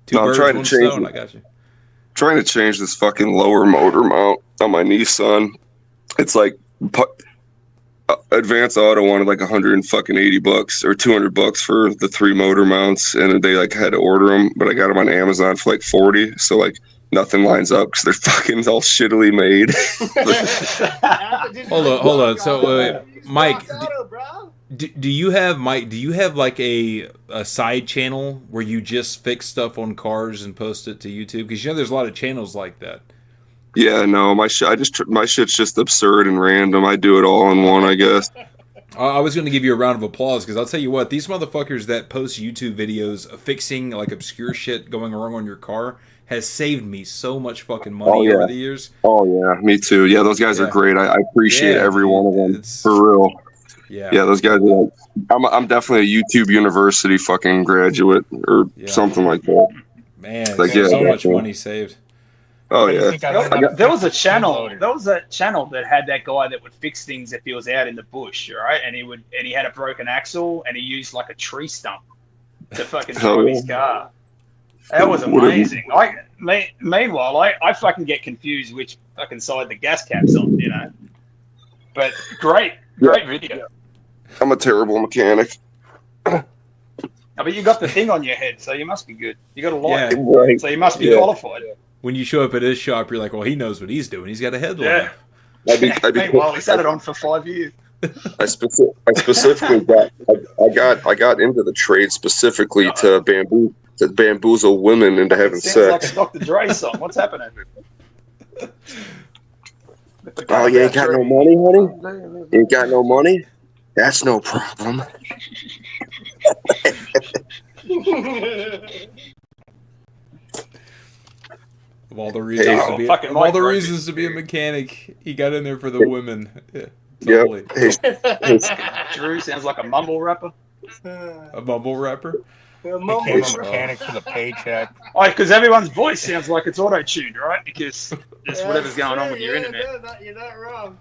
Two birds, one stone. I got you. Trying to change this fucking lower motor mount on my Nissan. It's like Advance Auto wanted like $180 or $200 for the 3 motor mounts, and they like had to order them, but I got them on Amazon for like $40. So like nothing lines up because they're fucking all shittily made. Hold on. So Mike, do you have like a side channel where you just fix stuff on cars and post it to YouTube? Because you know there's a lot of channels like that. Yeah, no, my shit's just absurd and random. I do it all in one, I guess. I was going to give you a round of applause because I'll tell you what, these motherfuckers that post YouTube videos fixing like obscure shit going wrong on your car has saved me so much fucking money over the years. Oh yeah, me too. Yeah, those guys are great. I appreciate every one of them for real. Yeah, those guys are like, I'm definitely a YouTube University fucking graduate or something like that. Man, like, so much money saved. Oh yeah. There was a channel that had that guy that would fix things if he was out in the bush, right? And he had a broken axle and he used like a tree stump to fucking drive his car. That was amazing. Meanwhile, I fucking get confused which fucking side the gas cap's on, you know. But great video. I'm a terrible mechanic. But you got the thing on your head, so you must be good. You got a light, so you must be qualified. When you show up at his shop, you're like, well, he knows what he's doing. He's got a headlight. Yeah. Meanwhile, he's had it on for 5 years. I specifically got into the trade specifically to bamboozle women into having sex. Sounds like a Dr. Dre song. What's happening? Oh, you ain't got no money, honey? You ain't got no money? That's no problem. Of all the reasons to be a mechanic, he got in there for the women. Yep. Drew sounds like a mumble rapper. A mumble rapper? Became a mechanic for the paycheck. Oh, because everyone's voice sounds like it's auto-tuned, right? Because it's whatever's going on with your internet. You're not wrong.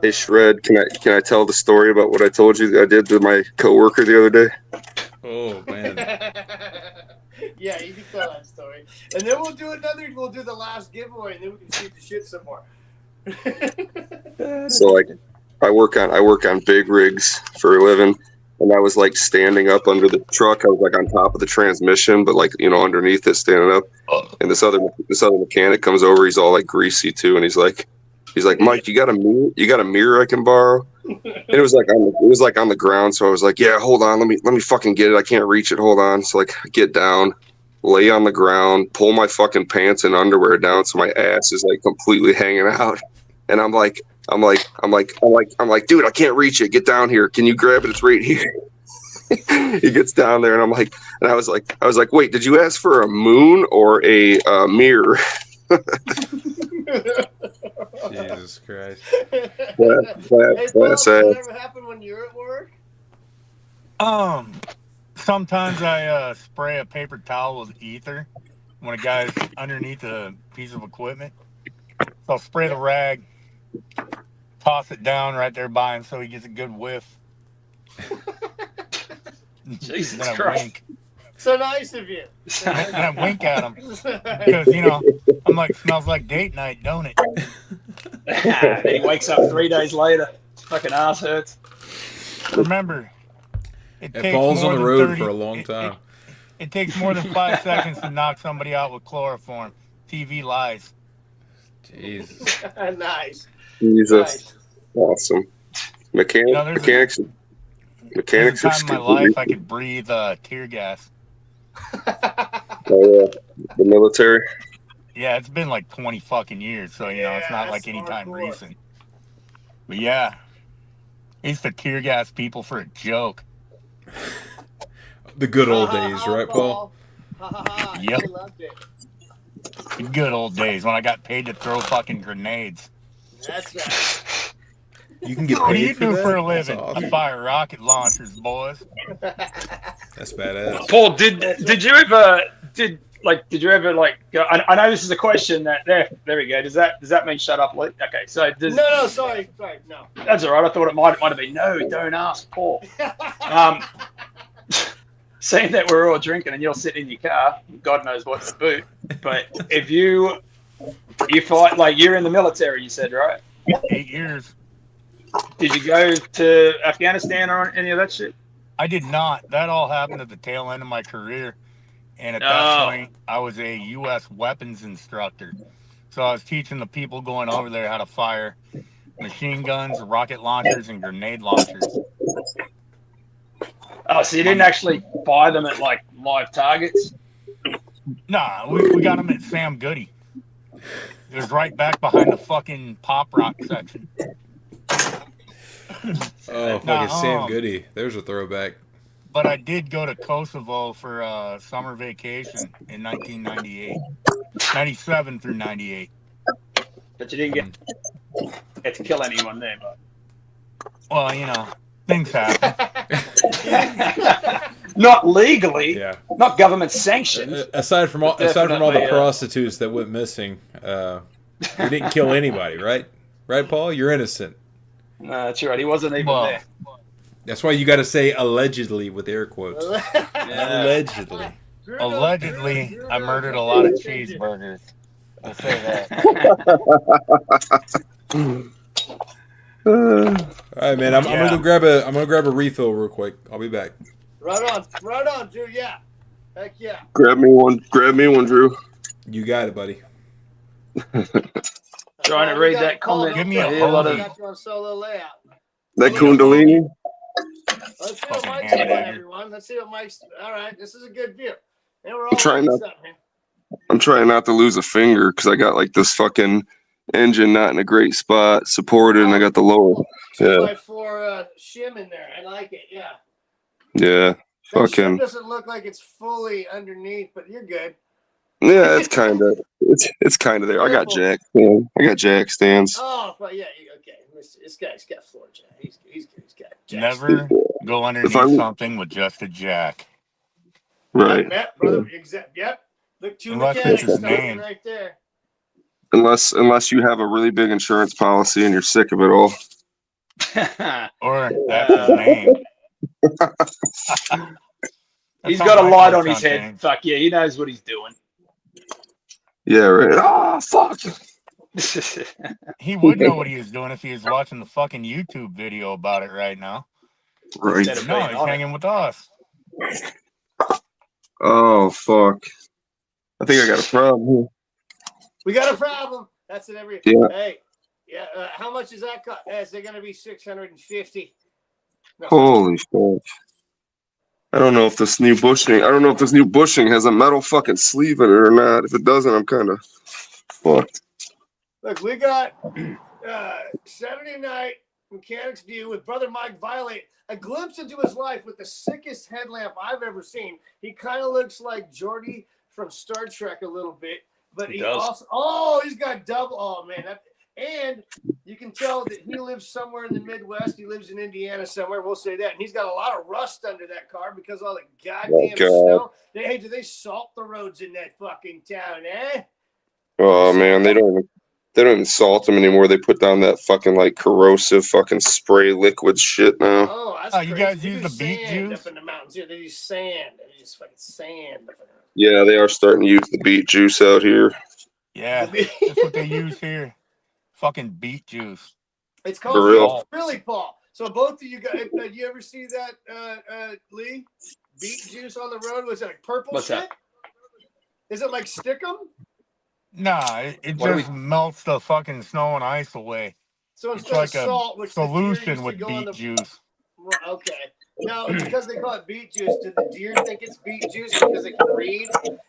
Hey Shred, can I tell the story about what I told you I did to my coworker the other day? Oh man. Yeah, you can tell that story. And then we'll do the last giveaway, and then we can shoot the shit some more. So like, I work on big rigs for a living, and I was like standing up under the truck. I was like on top of the transmission, but like underneath it, standing up. And this other mechanic comes over. He's all like greasy too, and he's like, Mike, you got a mirror? You got a mirror I can borrow? And it was like on the ground. So I was like, yeah, hold on, let me fucking get it. I can't reach it. Hold on. So like, I get down, lay on the ground, pull my fucking pants and underwear down so my ass is like completely hanging out, and I'm like, dude, I can't reach it. Get down here. Can you grab it? It's right here. He gets down there, and I was like, wait, did you ask for a moon or a mirror? Jesus Christ. Hey, Paul, does that ever happen when you're at work? Sometimes I spray a paper towel with ether when a guy's underneath a piece of equipment. So I'll spray the rag, toss it down right there by him so he gets a good whiff. Jesus Then I Christ. wink. So nice of you. And I wink at him because, I'm like, smells like date night, don't it? And he wakes up 3 days later. Fucking ass hurts. Remember, it takes falls more on the than road 30 for a long time. It takes more than 5 seconds to knock somebody out with chloroform. TV lies. Jesus. Nice. Jesus, Nice. awesome. Mechanics There's a are time in my stupid. life I could breathe tear gas. Oh, yeah. The military. Yeah, it's been like 20 fucking years, so it's not like any time recent. But yeah, I used to tear gas people for a joke. The good old days, right, Paul? Yep. I loved it. The good old days when I got paid to throw fucking grenades. That's right. You can get What do paid you do that? for a That's living? awesome. I fire rocket launchers, boys. That's badass. Paul, did you ever go? I know this is a question that there we go. Does that mean shut up, Lee? Okay, so No, sorry, no. That's all right. I thought it might have been no. Don't ask, Paul. Saying that we're all drinking and you're sitting in your car, God knows what's the boot. But if you fight, like, you're in the military, you said, right? 8 years. Did you go to Afghanistan or any of that shit? I did not. That all happened at the tail end of my career. And at that point, I was a U.S. weapons instructor. So I was teaching the people going over there how to fire machine guns, rocket launchers, and grenade launchers. Oh, so you didn't actually buy them at, like, live targets? Nah, we got them at Sam Goody. It was right back behind the fucking pop rock section. Oh, fucking Sam Goody. There's a throwback. But I did go to Kosovo for summer vacation in 1998. 97 through 98. But you didn't get to kill anyone there, but. Well, things happen. Not legally. Yeah. Not government sanctioned. Aside from all the prostitutes that went missing, you didn't kill anybody, right? Right, Paul? You're innocent. No, that's right. He wasn't even there. That's why you got to say allegedly with air quotes. Allegedly. Allegedly, I murdered a lot of cheeseburgers. I'll say that. All right, man. I'm gonna go grab a refill real quick. I'll be back. Right on, Drew. Yeah, heck yeah. Grab me one, Drew. You got it, buddy. Trying to read that comment. Give me a got you on solo layout. That Kundalini. Let's see what Mike's doing, everyone. Let's see what Mike's. All right, this is a good view. And we're all I'm trying not to lose a finger because I got like this fucking engine not in a great spot, supported, and I got the lower. 2x4 shim in there. I like it. Yeah. Yeah. That shim doesn't look like it's fully underneath, but you're good. Yeah, it's kind of there. I got jack. Yeah, I got jack stands. Oh, but yeah, okay. This guy's got floor jack. He's got jack. Never go underneath something with just a jack. Right. Brother. Yep. Look, two mechanics talking right there. Unless you have a really big insurance policy and you're sick of it all. Or that's his name. He's got a light on his head. Fuck yeah, he knows what he's doing. Yeah, right. Ah, fuck. He would know what he was doing if he was watching the fucking YouTube video about it right now. Right. No, he's hanging with us. Oh, fuck. I think I got a problem here. We got a problem. That's it. Hey, yeah. How much is that cost? Is it going to be 650? No, holy fuck! I don't know if this new bushing. I don't know if this new bushing has a metal fucking sleeve in it or not. If it doesn't, I'm kind of fucked. Look, we got Saturday night mechanics view with Brother Mike Violate. A glimpse into his life with the sickest headlamp I've ever seen. He kind of looks like Geordi from Star Trek a little bit, but he also he's got double. Oh man, and you can tell that he lives somewhere in the Midwest. He lives in Indiana somewhere. We'll say that. And he's got a lot of rust under that car because all the goddamn snow. Hey, do they salt the roads in that fucking town, eh? Oh man, they don't even salt them anymore. They put down that fucking like corrosive fucking spray liquid shit now. Oh, that's crazy. You guys use the beet juice up in the mountains here. They use sand. They use fucking sand. Yeah, they are starting to use the beet juice out here. Yeah, that's what they use here. Fucking beet juice. It's called really, Paul. So both of you guys, you ever see that, Lee? Beet juice on the road? Was it like purple What's shit? That? Is it like Stickum? Nah, it just melts the fucking snow and ice away. So it's like a salt, which solution with beet juice. Okay. Now, because they call it beet juice, do the deer think it's beet juice because they can read?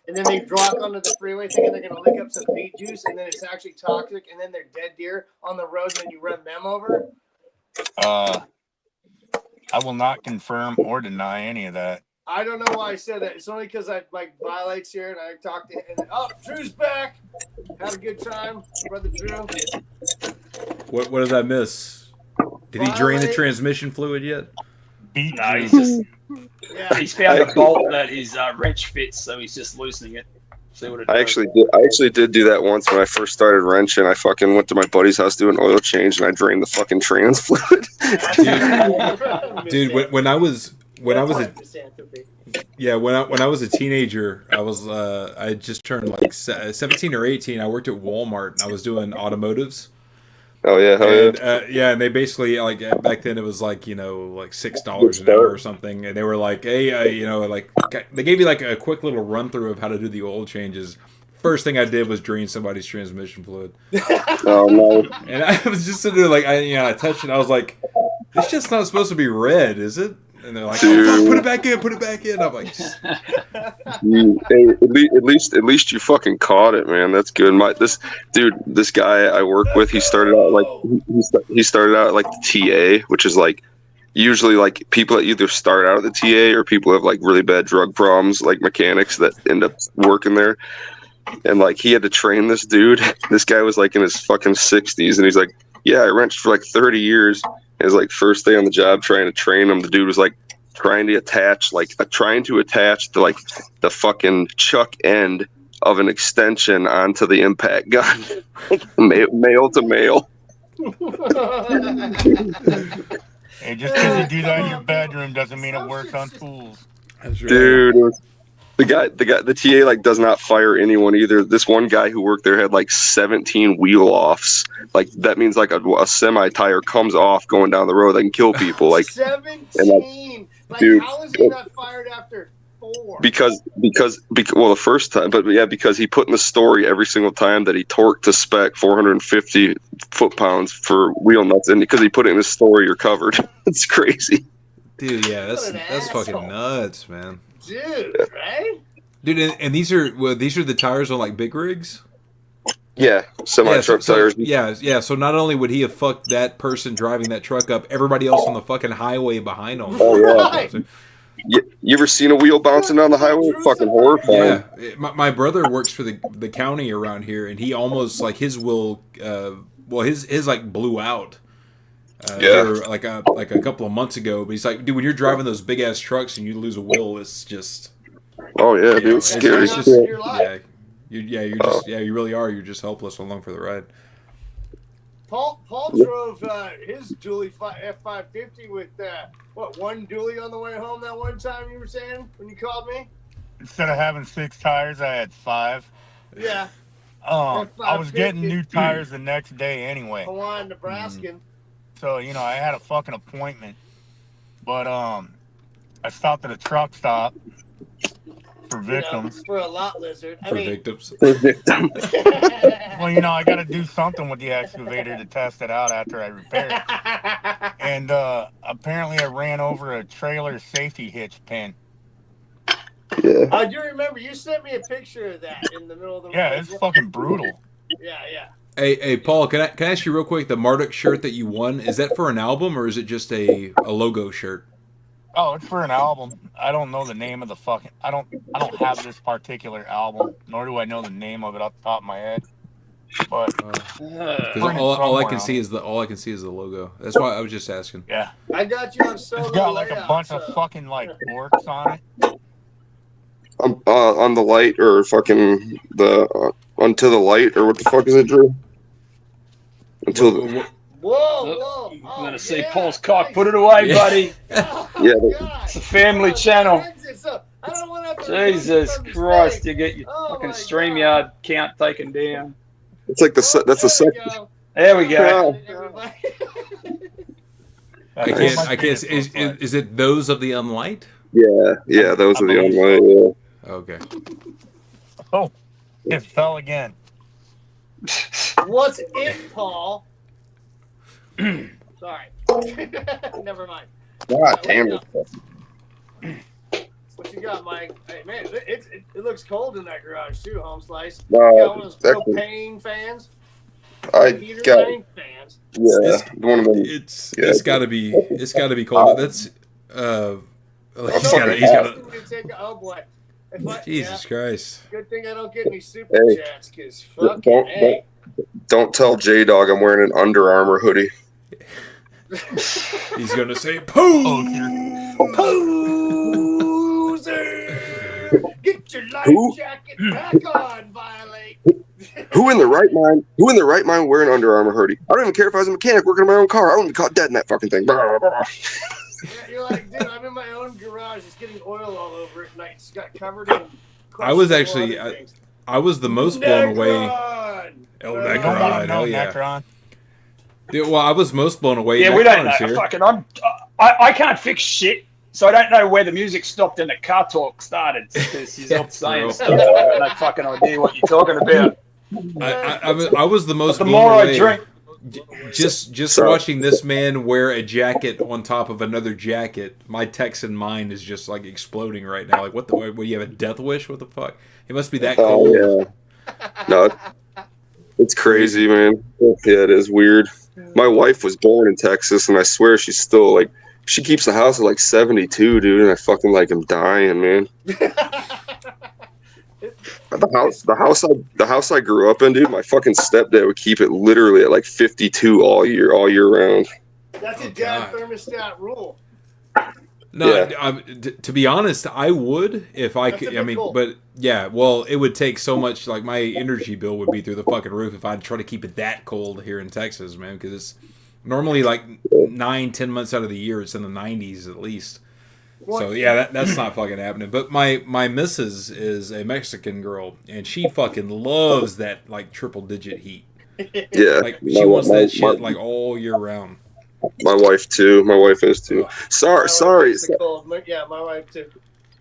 And then they walk onto the freeway thinking they're going to lick up some beet juice, and then it's actually toxic, and then they're dead deer on the road, and then you run them over? I will not confirm or deny any of that. I don't know why I said that. It's only because I like Violate's here, and I talked to him. And, Drew's back. Had a good time, Brother Drew. What did I miss? Did he drain the transmission fluid yet? No, he's just he's found a bolt that his wrench fits, so he's just loosening it. See what it does. I actually did do that once when I first started wrenching. I fucking went to my buddy's house to do an oil change, and I drained the fucking trans fluid. Dude, when I was a teenager, I had just turned like 17 or 18. I worked at Walmart and I was doing automotives. Oh yeah, and they basically like back then it was like like $6 an hour or something, and they were like, hey, they gave you like a quick little run through of how to do the oil changes. First thing I did was drain somebody's transmission fluid. Oh no! And I was just sitting there like I touched it. I was like, it's just not supposed to be red, is it? And they're like, oh, fuck, put it back in. I'm like, at least you fucking caught it, man. That's good. This guy I work with, he started out like the TA, which is like usually like people that either start out at the TA or people have like really bad drug problems, like mechanics that end up working there. And like he had to train this dude. This guy was like in his fucking 60s, and he's like, yeah, I wrenched for like 30 years. His like first day on the job trying to train him, the dude was like trying to attach the like the fucking chuck end of an extension onto the impact gun, male to male. Hey, just because you do that in your bedroom doesn't mean it works on tools. Dude, the TA like does not fire anyone either. This one guy who worked there had like 17 wheel offs. Like that means like a semi tire comes off going down the road that can kill people. Like 17. Dude, how is he not fired after 4? Because the first time, but yeah, because he put in the story every single time that he torqued to spec 450 foot-pounds for wheel nuts, and because he put it in his story, you're covered. It's crazy. Dude, yeah, that's fucking nuts, man. Dude, right? Dude, and these are the tires on like big rigs? Yeah, semi-truck tires. Yeah. So not only would he have fucked that person driving that truck up, everybody else on the fucking highway behind him. Oh yeah. You ever seen a wheel bouncing down the highway? Fucking horrifying. Yeah, my brother works for the county around here, and he almost like his wheel, his like blew out. Like a couple of months ago, but he's like, dude, when you're driving those big ass trucks and you lose a wheel, it's just. Oh yeah, dude, it's scary. It's just, you really are. You're just helpless along for the ride. Paul drove his dually F550 with one dually on the way home that one time you were saying when you called me? Instead of having 6 tires, I had 5. Yeah. I was getting new tires the next day anyway. Hawaiian, Nebraskan. So, I had a fucking appointment. But I stopped at a truck stop for victims. For a lot lizard. Victims. For victim. Well, I got to do something with the excavator to test it out after I repair it. And apparently I ran over a trailer safety hitch pin. Yeah. I do remember you sent me a picture of that in the middle of the road. Yeah, it's fucking brutal. Yeah. Hey, Paul, can I ask you real quick? The Marduk shirt that you won, is that for an album or is it just a logo shirt? Oh, it's for an album. I don't know the name of the fucking. I don't have this particular album, nor do I know the name of it off the top of my head. But all I can see is the logo. That's why I was just asking. Yeah, I got you on solo. it's got like a bunch of fucking like orcs on it. On the light or fucking the onto the light or what the fuck is it, Drew? Until the. Whoa! I'm gonna see Paul's cock. Put it away, buddy. Yeah. It's a family channel. I don't want to Jesus Christ! You get your fucking StreamYard count taken down. It's like that's the second. There we go. I can't. Is it those of the Unlight? Yeah, those are the online. Yeah. Okay. Oh, it fell again. What's it, Paul? Sorry. Never mind. God damn it. What you got, Mike? Hey, man, it looks cold in that garage too, Home Slice. No, You got one of those propane fans? I Heater got thing? Fans. one of them. It's gotta be cold. That's he's got. Oh boy. Jesus Christ. Good thing I don't get any super chats, because fucking Don't tell J-Dog I'm wearing an Under Armour hoodie. He's gonna say poo. Poser! Get your life jacket back on, Violate. Who in the right mind wearing Under Armour hoodie? I don't even care if I was a mechanic working on my own car. I wouldn't be caught dead in that fucking thing. Yeah, you're like, dude, I'm in my own garage. It's getting oil all over it, and I just got covered in. I was actually, I was the most blown away. El Necron, hell yeah. Necron. Yeah, well, I was most blown away. Yeah, we don't know. Here. Fucking, I can't fix shit, so I don't know where the music stopped and the car talk started, because he's not saying stuff. I have no fucking idea what you're talking about. I was the most. But the blown more away. I drink, just watching this man wear a jacket on top of another jacket, my Texan mind is just like exploding right now. Like, what you have a death wish? What the fuck? It must be that cold. Oh yeah. No, it's crazy, man. Yeah, it is weird. My wife was born in Texas, and I swear she's still like, she keeps the house at like 72, dude, and I fucking like am dying, man. The house I grew up in, dude, my fucking stepdad would keep it literally at like 52 all year round. That's a dad thermostat rule. No, Yeah. to be honest, I would if I could. I mean, cool. but yeah, well, it would take so much. Like, my energy bill would be through the fucking roof if I'd try to keep it that cold here in Texas, man. Because it's normally like 9-10 months out of the year, it's in the 90s at least. So yeah, that's not fucking happening. But my missus is a Mexican girl, and she fucking loves that like triple digit heat. Yeah, Like, she wants that shit like all year round. My wife too. My wife is too. Sorry. Yeah, my wife too.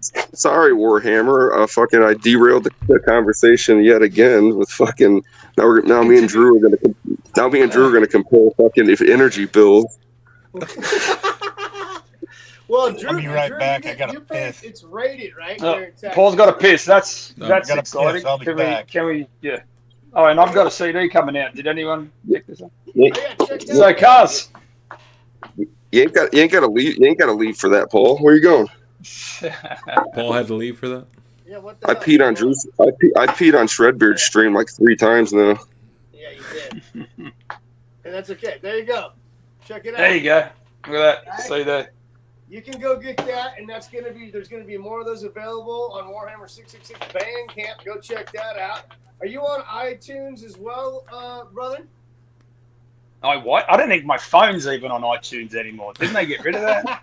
Sorry, Warhammer. Fucking, I derailed the conversation yet again with fucking. Now me and Drew are gonna compare fucking if energy bills. Well, Drew, I'll be right back. I You gotta piss. It's rated, right? Paul's got a piss. That's gotta exciting. piss. I'll be back. Can we? Yeah. Oh, and I've got a CD coming out. Did anyone pick this up? Yeah, check that So, out. cuz. You ain't got to leave. You ain't got to leave for that, Paul. Where you going? Paul had to leave for that. Yeah, what the I hell? peed on Drew's. I peed on Shredbeard's stream like 3 times now. Yeah, you did. And that's okay. There you go. Check it out. There you go. Look at that. See there. You can go get that, and there's gonna be more of those available on Warhammer 666 Bandcamp. Go check that out. Are you on iTunes as well, brother? What? I don't think my phone's even on iTunes anymore. Didn't they get rid of that?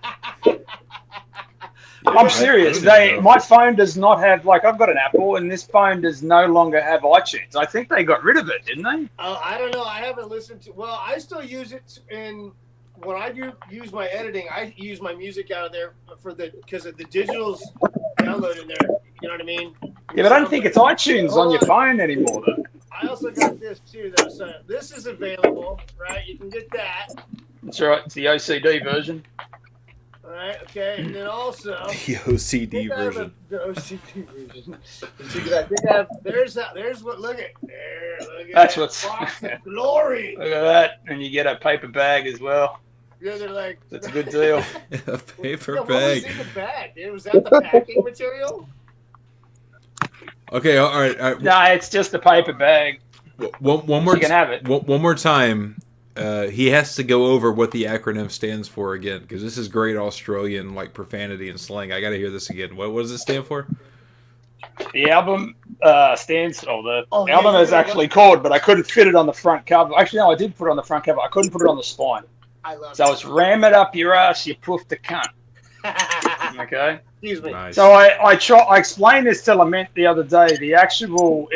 I'm serious. My phone does not have, like, I've got an Apple, and this phone does no longer have iTunes. I think they got rid of it, didn't they? Oh, I don't know. I haven't listened to. Well, I still use it when I use my editing. I use my music out of there because of the digital's downloaded there. You know what I mean? Yeah, but I don't think it's iTunes on your phone anymore, though. I also got this too, though. So this is available, right? You can get that. That's right. It's the OCD version. All right. Okay. And then also The OCD version. The OCD version. There's what. Look at there. Look at That's that what's box of glory. Look at that, and you get a paper bag as well. Yeah, they're like. That's a good deal. A paper What bag. was in the bag? Was that the packing material? Okay, all right. No, it's just a paper bag. One more. You can have it. One more time. He has to go over what the acronym stands for again, because this is great Australian like profanity and slang. I got to hear this again. What does it stand for? The album the album is actually called, but I couldn't fit it on the front cover. Actually, no, I did put it on the front cover. I couldn't put it on the spine. I love So it's ram it up your ass, you poof the cunt. Okay. Excuse me. Nice. So I explained this to Lament the other day. The actual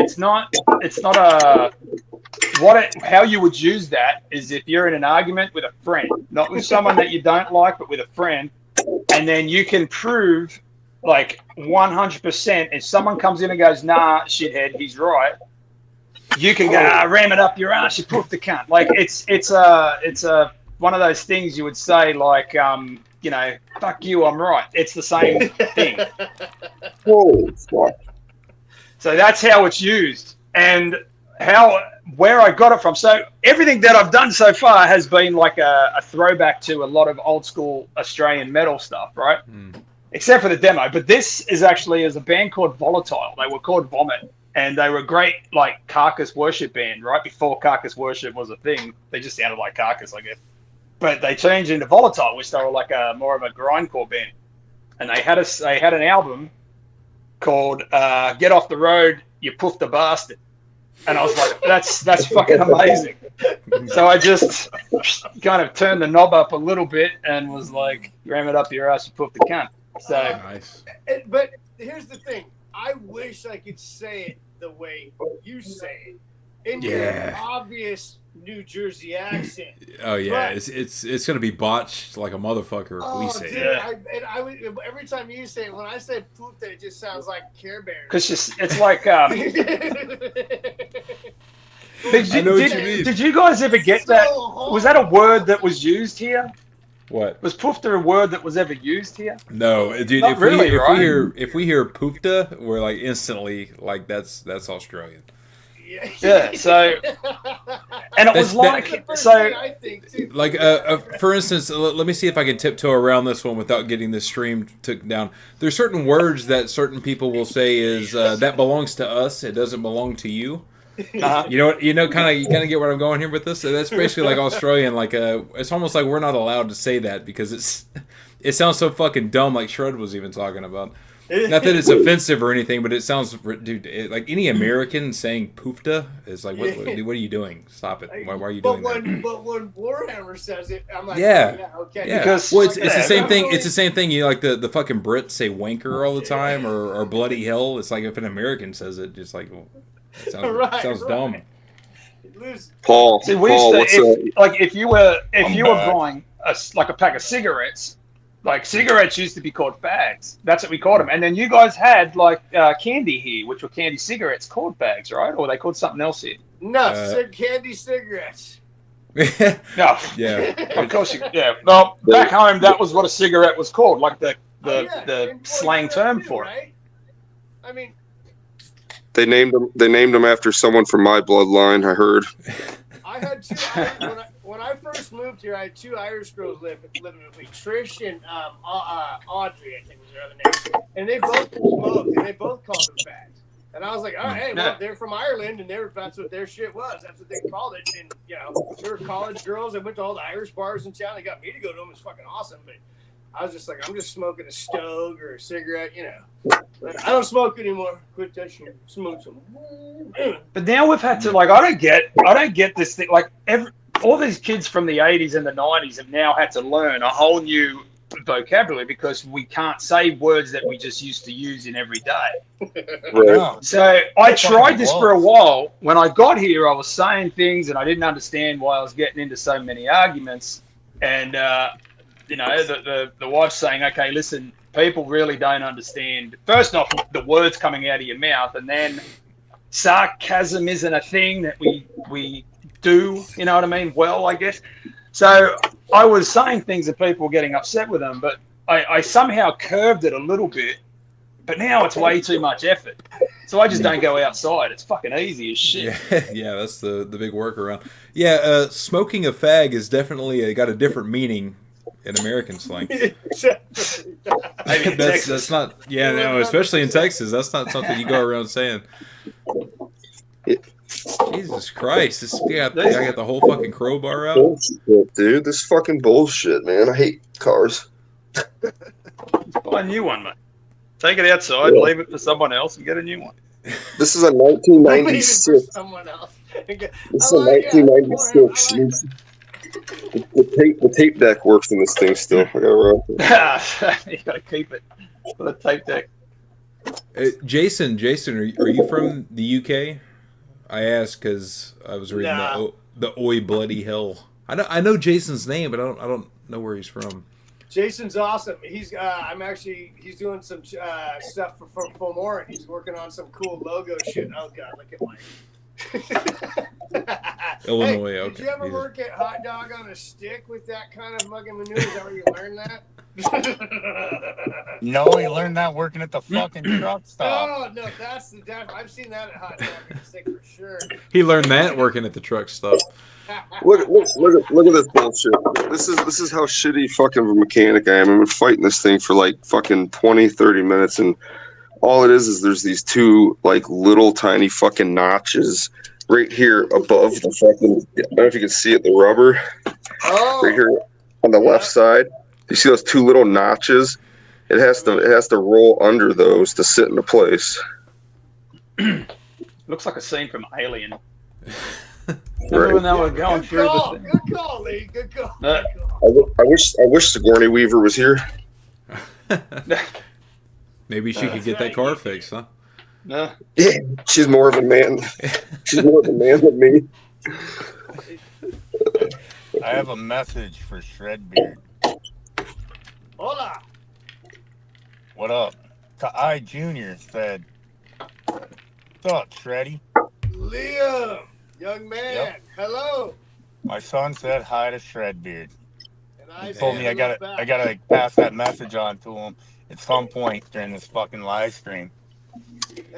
how you would use that is if you're in an argument with a friend, not with someone that you don't like, but with a friend, and then you can prove like 100%. If someone comes in and goes, "Nah, shithead, he's right," you can go, "Ram it up your ass, you poof the cunt." Like it's a one of those things you would say like fuck you, I'm right. It's the same thing. Oh, fuck. So that's how it's used, and where I got it from. So everything that I've done so far has been like a throwback to a lot of old school Australian metal stuff, right? Except for the demo. But this is actually as a band called Volatile. They were called Vomit, and they were a great like carcass worship band right before carcass worship was a thing. They just sounded like carcass, I guess. But they changed into Volatile, which they were like more of a grindcore band. And they had an album called "Get Off the Road, You Poof the Bastard." And I was like, that's fucking amazing. So I just kind of turned the knob up a little bit and was like, ram it up your ass, you poof the cunt. So Nice. But here's the thing. I wish I could say it the way you say it. In your obvious New Jersey accent. Oh yeah, but, it's gonna be botched like a motherfucker if we say it. I would, every time you say it, when I say poop, that it just sounds like Care Bears. Because it's like. Did you guys ever get that? Was that a word that was used here? What? Was poofta a word that was ever used here? No, dude. Not really, right? If we hear poofta, we're like instantly like that's Australian. Yeah. So, and it was like so. I think too. Like for instance, let me see if I can tiptoe around this one without getting this stream took down. There's certain words that certain people will say is that belongs to us. It doesn't belong to you. Uh-huh. You kind of get where I'm going here with this. So that's basically like Australian. Like it's almost like we're not allowed to say that because it sounds so fucking dumb. Like Shred was even talking about. Not that it's offensive or anything, but it sounds, dude. Like any American saying "poofta" is like, what are you doing? Stop it! Why are you doing that? But when Warhammer says it, I'm like, okay. Yeah. Because it's the same thing. It's the same thing. You like the fucking Brits say "wanker" all the time, or bloody hell. It's like if an American says it, just like it sounds dumb. Paul, see, if you were buying a pack of cigarettes. Like cigarettes used to be called fags. That's what we called them. And then you guys had like candy here, which were candy cigarettes called fags, right? Or were they called something else here? No, candy cigarettes. No. Yeah. Of course Well, back home that was what a cigarette was called, like the slang term for it. Right? I mean, they named them after someone from my bloodline, I heard. I had two when I first moved here. I had two Irish girls living with me, Trish and Audrey, I think was their other name, and they both smoked, and they both called them fags. And I was like, all right, well, they're from Ireland, and that's what their shit was. That's what they called it. And they were college girls. They went to all the Irish bars in town. They got me to go to them. It's fucking awesome. But I was just like, I'm just smoking a Stogue or a cigarette, But I don't smoke anymore. Quit that shit. Smoke some. But now we've had to I don't get this thing. Like all these kids from the 80s and the 90s have now had to learn a whole new vocabulary because we can't say words that we just used to use in every day. Right. So I tried this for a while. When I got here, I was saying things and I didn't understand why I was getting into so many arguments. And, you know, the wife's saying, okay, listen, people really don't understand. First off, the words coming out of your mouth, and then sarcasm isn't a thing that we do, you know what I mean? Well, I guess. So I was saying things and people were getting upset with them, but I somehow curved it a little bit, but now it's way too much effort. So I just don't go outside. It's fucking easy as shit. Yeah, that's the big workaround. Yeah, smoking a fag is definitely got a different meaning in American slang. That's not, yeah, no, especially in Texas. That's not something you go around saying. Jesus Christ, I got the whole fucking crowbar out. Bullshit, dude, this fucking bullshit, man. I hate cars. Just buy a new one, mate. Take it outside, leave it for someone else, and get a new one. This is a 1996. Someone else. This is a 1996. The tape deck works in this thing still. I gotta run. You gotta keep it for the tape deck. Jason, are you from the UK? I asked because I was reading the Oi Bloody Hell. I know Jason's name, but I don't know where he's from. Jason's awesome. He's he's doing some stuff for Fulmore. He's working on some cool logo shit. Oh god, look at my Illinois. Hey, okay. Did you ever work at Hot Dog on a Stick with that kind of fucking maneuver? Is that where you learned that? No, he learned that working at the fucking truck stop. Oh no, that's the def. I've seen that at Hot Dog on a Stick for sure. He learned that working at the truck stop. Look at this bullshit. This is how shitty fucking of a mechanic I am. I've been fighting this thing for like fucking 20, 30 minutes, and all it is there's these two like little tiny fucking notches right here above the fucking. I don't know if you can see it, the rubber. Oh. Right here on the left side. You see those two little notches? It has to roll under those to sit into place. Looks like a scene from Alien. Right. When they were going through the thing. Good call, Lee. Good call. I wish Sigourney Weaver was here. Maybe she could get that car fixed, huh? No. Yeah, she's more of a man. She's more of a man than me. I have a message for Shredbeard. Hola. What up? Kai Jr. said, "What's up, Shreddy?" Liam, young man, Yep. hello. My son said hi to Shredbeard. And I He told said me I hello gotta back. pass that message on to him at some point during this fucking live stream.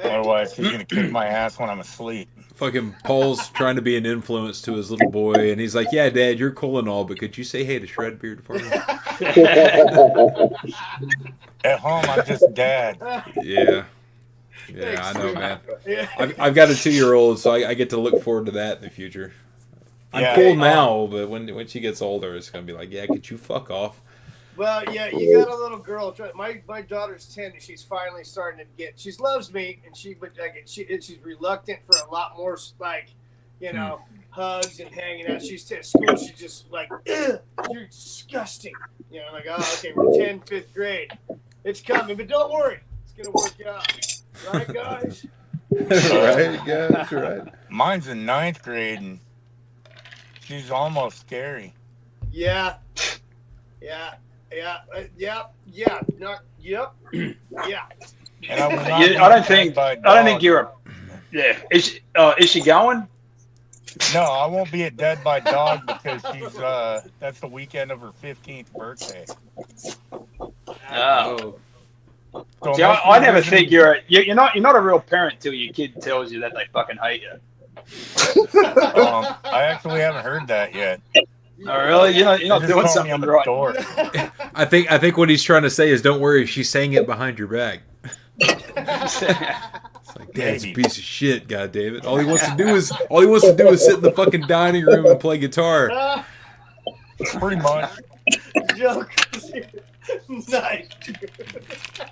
Otherwise, he's gonna kick my ass when I'm asleep. Fucking Paul's trying to be an influence to his little boy, and he's like, "Yeah, Dad, you're cool and all, but could you say hey to Shredbeard for me?" At home, I'm just dad. Yeah, I know, man. I've got a 2-year-old, so I get to look forward to that in the future. I'm Yeah. cool now, but when she gets older, it's gonna be like, "Yeah, could you fuck off?" Well, yeah, you got a little girl. My daughter's 10, and she's finally starting to get. She loves me, and she's reluctant for a lot more, like, you know, hugs and hanging out. She's at school. She's just like, "Ugh, you're disgusting." You know, I'm like, oh, okay, we're 10, 5th grade. It's coming, but don't worry, it's gonna work out, right, guys? Right, guys, right. Mine's in 9th grade, and she's almost scary. Yeah. And I, was not I don't think by you're a. Yeah. Is she going? No, I won't be at Dead by Dog because she's that's the weekend of her 15th birthday. Oh. So See, I never think you're not a real parent till your kid tells you that they fucking hate you. I actually haven't heard that yet. Oh, really? You're not doing something right. I think what he's trying to say is, don't worry, she's saying it behind your back. It's like, Dad's a piece of shit, goddammit. All he wants to do is sit in the fucking dining room and play guitar. Pretty much. Joke. Nice.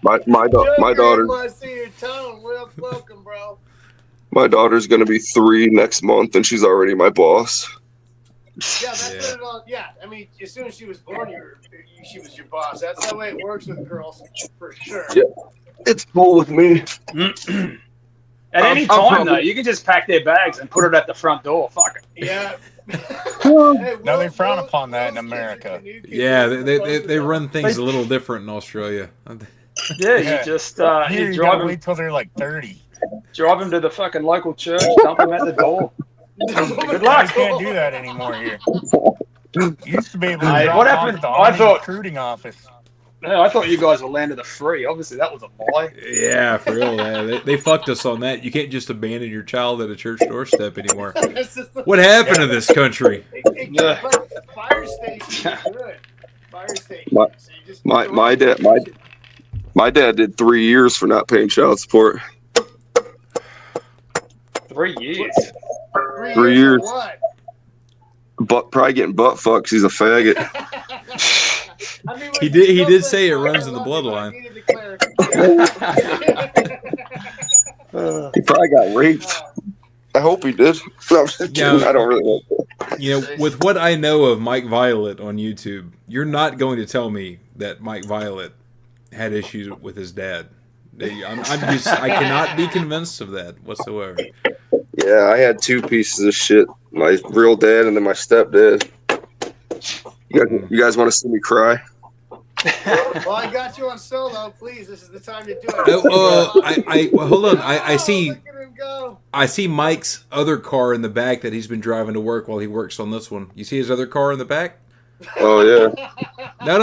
My daughter. I see your tone. Welcome, bro. My daughter's gonna be 3 next month, and she's already my boss. Yeah, that's what it all. Yeah, I mean, as soon as she was born, she was your boss. That's the way it works with girls, for sure. Yeah, it's cool with me. At any time, though, you can just pack their bags and put it at the front door. Fuck it. Yeah. No, they frown upon that in America. Yeah, they run things a little different in Australia. Yeah, you just you drive them. Wait till they're like 30. Drive them to the fucking local church, dump them at the door. Good luck. You can't do that anymore here. You used to be able to Hey, drop what off happened? at the I Army thought- recruiting office. No, I thought you guys were land of the free. Obviously, that was a lie. Yeah, for real. Yeah. They fucked us on that. You can't just abandon your child at a church doorstep anymore. What happened to this country? Yeah. But fire station is good. Fire station. My- So you just My dad did 3 years for not paying child support. 3 years. 3 years. for What? But probably getting butt fucked 'cause he's a faggot. I mean, He did say it runs in the bloodline. He probably got raped. I hope he did. No, I'm just kidding. I don't really know. You know, with what I know of Mike Violet on YouTube, you're not going to tell me that Mike Violet had issues with his dad. I cannot be convinced of that whatsoever. Yeah, I had 2 pieces of shit. My real dad and then my stepdad. You guys want to see me cry? Well, I got you on solo. Please, this is the time to do it. Well, hold on. I see. Look at him go. I see Mike's other car in the back that he's been driving to work while he works on this one. You see his other car in the back? Oh yeah. No.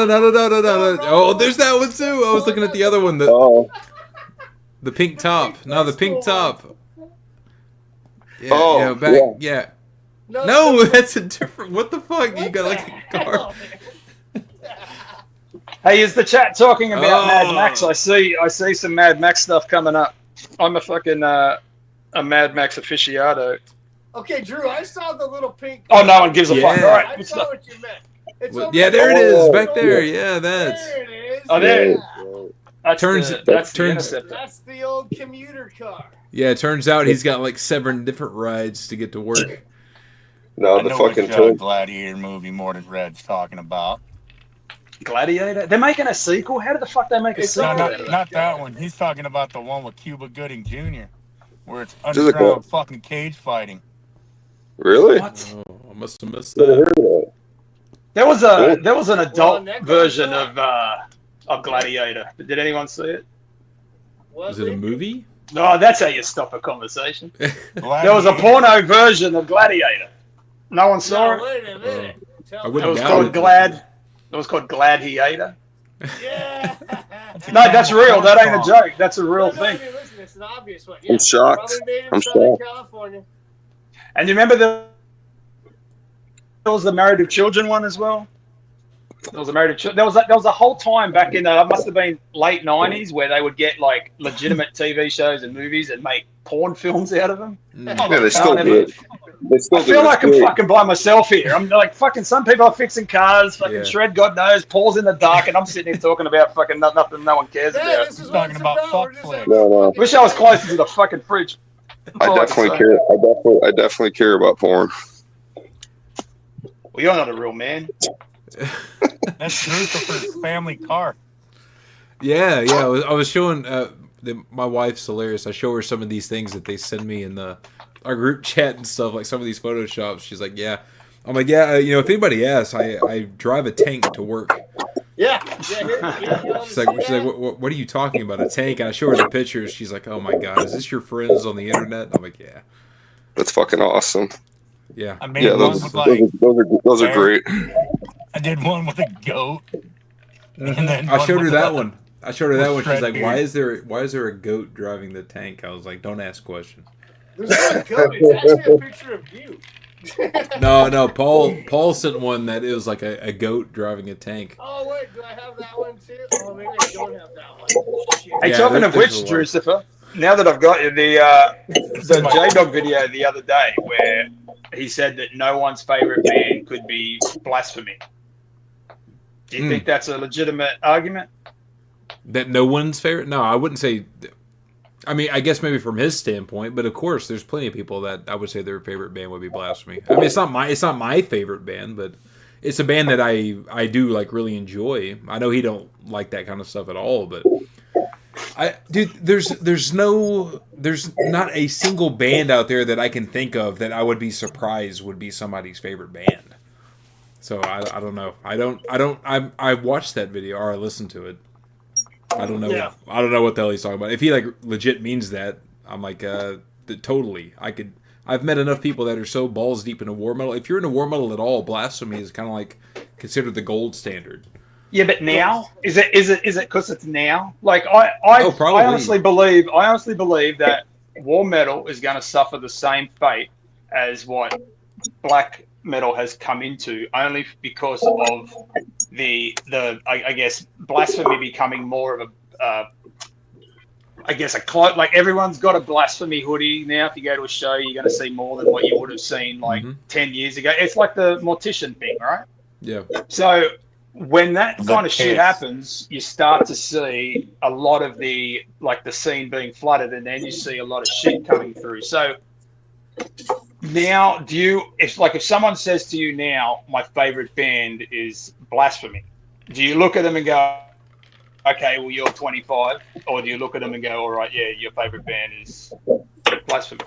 Oh, there's that one too. I was looking at the other one. The pink top. No, the pink top. Yeah, yeah. No, that's a different. What the fuck? You got like a car. Hey, is the chat talking about Mad Max? I see some Mad Max stuff coming up. I'm a fucking a Mad Max aficionado. Okay, Drew, I saw the little pink. Oh, no one gives a fuck. All right. I saw what you meant. It's Yeah, there it is, back there. Yeah, that's. There it is. Oh, there. Yeah. That's the Interceptor. That's the old commuter car. Yeah, it turns out he's got like 7 different rides to get to work. No, I the know fucking which, Gladiator movie more than Red's talking about. Gladiator? They're making a sequel? How did the fuck they make a sequel? Not that one. He's talking about the one with Cuba Gooding Jr., where it's underground fucking cage fighting. Really? What? Oh, I must have missed that. There was an adult version of Gladiator. Did anyone see it? Was it a movie? No, that's how you stop a conversation. There was a porno version of Gladiator. No one saw it. Wait a minute. I It wouldn't was doubt called it. Glad. It was called Gladiator. Yeah. No, that's real. That ain't a joke. That's a real thing. Listen, it's an obvious one. Yeah, I'm shocked. probably made in I'm Southern shocked. California. And you remember there was the Married with Children one as well? There was a Married with Children. There was a whole time back in it must have been late 90s where they would get like legitimate TV shows and movies and make porn films out of them. Yeah, they still do it. They still I do feel it. like I'm fucking by myself here. I'm like fucking. Some people are fixing cars. Fucking Shred, God knows. Paul's in the dark, and I'm sitting here talking about fucking nothing no one cares about. This is Talking what about it's fuck We're just flicks. having No. Wish I was closer to the fucking fridge. I definitely care. I definitely care about porn. Well, you're not a real man. That's Lucifer's family car. Yeah. I was showing my wife's hilarious. I show her some of these things that they send me in our group chat and stuff, like some of these photoshops. She's like, "Yeah." I'm like, "Yeah." If anybody asks, I drive a tank to work. Yeah. She's like, what are you talking about? A tank? And I show her the pictures. She's like, "Oh my god, is this your friends on the internet?" I'm like, "Yeah." That's fucking awesome. Yeah. I made Yeah, one with like those are great. I did one with a goat. And then I showed her with that a- one. She's like, Redbeard. why is there a goat driving the tank? I was like, don't ask questions. There's not a goat. It's actually a picture of you. No. Paul sent one that it was like a goat driving a tank. Oh wait, do I have that one too? Oh, maybe I don't have that one. Shit. Hey, Yeah, talking of there's which, a lot. Drucifer, now that I've got you, the J-Dog video the other day where he said that no one's favorite band could be blasphemy. Do you think that's a legitimate argument? That no one's favorite? No, I wouldn't say. I mean, I guess maybe from his standpoint, but of course, there's plenty of people that I would say their favorite band would be Blasphemy. I mean, it's not my favorite band, but it's a band that I do like really enjoy. I know he don't like that kind of stuff at all, but dude, there's not a single band out there that I can think of that I would be surprised would be somebody's favorite band. So I don't know. I watched that video or I listened to it. I don't know. Yeah. I don't know what the hell he's talking about. If he like legit means that, I'm like, totally. I've met enough people that are so balls deep into war metal. If you're into war metal at all, Blasphemy is kind of like considered the gold standard. Yeah, but now is it because it's now? Like I honestly believe that war metal is going to suffer the same fate as what black metal has come into, only because of I guess Blasphemy becoming more of a like everyone's got a Blasphemy hoodie now. If you go to a show, you're going to see more than what you would have seen like 10 years ago. It's like the Mortician thing, right? Yeah. So when that kind of shit happens, you start to see a lot of the scene being flooded, and then you see a lot of shit coming through. So now, if someone says to you now, my favorite band is Blasphemy, do you look at them and go, okay, well, you're 25, or do you look at them and go, all right, yeah, your favorite band is Blasphemy?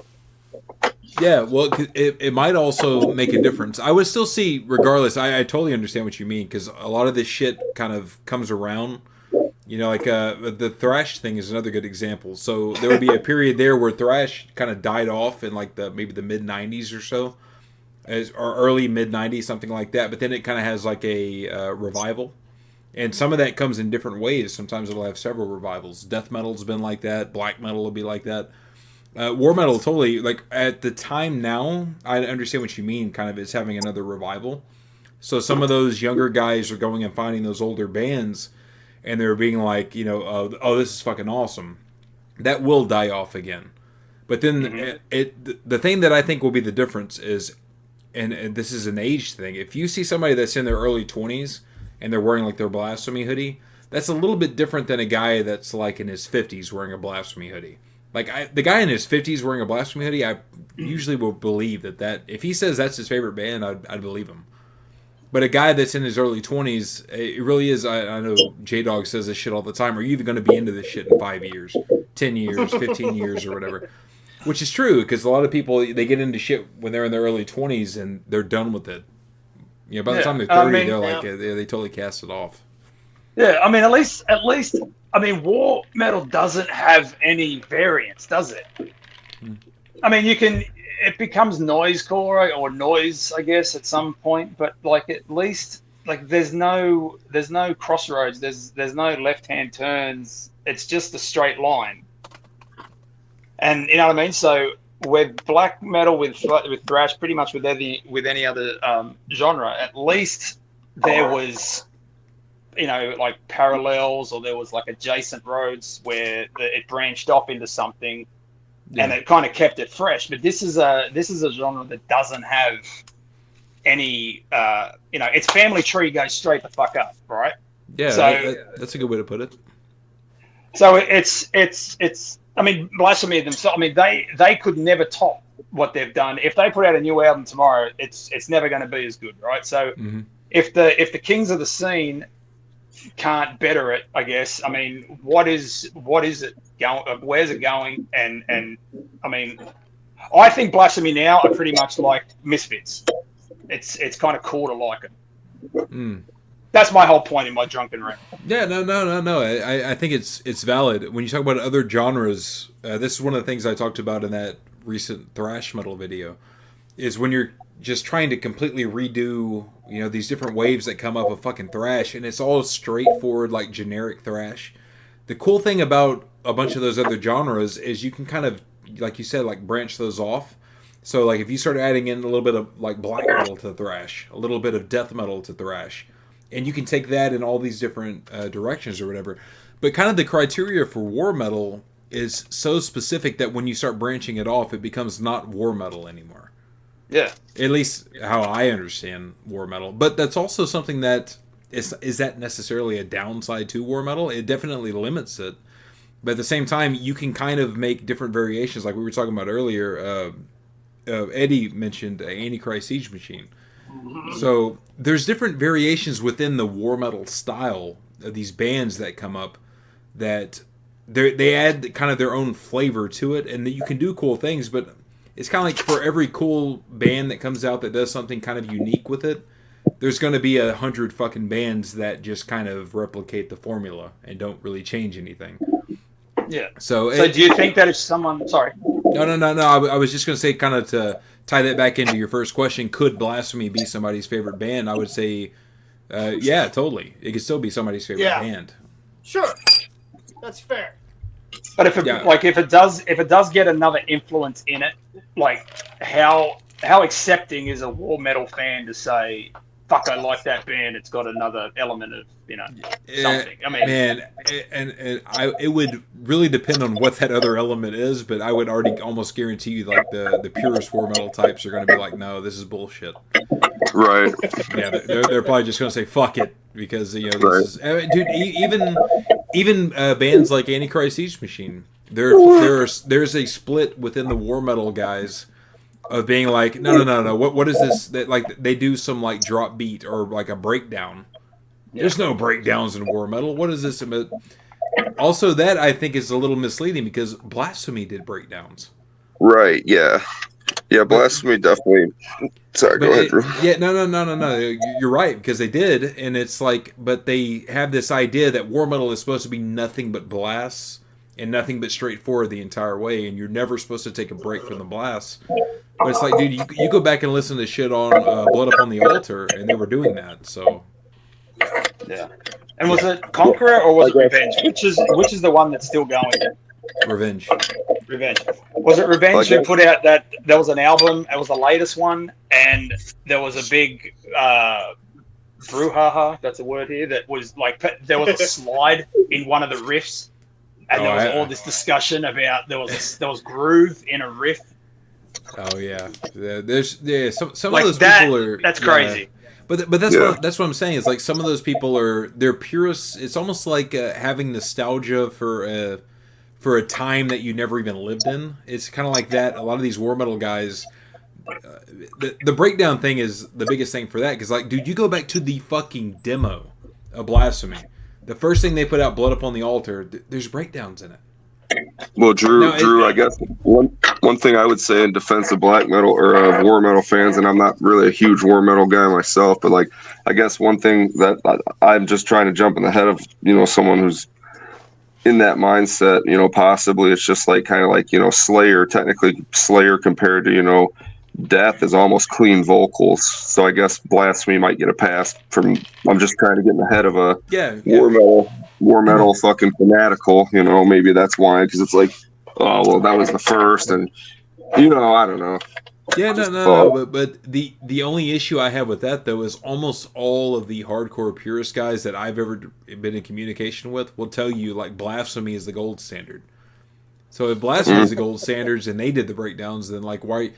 Yeah, well, it might also make a difference. I would still see, regardless, I totally understand what you mean, because a lot of this shit kind of comes around. You know, like the thrash thing is another good example. So there would be a period there where thrash kind of died off in like maybe the mid-90s or so, or early mid-90s, something like that. But then it kind of has like a revival. And some of that comes in different ways. Sometimes it'll have several revivals. Death metal's been like that. Black metal will be like that. War metal totally, like at the time now, I understand what you mean, kind of it's having another revival. So some of those younger guys are going and finding those older bands, and they're being like, you know, oh, this is fucking awesome. That will die off again. But then the thing that I think will be the difference is, and this is an age thing, if you see somebody that's in their early 20s and they're wearing like their Blasphemy hoodie, that's a little bit different than a guy that's like in his 50s wearing a Blasphemy hoodie. Like the guy in his 50s wearing a Blasphemy hoodie, I usually will believe that if he says that's his favorite band, I'd believe him. But a guy that's in his early 20s, it really is, I know J-Dog says this shit all the time, are you even going to be into this shit in 5 years, 10 years, 15 years, or whatever? Which is true, because a lot of people, they get into shit when they're in their early 20s, and they're done with it. You know, by the time they're 30, they're like, they totally cast it off. Yeah, I mean, at least, I mean, war metal doesn't have any variants, does it? I mean, it becomes noisecore or noise, I guess, at some point, but like at least like there's no crossroads, there's no left-hand turns. It's just a straight line. And you know what I mean? So with black metal, with thrash, pretty much with any other genre, at least there was, you know, like parallels, or there was like adjacent roads where it branched off into something. Yeah. And it kind of kept it fresh, but this is a genre that doesn't have any. You know, its family tree goes straight the fuck up, right? Yeah, so, that's a good way to put it. So it's. I mean, Blasphemy themselves. I mean, they could never top what they've done. If they put out a new album tomorrow, it's never going to be as good, right? So if the kings of the scene can't better it, I guess. I mean, what is it going? Where's it going? And I mean, I think Blasphemy now are pretty much like Misfits. It's kind of cool to like it. That's my whole point in my drunken rant. Yeah, no. I think it's valid. When you talk about other genres, this is one of the things I talked about in that recent thrash metal video, is when you're just trying to completely redo, you know, these different waves that come up of fucking thrash, and it's all straightforward, like generic thrash. The cool thing about a bunch of those other genres is you can kind of, like you said, like branch those off. So like if you start adding in a little bit of like black metal to thrash, a little bit of death metal to thrash, and you can take that in all these different directions or whatever. But kind of the criteria for war metal is so specific that when you start branching it off, it becomes not war metal anymore. Yeah. At least how I understand war metal. But that's also something that is that necessarily a downside to war metal? It definitely limits it. But at the same time, you can kind of make different variations, like we were talking about earlier. Eddie mentioned Antichrist Siege Machine. So there's different variations within the war metal style of these bands that come up that they add kind of their own flavor to it, and that you can do cool things. But it's kind of like for every cool band that comes out that does something kind of unique with it, there's going to be 100 fucking bands that just kind of replicate the formula and don't really change anything. Yeah. So do you think that if someone... Sorry. No. I was just going to say, kind of to tie that back into your first question, could Blasphemy be somebody's favorite band? I would say, yeah, totally. It could still be somebody's favorite band. Sure. That's fair. But if it does get another influence in it, like how accepting is a war metal fan to say, fuck, I like that band, it's got another element of, something. I mean, man, it would really depend on what that other element is, but I would already almost guarantee you, like, the purest war metal types are going to be like, no, this is bullshit. Right. Yeah, they're probably just going to say fuck it, because this is, dude. Even bands like Antichrist Siege Machine, there's a split within the war metal guys of being like, no. What is this? That, like, they do some like drop beat or like a breakdown. Yeah. There's no breakdowns in war metal. What is this? Also, that I think is a little misleading because Blasphemy did breakdowns. Right. Yeah. Yeah. Blasphemy definitely. Sorry. Go ahead, Drew. Yeah. No. You're right, because they did, and it's like, but they have this idea that war metal is supposed to be nothing but blasts and nothing but straightforward the entire way, and you're never supposed to take a break from the blasts. But it's like, dude, you go back and listen to shit on Blood Upon the Altar, and they were doing that. So, yeah. And was it Conqueror or was it Revenge? Which is the one that's still going? Revenge. Was it Revenge who put out that there was an album? It was the latest one, and there was a big brouhaha. That's a word here. That was like there was a slide in one of the riffs, and there was all this discussion about there was groove in a riff. Oh yeah, there's some like of those that, people are that's crazy. But that's what I'm saying. Is like some of those people they're purists. It's almost like having nostalgia for a time that you never even lived in. It's kind of like that. A lot of these war metal guys, the breakdown thing is the biggest thing for that. Because, like, dude, you go back to the fucking demo of Blasphemy. The first thing they put out, Blood Upon the Altar, there's breakdowns in it. Well, Drew, I guess one thing I would say in defense of black metal or war metal fans, and I'm not really a huge war metal guy myself, but like, I guess one thing that I'm just trying to jump in the head of, someone who's in that mindset, possibly it's just like kind of like, Slayer, technically Slayer compared to, Death is almost clean vocals. So I guess Blasphemy might get a pass from, I'm just trying to get in the head of a war metal fucking fanatical, maybe that's why, because it's like, oh, well, that was the first, and, I don't know. Yeah, no. But the only issue I have with that, though, is almost all of the hardcore purist guys that I've ever been in communication with will tell you, like, Blasphemy is the gold standard. So if Blasphemy is the gold standards and they did the breakdowns, then, like, why...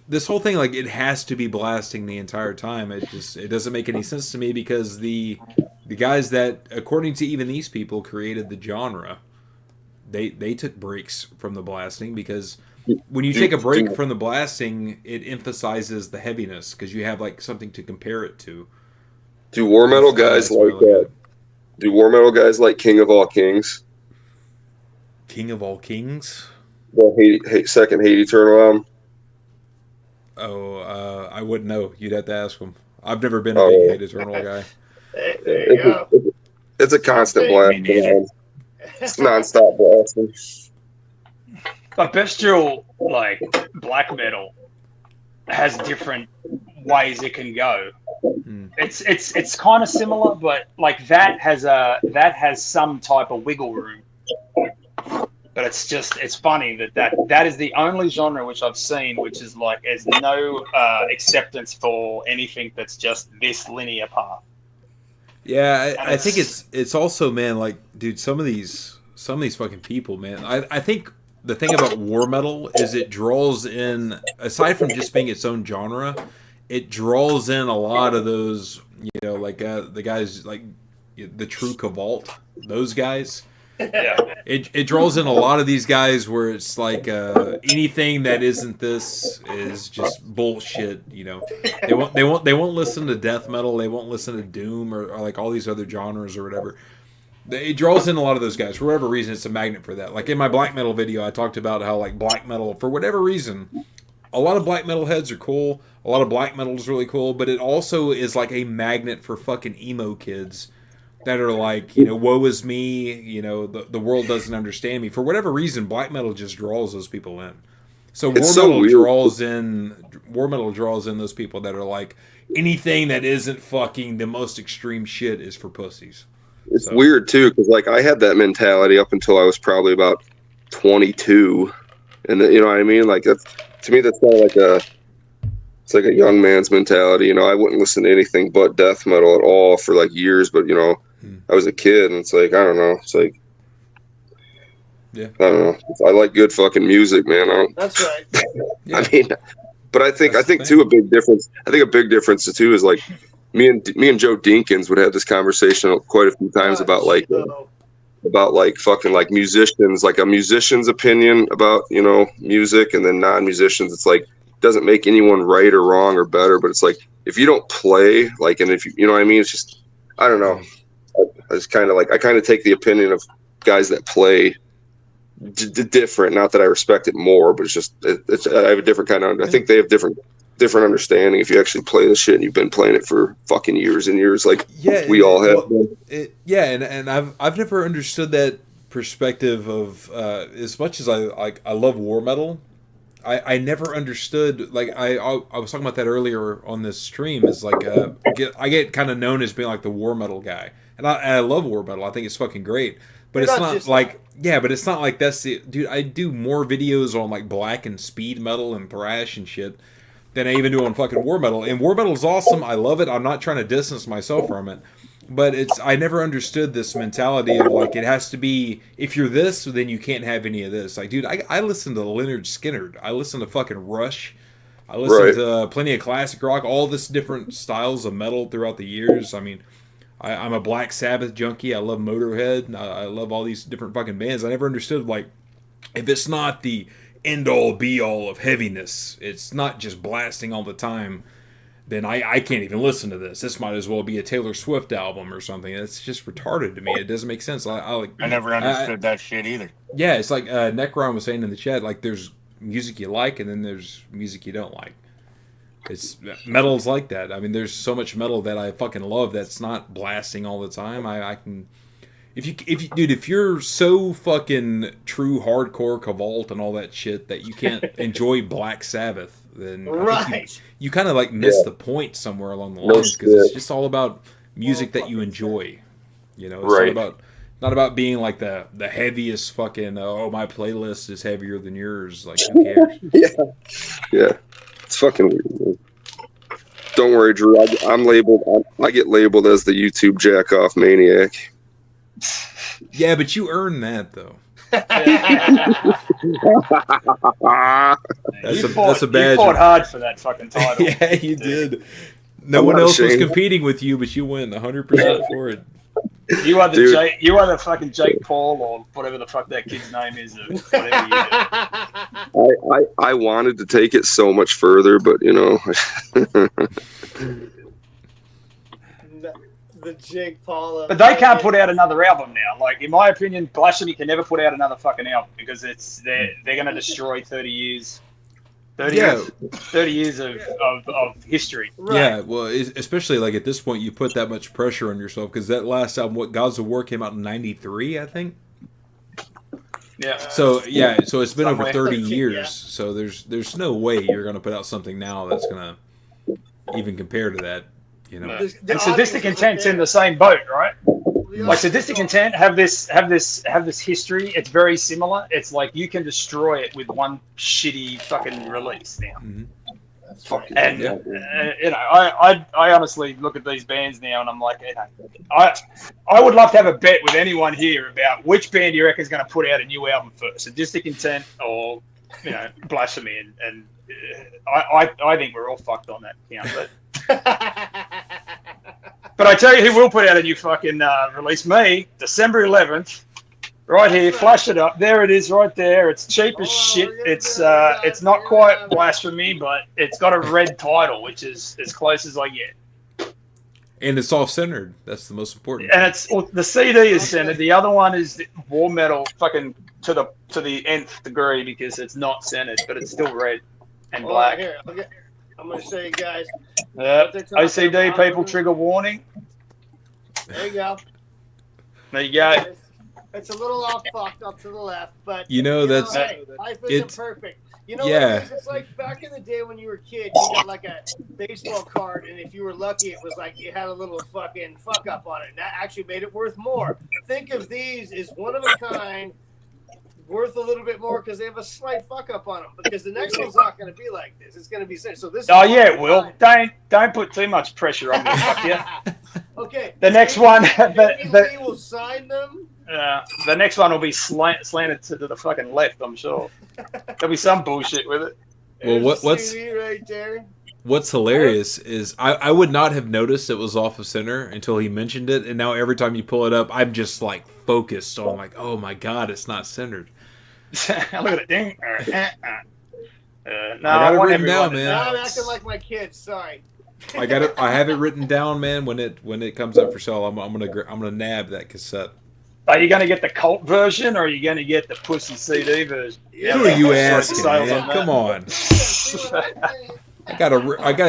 This whole thing, like, it has to be blasting the entire time. It doesn't make any sense to me, because the guys that, according to even these people, created the genre, they took breaks from the blasting, because when you take a break from the blasting, it emphasizes the heaviness, because you have, like, something to compare it to. Do war metal guys like King of All Kings? King of All Kings? The second Hate Eternal album? Oh, I wouldn't know. You'd have to ask them. I've never been a big Hate Eternal guy. There you go. It's a constant blast. It's non-stop blasting. But bestial, like, black metal has different ways it can go. It's kind of similar, but like that has some type of wiggle room. But it's funny that is the only genre which I've seen which is like there's no acceptance for anything that's just this linear path. Yeah, I think it's also, man, like, dude, some of these fucking people, man. I think the thing about war metal is it draws in, aside from just being its own genre, it draws in a lot of those, like the guys like the True Cavalt, those guys. It draws in a lot of these guys where it's like anything that isn't this is just bullshit. You know, they won't listen to death metal. They won't listen to doom or like all these other genres or whatever. It draws in a lot of those guys for whatever reason. It's a magnet for that. Like in my black metal video, I talked about how like black metal for whatever reason, a lot of black metal heads are cool. A lot of black metal is really cool, but it also is like a magnet for fucking emo kids that are like, you know, woe is me, you know, the world doesn't understand me. For whatever reason, black metal just draws those people in. So war metal draws in those people that are like, anything that isn't fucking the most extreme shit is for pussies. It's weird too, because like I had that mentality up until I was probably about 22, and you know what I mean. Like that's, to me, that's kind of like it's like a young man's mentality. You know, I wouldn't listen to anything but death metal at all for like years. But you know, I was a kid, and it's like I don't know. It's like I don't know. I like good fucking music, man. That's right. I mean, but I think too a big difference. I think a big difference too is like me and Joe Dinkins would have this conversation quite a few times about like fucking like musicians, like a musician's opinion about, you know, music, and then non-musicians. It's like doesn't make anyone right or wrong or better, but it's like if you don't play, like, and if you know what I mean, it's just I don't know. I just kind of like I kind of take the opinion of guys that play different. Not that I respect it more, but it's just I have a different kind of. I think they have different understanding if you actually play this shit and you've been playing it for fucking years and years, like we all have. And I've never understood that perspective of as much as I love war metal. I never understood, like I was talking about that earlier on this stream, is like I get kind of known as being like the war metal guy, and I love war metal. I think it's fucking great, but it's not like but it's not like that's the dude. I do more videos on like black and speed metal and thrash and shit than I even do on fucking war metal. And war metal is awesome. I love it. I'm not trying to distance myself from it. But I never understood this mentality of like, it has to be, if you're this, then you can't have any of this. Like, dude, I listen to Leonard Skinner. I listen to fucking Rush. I listen to plenty of classic rock, all this different styles of metal throughout the years. I mean, I'm a Black Sabbath junkie. I love Motorhead. I love all these different fucking bands. I never understood, like, if it's not the end-all, be-all of heaviness, it's not just blasting all the time, then I can't even listen to this. This might as well be a Taylor Swift album or something. It's just retarded to me. It doesn't make sense. I never understood that shit either. Yeah, it's like Necron was saying in the chat, like there's music you like and then there's music you don't like. It's metal's like that. I mean, there's so much metal that I fucking love that's not blasting all the time. I can... If you're so fucking true hardcore Cavalt and all that shit that you can't enjoy Black Sabbath, then you kind of like miss the point somewhere along the lines, because it's just all about music that you enjoy. You know, it's not about being like the heaviest fucking my playlist is heavier than yours. Like, who cares? Yeah, it's fucking weird. Don't worry, Drew. I'm labeled. I get labeled as the YouTube jack off maniac. Yeah, but you earned that though. That's a badge. You fought hard for that fucking title. Yeah, you did. No one else was competing with you, but you went 100% for it. You are the fucking Jake Paul or whatever the fuck that kid's name is. Or whatever you do. I wanted to take it so much further, but you know. The Jake Paul. But they can't put out another album now. Like, in my opinion, Blasphemy can never put out another fucking album because they're going to destroy 30 years. 30 years of history. Right. Yeah, well, especially like at this point, you put that much pressure on yourself because that last album, What Gods of War, came out in '93, I think. Yeah. So it's been over 30 years. Yeah. So there's no way you're going to put out something now that's going to even compare to that. You know, and Sadistic Intent's in the same boat, right? Like Sadistic Intent have this history. It's very similar. It's like you can destroy it with one shitty fucking release now. Mm-hmm. And you know, I honestly look at these bands now, and I'm like, you know, I would love to have a bet with anyone here about which band you reckon is going to put out a new album first, Sadistic Intent or, you know, Blasphemy, and I think we're all fucked on that count, but. But I tell you who will put out a new fucking release. Me, December 11th, Right here, flash it up. There it is, right there. It's cheap as shit. It's not quite blasphemy, but it's got a red title, which is as close as I get. And it's off-centered. That's the most important. And it's the CD is centered. The other one is war metal, fucking to the nth degree because it's not centered, but it's still red and black. Here, I'm gonna show you guys. OCD people, trigger warning. There you go. There you go. It's a little off fucked up to the left, but that's hey, life isn't perfect. You know yeah. what it is? It's like back in the day when you were a kid, you got like a baseball card, and if you were lucky, it was like it had a little fucking fuck up on it. And that actually made it worth more. Think of these as one of a kind, worth a little bit more because they have a slight fuck up on them. Because the next one's not going to be like this. It's going to be so this. Oh yeah, it will. Don't put too much pressure on me, fuck yeah. Okay. The next one, we will sign them. The next one will be slanted to the fucking left, I'm sure. There'll be some bullshit with it. Well, what's right there? What's hilarious is I would not have noticed it was off of center until he mentioned it, and now every time you pull it up, I'm just like focused on like, oh my god, it's not centered. Look at it, ding. No, I got it written down, man. Now I'm acting like my kids. Sorry. I got it. I have it written down, man. When it comes up for sale, I'm gonna nab that cassette. Are you going to get the cult version, or are you going to get the pussy CD version? Who are you asking, man? Come on. I got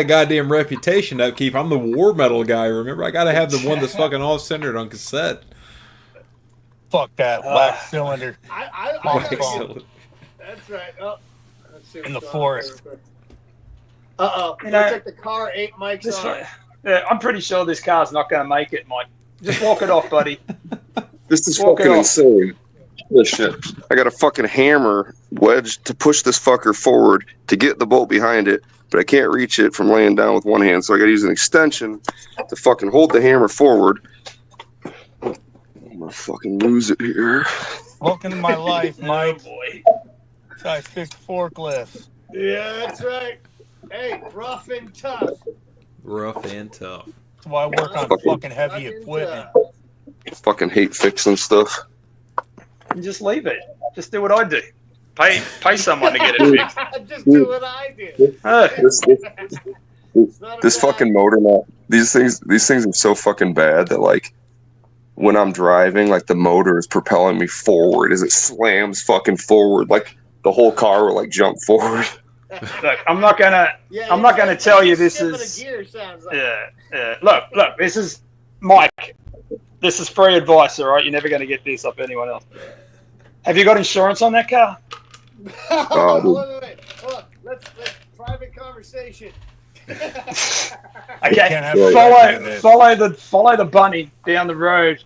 a goddamn reputation to upkeep. I'm the war metal guy. Remember, I got to have the one that's fucking all centered on cassette. Fuck that wax cylinder. That's right. Oh, let's see in the forest. Looks like the car ate Mike's on. I'm pretty sure this car's not going to make it, Mike. Just walk it off, buddy. This is fucking insane. This shit. I got a fucking hammer wedged to push this fucker forward to get the bolt behind it, but I can't reach it from laying down with one hand, so I gotta use an extension to fucking hold the hammer forward. I'm gonna fucking lose it here. Welcome to my life, Mike. Oh boy. I fixed forklifts. Yeah, that's right. Hey, rough and tough. Rough and tough. That's why I work on fucking heavy equipment. Fucking hate fixing stuff. Just leave it. Just do what I do. Pay someone to get it fixed. Just do what I do. This fucking motor mount. These things are so fucking bad that like when I'm driving, like the motor is propelling me forward as it slams fucking forward. Like the whole car will like jump forward. Look, I'm not gonna tell you this is. Gear, sounds like. Yeah. Look. This is Mike. This is free advice, all right? You're never going to get this off anyone else. Have you got insurance on that car? Wait. Hold on. Let's private conversation. Okay. Follow the bunny down the road.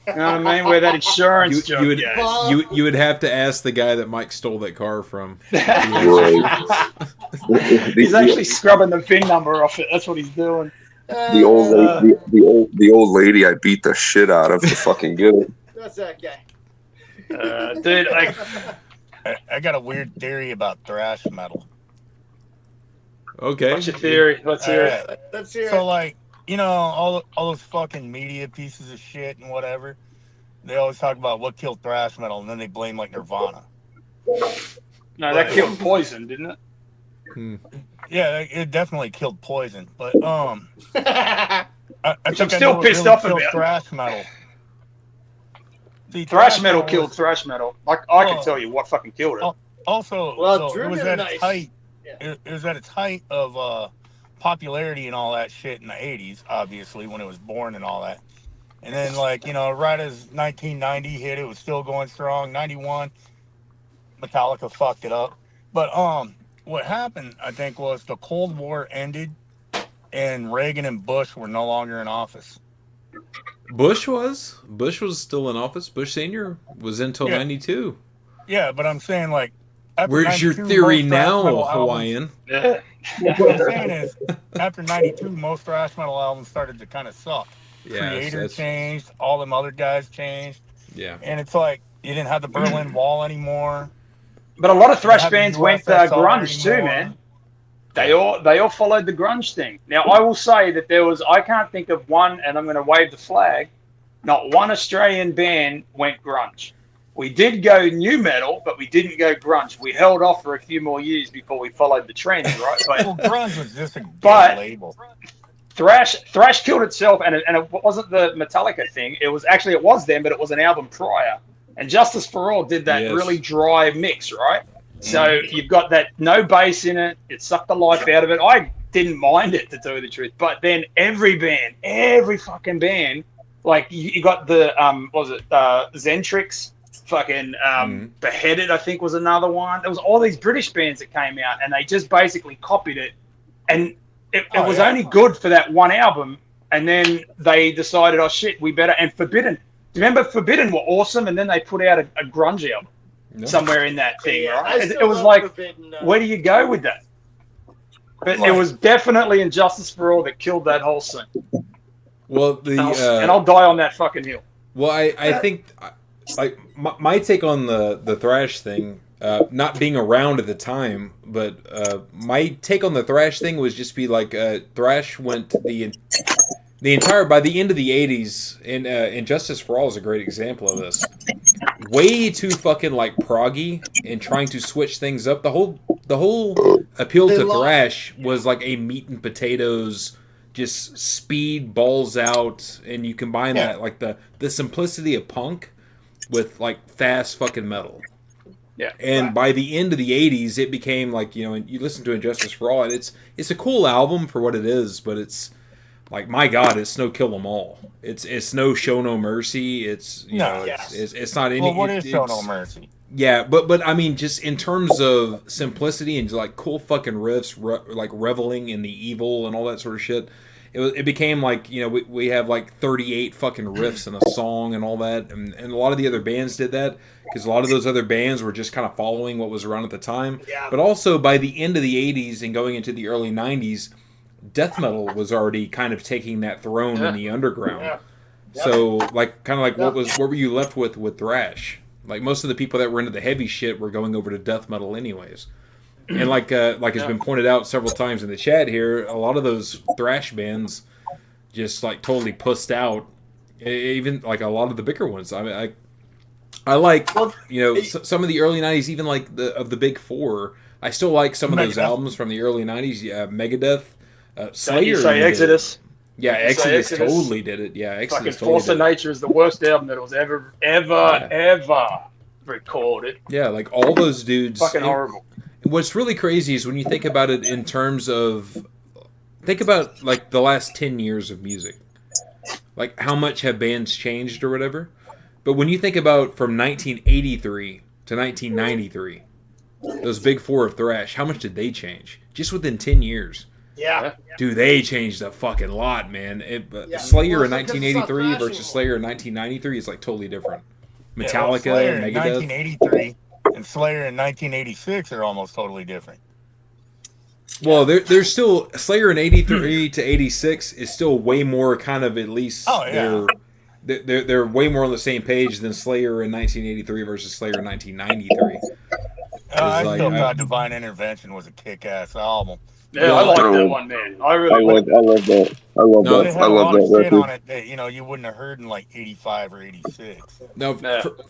You know what I mean? Where that insurance joke you would have to ask the guy that Mike stole that car from. He's actually scrubbing the VIN number off it. That's what he's doing. The old lady I beat the shit out of to fucking get it. That's that guy. Dude, I got a weird theory about thrash metal. Okay. What's your theory? Let's hear it. Let's hear it. So like, you know, all those fucking media pieces of shit and whatever, they always talk about what killed thrash metal, and then they blame like Nirvana. No, that killed Poison, didn't it? Yeah, it definitely killed Poison, but I think I'm still pissed off about thrash metal. See, thrash metal killed thrash metal. I can tell you what fucking killed it. Also, it was at its height. It was at its height of popularity and all that shit in the 80s, obviously, when it was born and all that. And then, like, you know, right as 1990 hit, it was still going strong. 91, Metallica fucked it up. But what happened, I think, was the Cold War ended and Reagan and Bush were no longer in office. Bush was still in office. Bush Sr. was until 92. Yeah, but I'm saying, like, where's your theory now, Hawaiian? What I'm saying is, after 92, most thrash metal albums started to kind of suck. Yeah, Creator changed, all them other guys changed. Yeah. And it's like, you didn't have the Berlin Wall anymore. But a lot of thrash bands went grunge too, man. They all followed the grunge thing. Now, I will say that I can't think of one, and I'm going to wave the flag, not one Australian band went grunge. We did go new metal, but we didn't go grunge. We held off for a few more years before we followed the trends, right? But, well, grunge was just a gay label. Thrash killed itself, and it wasn't the Metallica thing. It was them, but it was an album prior. And Justice for All did that really dry mix, right? So you've got that no bass in it. It sucked the life out of it. I didn't mind it, to tell you the truth. But then every fucking band, like you got the Zentrix, fucking Beheaded, I think was another one. There was all these British bands that came out, and they just basically copied it. And it was only good for that one album. And then they decided, oh shit, we better. And Forbidden. Remember, Forbidden were awesome, and then they put out a grunge album somewhere in that thing, right? It was like, Forbidden, where do you go with that? But it was definitely Injustice for All that killed that whole scene. Well, and I'll die on that fucking hill. Well, I think, like, my take on the thrash thing, not being around at the time, but my take on the thrash thing was just be like, thrash went the entire, by the end of the 80s, and Injustice for All is a great example of this, way too fucking, like, proggy and trying to switch things up. The whole appeal to thrash was like a meat and potatoes, just speed, balls out, and you combine that, like, the simplicity of punk with, like, fast fucking metal. Yeah. And by the end of the 80s, it became, like, you know, you listen to Injustice for All, and it's a cool album for what it is, but it's, like, my God, it's no Kill 'Em All. It's no Show No Mercy. It's it's not any. Well, what is Show No Mercy? Yeah, but I mean, just in terms of simplicity and like cool fucking riffs, like reveling in the evil and all that sort of shit, it became like, you know, we have like 38 fucking riffs in a song and all that, and a lot of the other bands did that because a lot of those other bands were just kind of following what was around at the time. Yeah. But also by the end of the 80s and going into the early 90s. Death metal was already kind of taking that throne in the underground. Yeah. Yeah. So, like, kind of like what were you left with thrash? Like, most of the people that were into the heavy shit were going over to death metal anyways. And like has been pointed out several times in the chat here, a lot of those thrash bands just like totally pussed out. Even like a lot of the bigger ones. I mean, I like, you know, some of the early 90s, even like the big four. I still like some of those albums from the early 90s. Yeah, Megadeth. Slayer. Exodus. Yeah, Exodus totally did it. Yeah, Exodus fucking totally Force of Nature is the worst album that was ever recorded. Yeah, like all those dudes. Fucking horrible. What's really crazy is when you think about it in terms of, think about like the last 10 years of music. Like how much have bands changed or whatever. But when you think about from 1983 to 1993, those big four of thrash, how much did they change? Just within 10 years. Yeah. Dude, they changed a fucking lot, man. Slayer in 1983 versus Slayer in 1993 is like totally different. Metallica, Slayer in Megadeth. 1983 and Slayer in 1986 are almost totally different. Well, there's still Slayer in 83 to 86 is still way more kind of at least. Oh yeah. They're way more on the same page than Slayer in 1983 versus Slayer in 1993. I still thought Divine Intervention was a kick-ass album. Yeah, I like that one, man. I love that. I love that. I love that record. On it that, you know, you wouldn't have heard in like 85 or 86. No,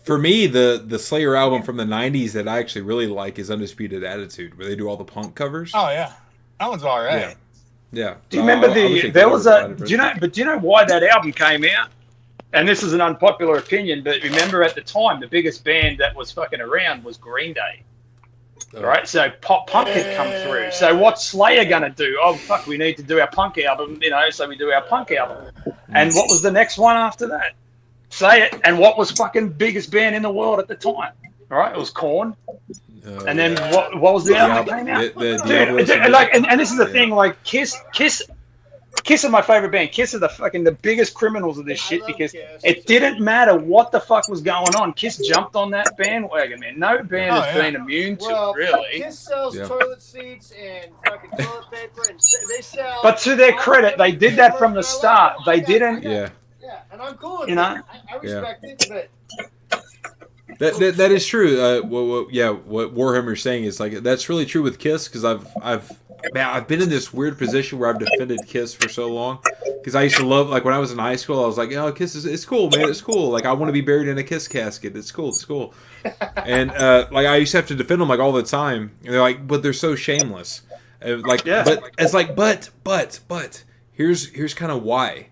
for me, the Slayer album from the 90s that I actually really like is Undisputed Attitude, where they do all the punk covers. Oh yeah, that one's all right. Yeah. Do you remember do you know why that album came out? And this is an unpopular opinion, but remember at the time, the biggest band that was fucking around was Green Day. Right, so pop punk had come through. So what's Slayer gonna do? Oh fuck, we need to do our punk album, you know. So we do our punk album. And what was the next one after that? Say it. And what was fucking biggest band in the world at the time? All right, it was Korn. And then what was the album that came out? And this is the thing, like Kiss are my favorite band. Kiss are the biggest criminals of this shit because it didn't matter what the fuck was going on. Kiss jumped on that bandwagon, man. No band has been immune to it, really. Kiss sells toilet seats and fucking toilet paper, and they sell. But to their credit, they did that from the start. They didn't. Yeah, and I'm cool with it. I respect it, but. That is true. What Warhammer's saying is like that's really true with Kiss because I've man, I've been in this weird position where I've defended Kiss for so long because I used to love, like when I was in high school, I was like, oh, Kiss is it's cool, man, it's cool. Like I want to be buried in a Kiss casket. It's cool, it's cool. And like I used to have to defend them like all the time. And they're like, but they're so shameless. Like, Yeah. but it's like, but here's kind of why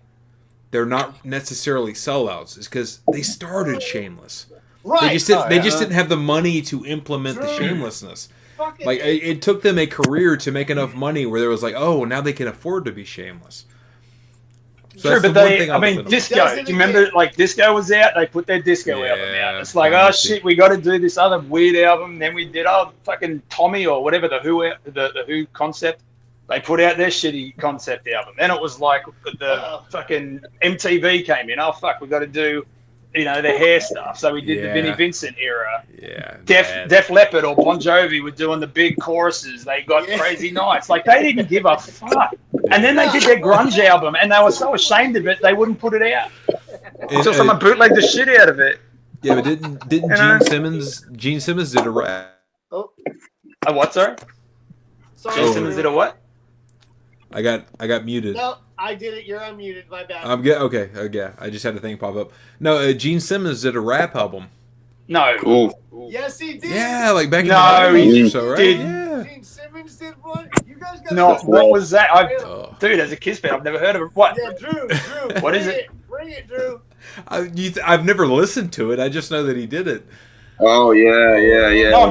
they're not necessarily sellouts is because they started shameless. Right. They just didn't have the money to implement the shamelessness. Like it took them a career to make enough money where there was like, oh, now they can afford to be shameless. So True, that's but the one they, thing I mean, defend them. disco. Do you remember, like, disco was out? They put their disco album out. It's like, oh shit, we got to do this other weird album. Then we did, fucking Tommy or whatever the Who concept. They put out their shitty concept album. Then it was like the fucking MTV came in. Oh fuck, we got to do, the hair stuff. So we did the Vinnie Vincent era. Yeah. Def Leppard or Bon Jovi were doing the big choruses. They got Crazy Nights. Like they didn't give a fuck. And then they did their grunge album, and they were so ashamed of it they wouldn't put it out until someone bootlegged the shit out of it. Yeah, but didn't Gene Simmons did a rap. Oh. A what, sorry? Gene Simmons did a what? I got muted. No, I did it. You're unmuted. My bad. I'm good. Okay. Yeah, I just had a thing pop up. No, Gene Simmons did a rap album. No. Cool. Yes, he did. Yeah, like back in the No, 90s he or so, right? did. Yeah. Gene Simmons did what? You guys got No, what was that? Oh. Dude, as a Kiss fan, I've never heard of it. What? Yeah, Drew. What is it? Bring it, Drew. I've never listened to it. I just know that he did it. Oh yeah. No,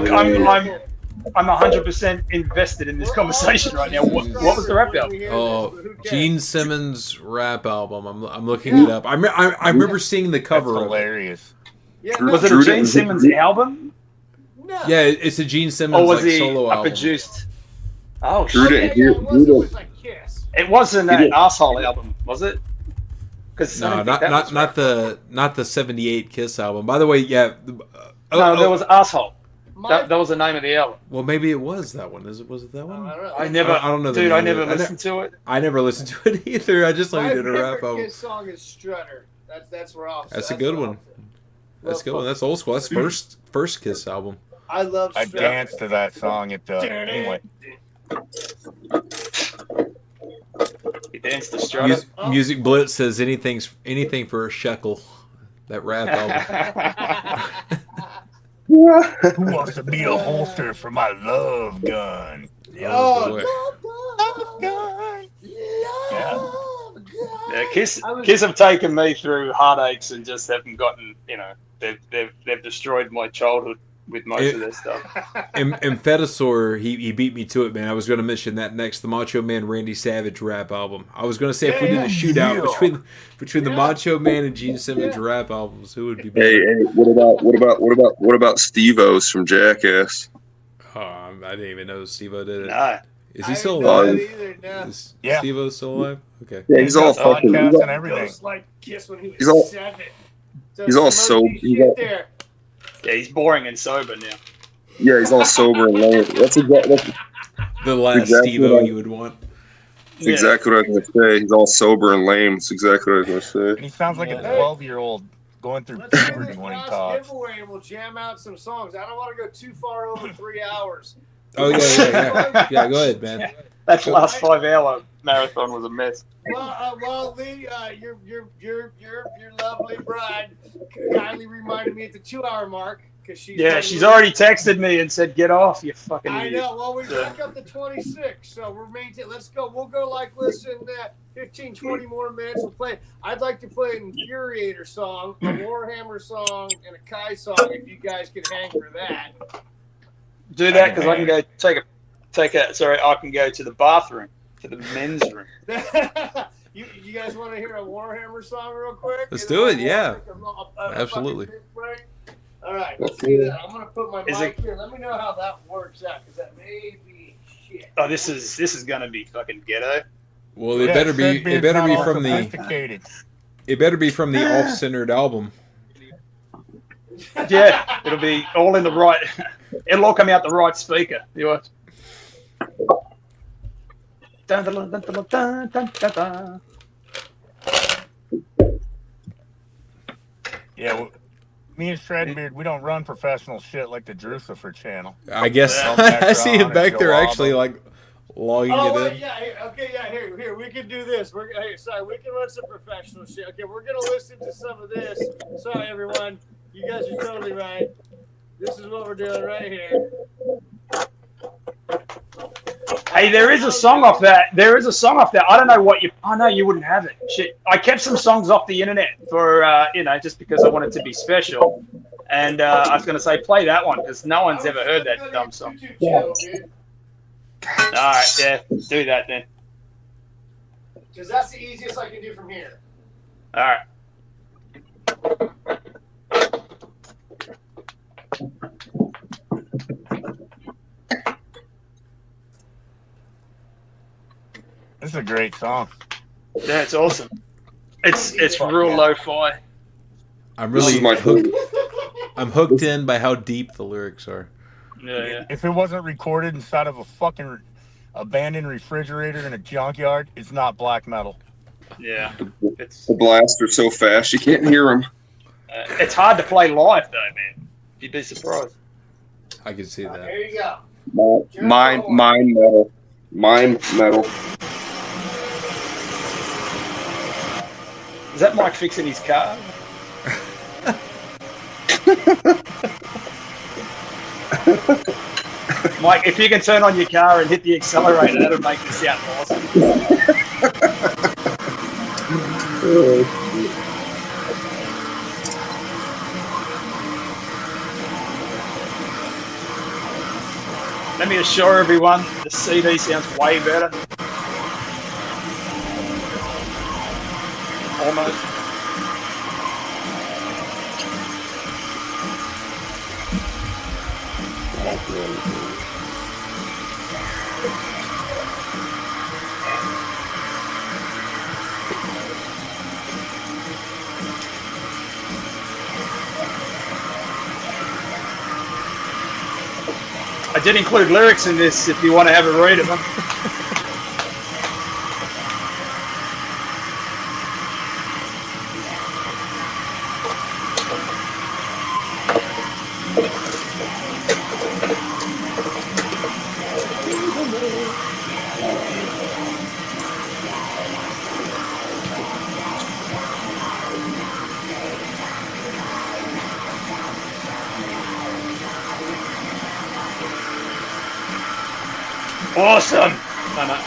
I'm 100% invested in this conversation right now. What was the rap album? Oh, Gene Simmons rap album. I'm looking it up. I remember seeing the cover That's of it. hilarious. Yeah, Was it a Gene Simmons album? No. Yeah, it's a Gene Simmons Or was like he solo album. produced? Oh, Drew shit. didn't It was like Kiss. It wasn't an asshole album, was it? Because No, not the '78 Kiss album. By the way, yeah. there was asshole. That was the name of the album. Well, maybe it was that one. Was it that one? I don't know. I never. I don't know. Dude, I never listened to it. I never listened to it either. I just My like did a rap favorite album. Kiss song is Strutter. That's where I'll. That's a good one. That's a good one. That's old school. That's first Kiss album. I love I Strutter. danced to that song at anyway. He danced to Strutter. Music Blitz says anything for a shekel. That rap album. Who wants to be a holster for my love gun? Oh, Love gun. Yeah, Kiss have taken me through heartaches and just haven't gotten. They've destroyed my childhood with most of their stuff. And Fetasaur, he beat me to it, man. I was going to mention that next, the Macho Man Randy Savage rap album. I was going to say if we did a shootout between the Macho Man and Gene Simmons rap albums, who would be better? Hey, what about Steve-O's from Jackass? Oh, I didn't even know Steve-O did it. No. Is he still alive? Is Yeah. Steve-O still alive? Okay. Yeah, he's all fucking. Podcast and everything. Just like Kiss when he was He's all- 7. he's all some OG shit there. Yeah, he's boring and sober now. Yeah, he's all sober and lame. That's The last exactly Steve-O what I- you would want. exactly what I was gonna say. He's all sober and lame. That's exactly what I was gonna And say. he sounds like a 12-year-old going through Let's do puberty this when he last talks. giveaway and we'll jam out some songs. I don't want to go too far over 3 hours. Oh yeah. Yeah, go ahead, man. That last 5-hour marathon was a mess. Well, Lee, your lovely bride kindly reminded me at the 2-hour mark because she's already texted me and said, "Get off, you fucking I idiot." know. Well, we back up to 26, so we're maintaining. Let's go. We'll go like listen, 15, 20 more minutes. We'll play. I'd like to play an Infuriator song, a Warhammer song, and a Kai song. If you guys can hang for that. Do that because I can go take a. Sorry, I can go to the bathroom, to the men's room. You guys want to hear a Warhammer song real quick? Let's do it, yeah. A Absolutely. All right, let's see that. I'm gonna put my mic here. Let me know how that works out because that may be shit. Oh, this is gonna be fucking ghetto. Well, it better be from the sophisticated. it better be from the off-centered album. Yeah, it'll be all in the right. It'll all come out the right speaker. You watch. Dun, dun, dun, dun, dun, dun, dun, dun, dun. Yeah, well, me and Shredbeard, we don't run professional shit like the Drucifer channel. I guess Yeah. I see him back there Joe actually Alba. like logging Oh, it wait, in. yeah. Here. We can do this. We can run some professional shit. Okay, we're gonna listen to some of this. Sorry, everyone. You guys are totally right. This is what we're doing right here. Hey, there is a song off that. There is a song off that. I don't know what you. I know you wouldn't have it. Shit. I kept some songs off the internet for just because I wanted to be special. And I was gonna say play that one because no one's ever heard that dumb song. Channel, dude. All right, yeah, do that then. Because that's the easiest I can do from here. All right. This is a great song. Yeah, it's awesome. It's real lo-fi. I'm really hooked. I'm hooked in by how deep the lyrics are. Yeah. If it wasn't recorded inside of a fucking abandoned refrigerator in a junkyard, it's not black metal. Yeah. The blasts are so fast you can't hear them. It's hard to play live though, man. You'd be surprised. I can see that. There you go. Mime metal. Mime metal. Is that Mike fixing his car? Mike, if you can turn on your car and hit the accelerator, that'll make it sound awesome. Let me assure everyone, the CD sounds way better. Almost. I did include lyrics in this if you want to have a read of them. Awesome! No, no.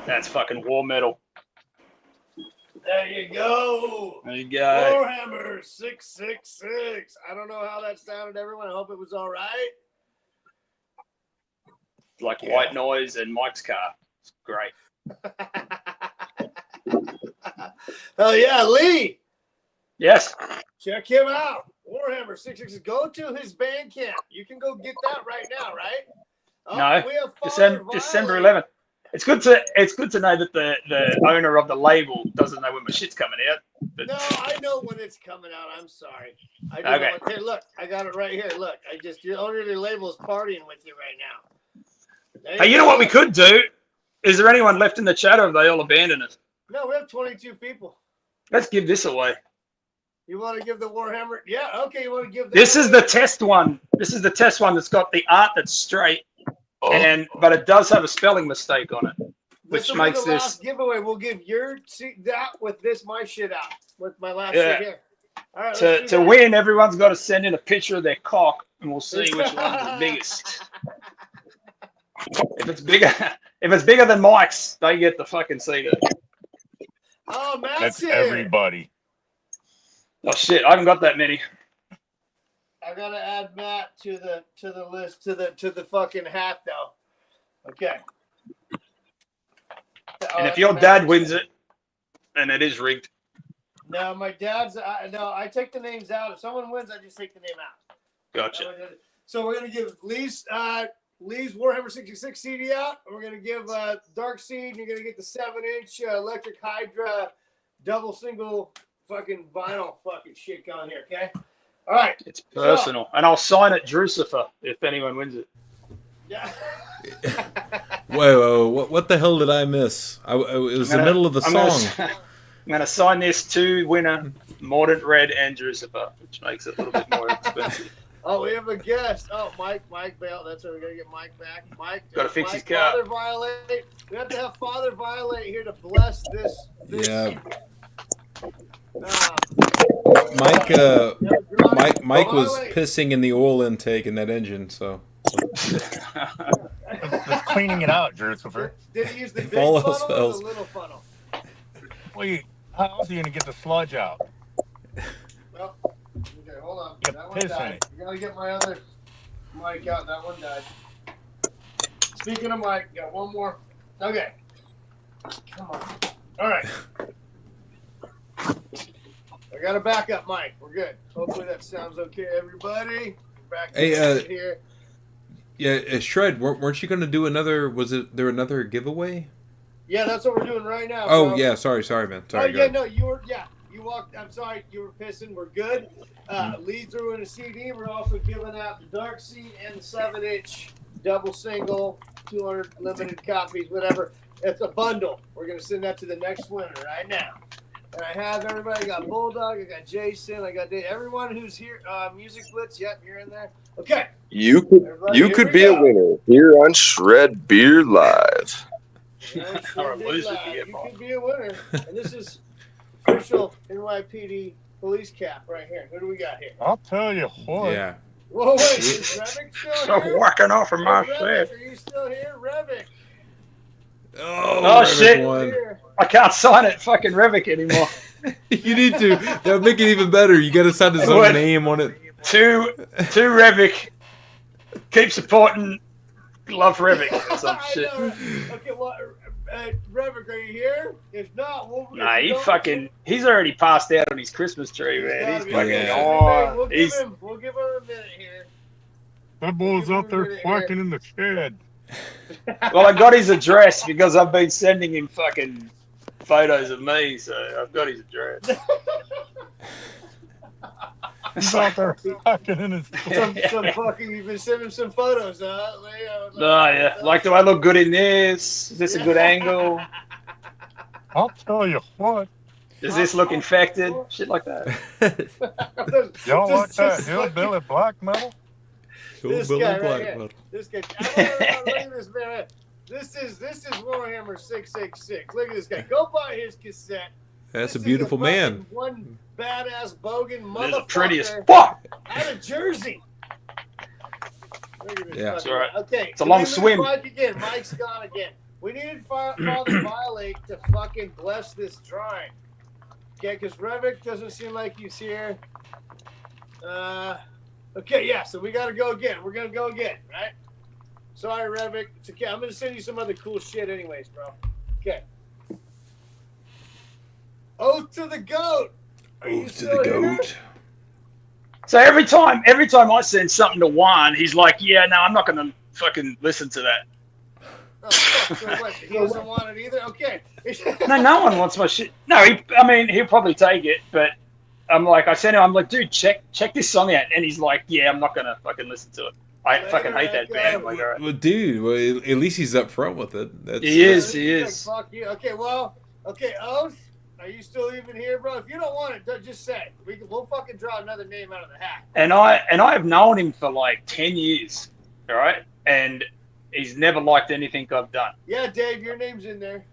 That's fucking war metal. There you go. There you go. Warhammer 666. I don't know how that sounded, everyone. I hope it was all right. Like white noise and Mike's car. It's great. Oh yeah, Lee. Yes. Check him out. Warhammer 666. Go to his Bandcamp. You can go get that right now, right? Oh, No. We have December 11th. It's good to know that the owner of the label doesn't know when my shit's coming out. But... No, I know when it's coming out. I'm sorry. I do Okay. know. Hey, look, I got it right here. Look, the owner of the label is partying with you right now. Hey, you know what we could do? Is there anyone left in the chat or have they all abandoned us? No, we have 22 people. Let's give this away. You want to give the Warhammer? Yeah, okay. You want to give This is the test one. This is the test one that's got the art that's straight, but it does have a spelling mistake on it, which makes the this last giveaway. We'll give that with my shit out with my last shit here. All right. To win, everyone's got to send in a picture of their cock, and we'll see which one's the biggest. If it's bigger than Mike's, they get the fucking CD. Oh, Matt's That's here. everybody. Oh shit! I haven't got that many. I gotta add Matt to the list to the fucking hat though. Okay. And if your dad wins it, and it is rigged. No, my dad's. No, I take the names out. If someone wins, I just take the name out. Gotcha. So we're gonna give Lee's Warhammer 66 CD out. And we're gonna give Dark Seed. You're gonna get the 7-inch Electric Hydra double single fucking vinyl fucking shit going here. Okay. All right. It's personal, and I'll sign it Drucifer if anyone wins it. Yeah. Whoa, what the hell did I miss? It was the middle of the song. I'm going to sign this to winner, Mordant Red and Drucifer, which makes it a little bit more expensive. Oh, we have a guest. Oh, Mike Bale. That's where we're going to get Mike back. Mike. Got to fix his car. Father Violate. We have to have Father Violate here to bless this. Yeah. Mike was pissing in the oil intake in that engine, so. Just cleaning it out, Drucifer. Did he use the big funnel or spells. the little funnel? Well, how else are you going to get the sludge out? Well, okay, hold on. Get That one piss in died. it. You got to get my other mic out. That one died. Speaking of mic, got one more. Okay. Come on. All right. I got a backup mic. We're good. Hopefully that sounds okay, everybody. Back here. Yeah, Shred, weren't you going to do another? Was there another giveaway? Yeah, that's what we're doing right now. Oh, bro. yeah. Sorry, man. Sorry. Oh, yeah, no, you were. Yeah, you walked. I'm sorry, you were pissing. We're good. Lee threw in a CD. We're also giving out the Dark Seed and the 7-inch double single, 200 limited copies, whatever. It's a bundle. We're gonna send that to the next winner right now. And I have everybody. I got Bulldog. I got Jason. I got Dave. Everyone who's here. Music Blitz. Yep, you're in there. Okay. You could be a winner here on Shred Beer Live. You could be a winner. And this is official NYPD police cap right here. Who do we got here? I'll tell you what. Yeah. Whoa, wait. Is Revic still here? I'm whacking off of my Revic, set. are you still here? Revic. Oh shit. I can't sign it fucking Revic anymore. You need to. That would make it even better. You got to sign his own name on it. To Revic. Keep supporting. Love Revic or some shit. Okay, well, Revic, are you here? If not, he's already passed out on his Christmas tree, man. He's fucking gone. We'll give him a minute here. That boy's up there quacking in the shed. Well, I got his address because I've been sending him fucking photos of me, so I've got his address. He's out there quacking in his some fucking, you've been sending some photos, huh? Yeah. Like, do I look good in this? Is this a good angle? I'll tell you what. Does this look infected? Shit like that. Y'all like that hillbilly black metal? This guy right here. This guy. Look at this man. This is Warhammer 666. Look at this guy. Go buy his cassette. That's a beautiful man. One badass bogan motherfucker. The prettiest fuck out of Jersey. Look at this. Yeah, that's all right. Okay. It's a long swim. Mike again. Mike's gone again. We needed Father Violate to fucking bless this drawing. Okay, because Revic doesn't seem like he's here. Okay, yeah, so we got to go again. We're going to go again, right? Sorry, Revic. It's okay. I'm going to send you some other cool shit anyways, bro. Okay. Oath to the Goat. Oath to the Goat. So every time I send something to Juan, he's like, yeah, no, I'm not going to fucking listen to that. Oh, fuck. So what? He doesn't want it either? Okay. No one wants my shit. No, he'll probably take it, but I sent him, I'm like, dude, check this song out. And he's like, yeah, I'm not going to fucking listen to it. I fucking hate that band. I'm like, all right. Well, dude, at least he's up front with it. He is. Like, fuck you. Okay, well, Oath. Are you still even here, bro? If you don't want it, just say. We'll fucking draw another name out of the hat. And I have known him for like 10 years, all right? And he's never liked anything I've done. Yeah, Dave, your name's in there.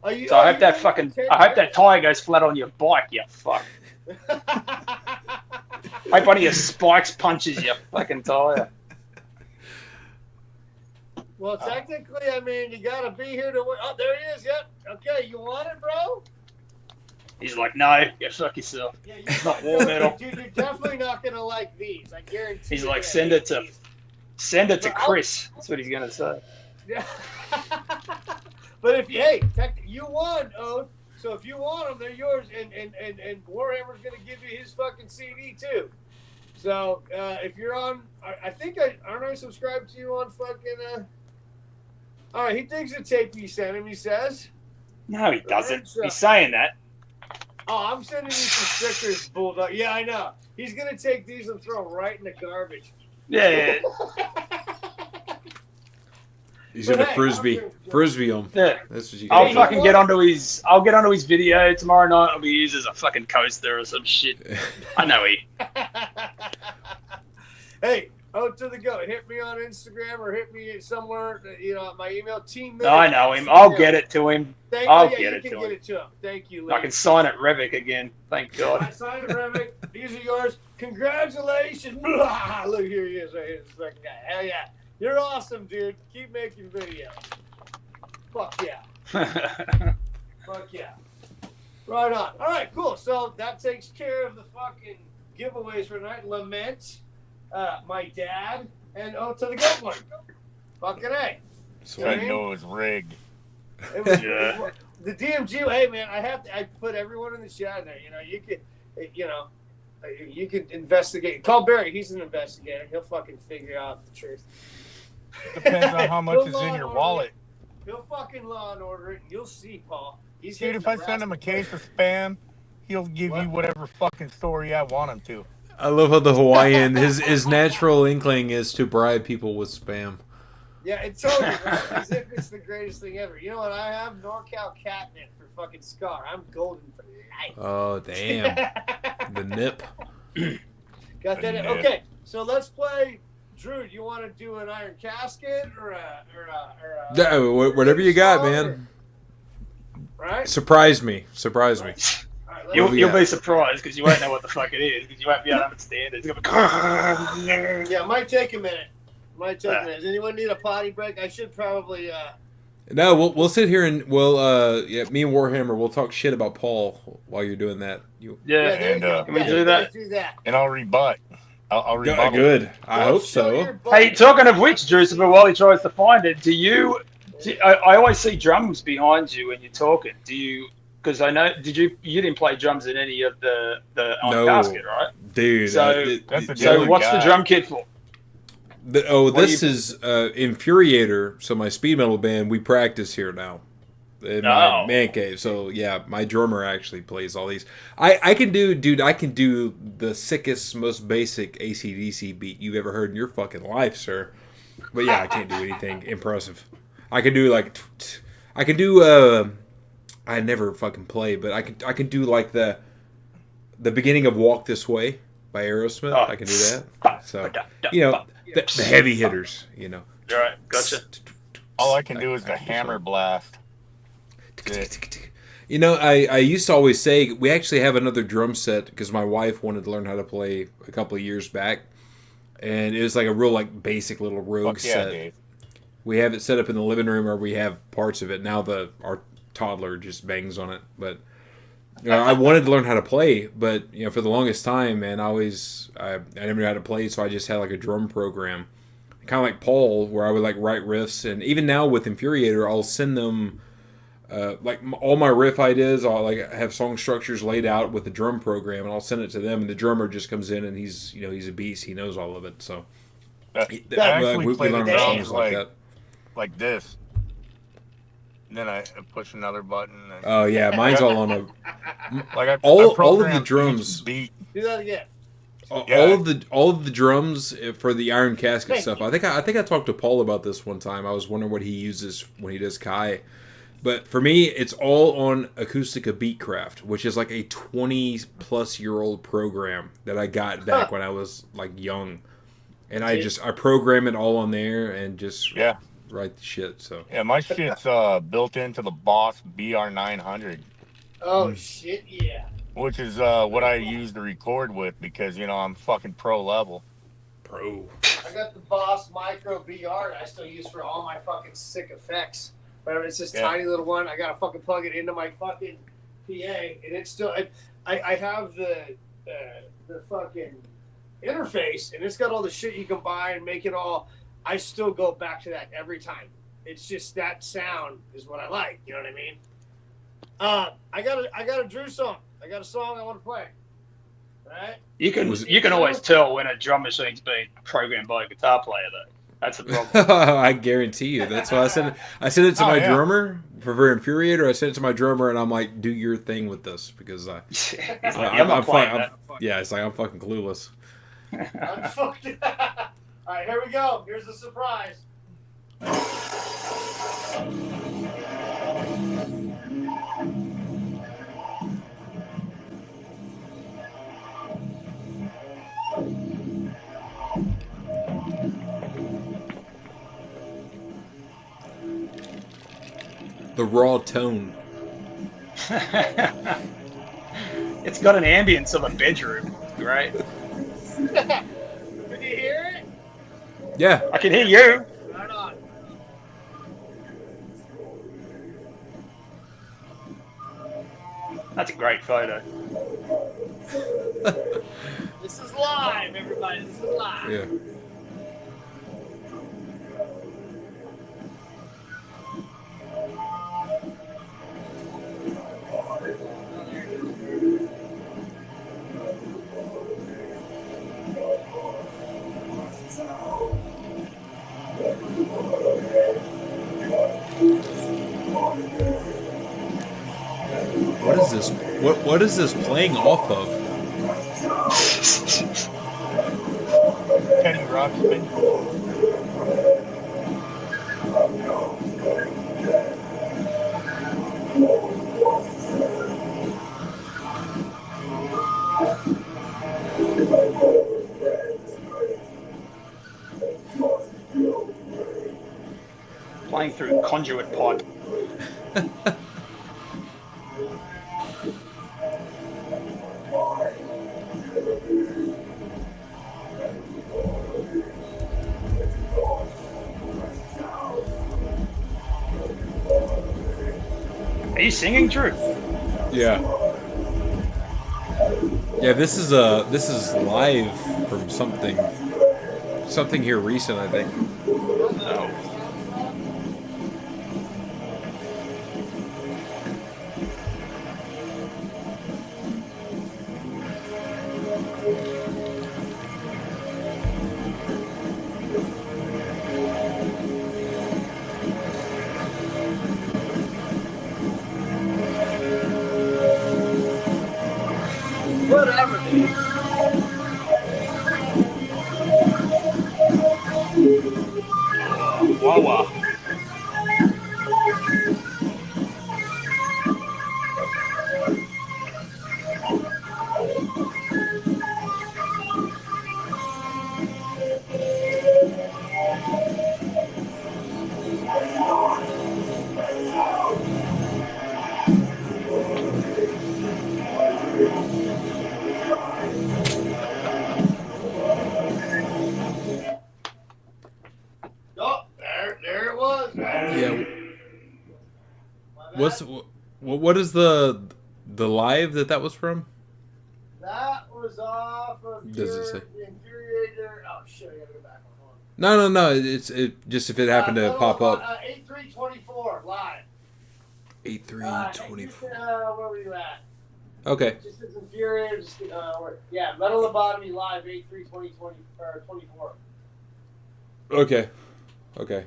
So I hope that tire goes flat on your bike, you fuck. I hope one of your spikes punches your fucking tire. Well, technically, I mean, you gotta be here to win. Oh, there he is. Yep. Okay, you want it, bro? He's like, no, go fuck yourself. Yeah, It's not war metal. Dude, you're definitely not gonna like these. I guarantee. He's like, send it to Chris. That's what he's gonna say. Yeah. But if you won, Oath. So if you want them, they're yours. And Warhammer's gonna give you his fucking CD too. So if you're on, aren't I subscribed to you on fucking? All right, he digs the tape you sent him. He says. No, he doesn't. He's saying that. Oh, I'm sending you some stickers, Bulldog. Yeah, I know. He's gonna take these and throw them right in the garbage. Yeah. He's gonna frisbee them. Yeah. That's what you. I'll fucking get onto his. I'll get onto his video tomorrow night. It'll be used as a fucking coaster or some shit. I know he. Hey, to the go. Hit me on Instagram or hit me somewhere. My email team. No, I know him. I'll get it to him. I'll get it to him. Thank you. I can sign it Revik again. Thank God. I signed it, Revik. These are yours. Congratulations. Look, here he is right here. This fucking guy. Hell yeah. You're awesome, dude. Keep making videos. Fuck yeah. Fuck yeah. Right on. All right, cool. So that takes care of the fucking giveaways for tonight. Lament, my dad, and to the good one. Fucking A. So I know it was rigged. It was, the DMG. Hey man, I put everyone in the chat in there. You can investigate. Call Barry. He's an investigator. He'll fucking figure out the truth. Depends on how much is in your wallet. He'll fucking law and order it, and you'll see, Paul. Dude, if I send him a case of spam, he'll give you whatever fucking story I want him to. I love how the Hawaiian, his natural inkling is to bribe people with spam. Yeah, it's totally right. As if it's the greatest thing ever. You know what I have? NorCal catnip for fucking Scar. I'm golden for life. Oh, damn. The nip. Got that? Okay, so let's play. Drew, do you want to do an iron casket or whatever you got, man. Right? Surprise me. Right, you'll be surprised because you won't know what the fuck it is because you won't be able to understand it. It's gonna be... Yeah, might take a minute. Does anyone need a potty break? I should probably. No, we'll sit here and me and Warhammer, we'll talk shit about Paul while you're doing that. Can we do that? And I'll rebut. I'll rebuttal. Good. I hope so. Hey, talking of which, Drew, while he tries to find it, I always see drums behind you when you're talking. Do you? Because I know, you didn't play drums in any of the casket, right? Dude. So what's the drum kit for? This is Infuriator. So my speed metal band, we practice here now in my man cave. So yeah, my drummer actually plays all these. I can do the sickest, most basic AC/DC beat you've ever heard in your fucking life, sir. But yeah, I can't do anything impressive. I can do I never fucking play, but I can do like the beginning of Walk This Way by Aerosmith. I can do that. So the heavy hitters, All right, gotcha. All I can do is the hammer blast. I used to always say we actually have another drum set because my wife wanted to learn how to play a couple of years back, and it was like a real basic little Rogue set. Dave. We have it set up in the living room, or we have parts of it now. Our toddler just bangs on it, but I wanted to learn how to play. But for the longest time, man, I never knew how to play, so I just had like a drum program, kind of like Paul, where I would write riffs, and even now with Infuriator, I'll send them. All my riff ideas, I'll have song structures laid out with the drum program, and I'll send it to them, and the drummer just comes in, and he's a beast. He knows all of it. So we learn songs like that, like this. And then I push another button. Oh yeah, mine's all on a. all of the drums. Beat. Do that again. All of the drums for the Iron Casket stuff. I think I talked to Paul about this one time. I was wondering what he uses when he does Kai. But for me, it's all on Acoustica Beatcraft, which is like a 20-plus-year-old program that I got back when I was like young, and I program it all on there and just write the shit. So my shit's built into the Boss BR900. Oh shit, yeah. Which is what I use to record with because I'm fucking pro level. I got the Boss Micro BR that I still use for all my fucking sick effects. But it's this tiny little one. I gotta fucking plug it into my fucking PA, and it's still. I have the fucking interface, and it's got all the shit you can buy and make it all. I still go back to that every time. It's just that sound is what I like. You know what I mean? I got a Drew song. I got a song I want to play. Right? You can always tell when a drum machine's being programmed by a guitar player, though. That's the problem. I guarantee you. That's why I sent it to my drummer for very infuriated. I sent it to my drummer, and I'm like, "Do your thing with this," because I'm it's like I'm fucking clueless. I'm fucked. All right, here we go. Here's the surprise. The raw tone. It's got an ambience of a bedroom, right? Can you hear it? Yeah. I can hear you. Right on. That's a great photo. This is live, everybody. This is live. Yeah. What is this? What is this playing off of? Kenny Roxman. Playing through a conduit pipe. Are you singing, Drew? Yeah. Yeah, this is live from something here recent, I think. Whatever, dude. Wawa. Oh, there it was. Yeah. What is the live that was from? That was off of Does it say? the Infuriator. Oh shit, I gotta go back. Hold on. No. It's just if it happened to pop up. 8324 live. 8324. Where were you at? Okay. Just as Infuriator. Yeah, Metal Lobotomy live 832024. Okay.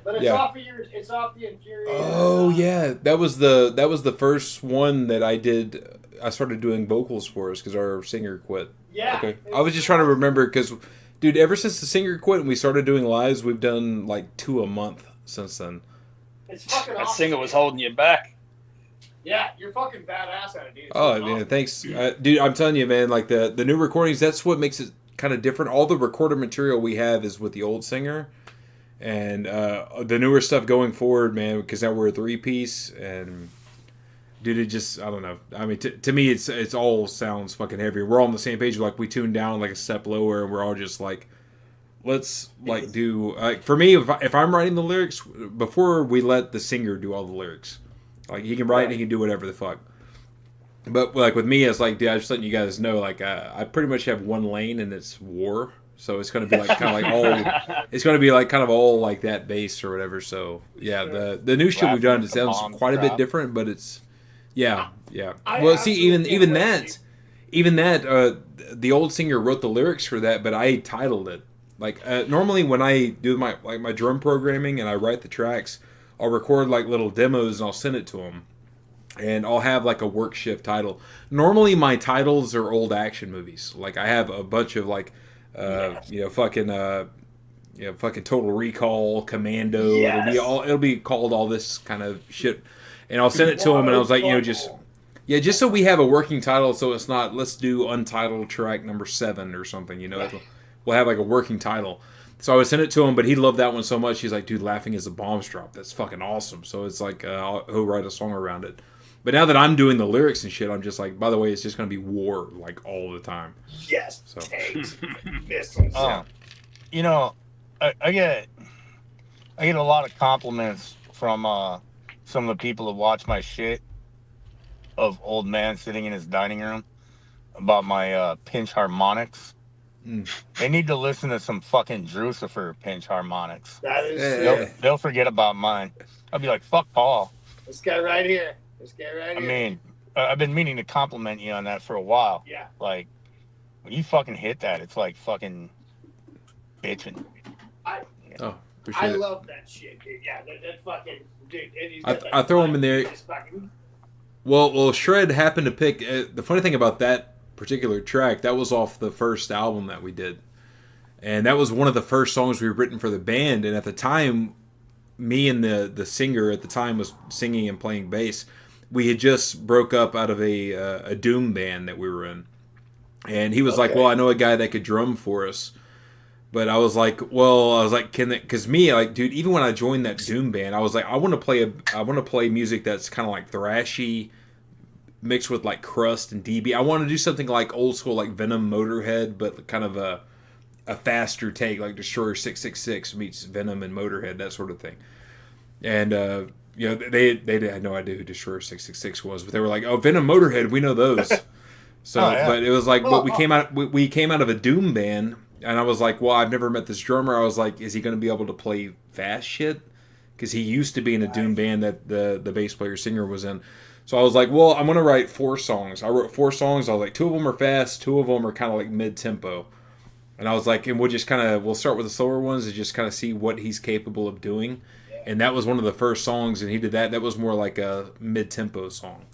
But it's Yeah. it's off the Infuriator. Oh yeah, that was the first one that I did. I started doing vocals for us because our singer quit. Yeah. Okay. I was just trying to remember because, dude, ever since the singer quit and we started doing lives, we've done like 2 a month since then. It's fucking That awesome. singer was holding you back. Yeah, you're fucking badass at it, dude. Oh man, awesome. Thanks, dude. I'm telling you, man. Like the new recordings, that's what makes it kind of different. All the recorded material we have is with the old singer, and the newer stuff going forward, man. Because now we're a 3-piece, and dude, it just I don't know. I mean, to me, it's all sounds fucking heavy. We're all on the same page. Like we tune down like a step lower, and we're all just like, let's like do. For me, if I'm writing the lyrics before we let the singer do all the lyrics, like he can write and he can do whatever the fuck. But like with me, it's like, dude, I'm just letting you guys know, like I pretty much have one lane and it's war, so it's gonna be like kind of like all, it's gonna be like kind of all like that bass or whatever. So yeah, the new shit we've done, it sounds quite a bit different, but it's yeah. Well, see, even that, the old singer wrote the lyrics for that, but I titled it. Like normally when I do my drum programming and I write the tracks, I'll record like little demos and I'll send it to them. And I'll have like a work shift title. Normally my titles are old action movies. Like I have a bunch of like, fucking Total Recall, Commando. Yes. It'll be called all this kind of shit. And I'll send it to them and I was like, just so we have a working title, so it's not, let's do Untitled track number 7 or something, We'll have like a working title. So I would send it to him, but he loved that one so much. He's like, dude, Laughing is a Bombs Drop. That's fucking awesome. So it's like, he'll write a song around it. But now that I'm doing the lyrics and shit, I'm just like, by the way, it's just going to be war, like, all the time. Yes. So. Tanks, missiles. I get a lot of compliments from some of the people who watch my shit of old man sitting in his dining room about my pinch harmonics. They need to listen to some fucking Drucifer pinch harmonics. That is they'll forget about mine. I'll be like, fuck Paul. This guy right here. I mean, I've been meaning to compliment you on that for a while. Yeah. Like, when you fucking hit that, it's like fucking bitching. I love that shit, dude. Yeah, that fucking dude. I throw him in there. Well, Shred happened to pick. The funny thing about that particular track, that was off the first album that we did, and that was one of the first songs we written for the band. And at the time, me and the singer at the time was singing and playing bass. We had just broke up out of a doom band that we were in, and he was like, well, I know a guy that could drum for us. But I was like, can that? Because me, like, dude, even when I joined that doom band, I was like, I want to play music that's kind of like thrashy, mixed with like crust and DB. I want to do something like old school, like Venom, Motorhead, but kind of a faster take, like Destroyer 666 meets Venom and Motorhead, that sort of thing. And they had no idea who Destroyer 666 was, but they were like, oh, Venom, Motorhead, we know those. So, but it was like, but we came out of a doom band. And I was like, well, I've never met this drummer. I was like, is he going to be able to play fast shit? Because he used to be in a doom band that the bass player singer was in. So I was like, well, I'm going to write 4 songs. I wrote 4 songs. I was like, 2 of them are fast. 2 of them are kind of like mid-tempo. And I was like, and we'll start with the slower ones and just kind of see what he's capable of doing. Yeah. And that was one of the first songs, and he did that. That was more like a mid-tempo song.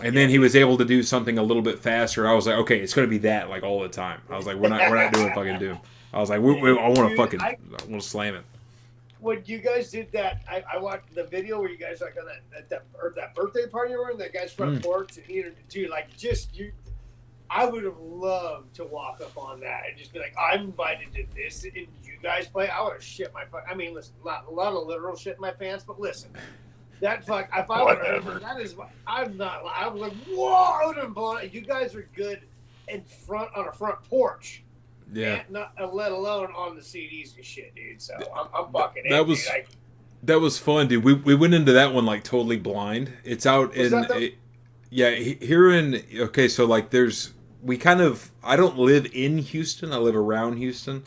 And then he was able to do something a little bit faster. I was like, okay, it's going to be that like all the time. I was like, we're not doing fucking doom. I was like, I want to slam it. When you guys did that, I watched the video where you guys like on that birthday party you were in, that guy's front porch, and dude, like I would have loved to walk up on that and just be like, I'm invited to this, and you guys play. I would have shit my. I mean, listen, a lot of literal shit in my pants, but listen. That fuck, if I would have, that is, I'm not, I was like, whoa, I would have blown it. You guys are good in front, on a front porch. Yeah. And not, let alone on the CDs and shit, dude. So I'm fucking that was fun, dude. We went into that one like totally blind. It's out here in, okay, so like I don't live in Houston, I live around Houston.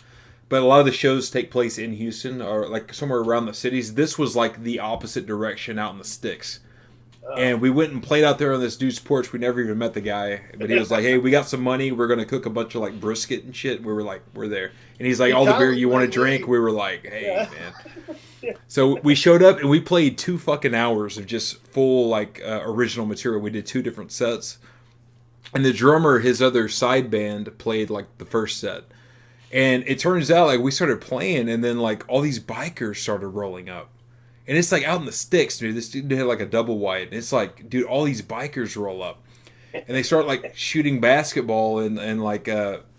But a lot of the shows take place in Houston or like somewhere around the cities. This was like the opposite direction out in the sticks. And we went and played out there on this dude's porch. We never even met the guy. But he was like, hey, we got some money. We're going to cook a bunch of like brisket and shit. We were like, we're there. And he's like, all the beer you want to drink? We were like, hey, man. So we showed up and we played 2 fucking hours of just full like original material. We did 2 different sets. And the drummer, his other side band, played like the first set. And it turns out, like, we started playing, and then, like, all these bikers started rolling up. And it's like out in the sticks, dude. This dude had like a double wide. And it's like, dude, all these bikers roll up. And they start like shooting basketball and like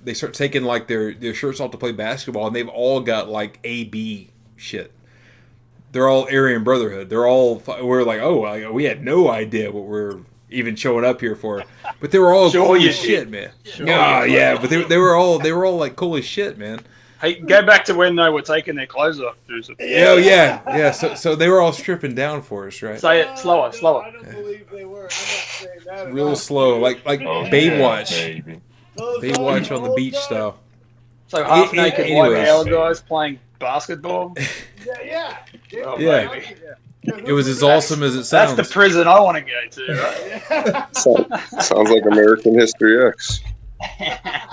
they start taking like their shirts off to play basketball, and they've all got like AB shit. They're all Aryan Brotherhood. We're like, oh, we had no idea what we're even showing up here for. But they were all cool as shit, man. Yeah, but they were all like cool as shit, man. Hey, go back to when they were taking their clothes off. Yeah. So they were all stripping down for us, right? Say it slower. I don't believe they were. I'm not saying that. Real slow, like Baywatch. Baby. Baywatch on the beach style. So half naked white anyways. male guys playing basketball. Yeah. Yeah. It was as awesome as it sounds. That's the prison I want to go to. Right? Sounds like American History X.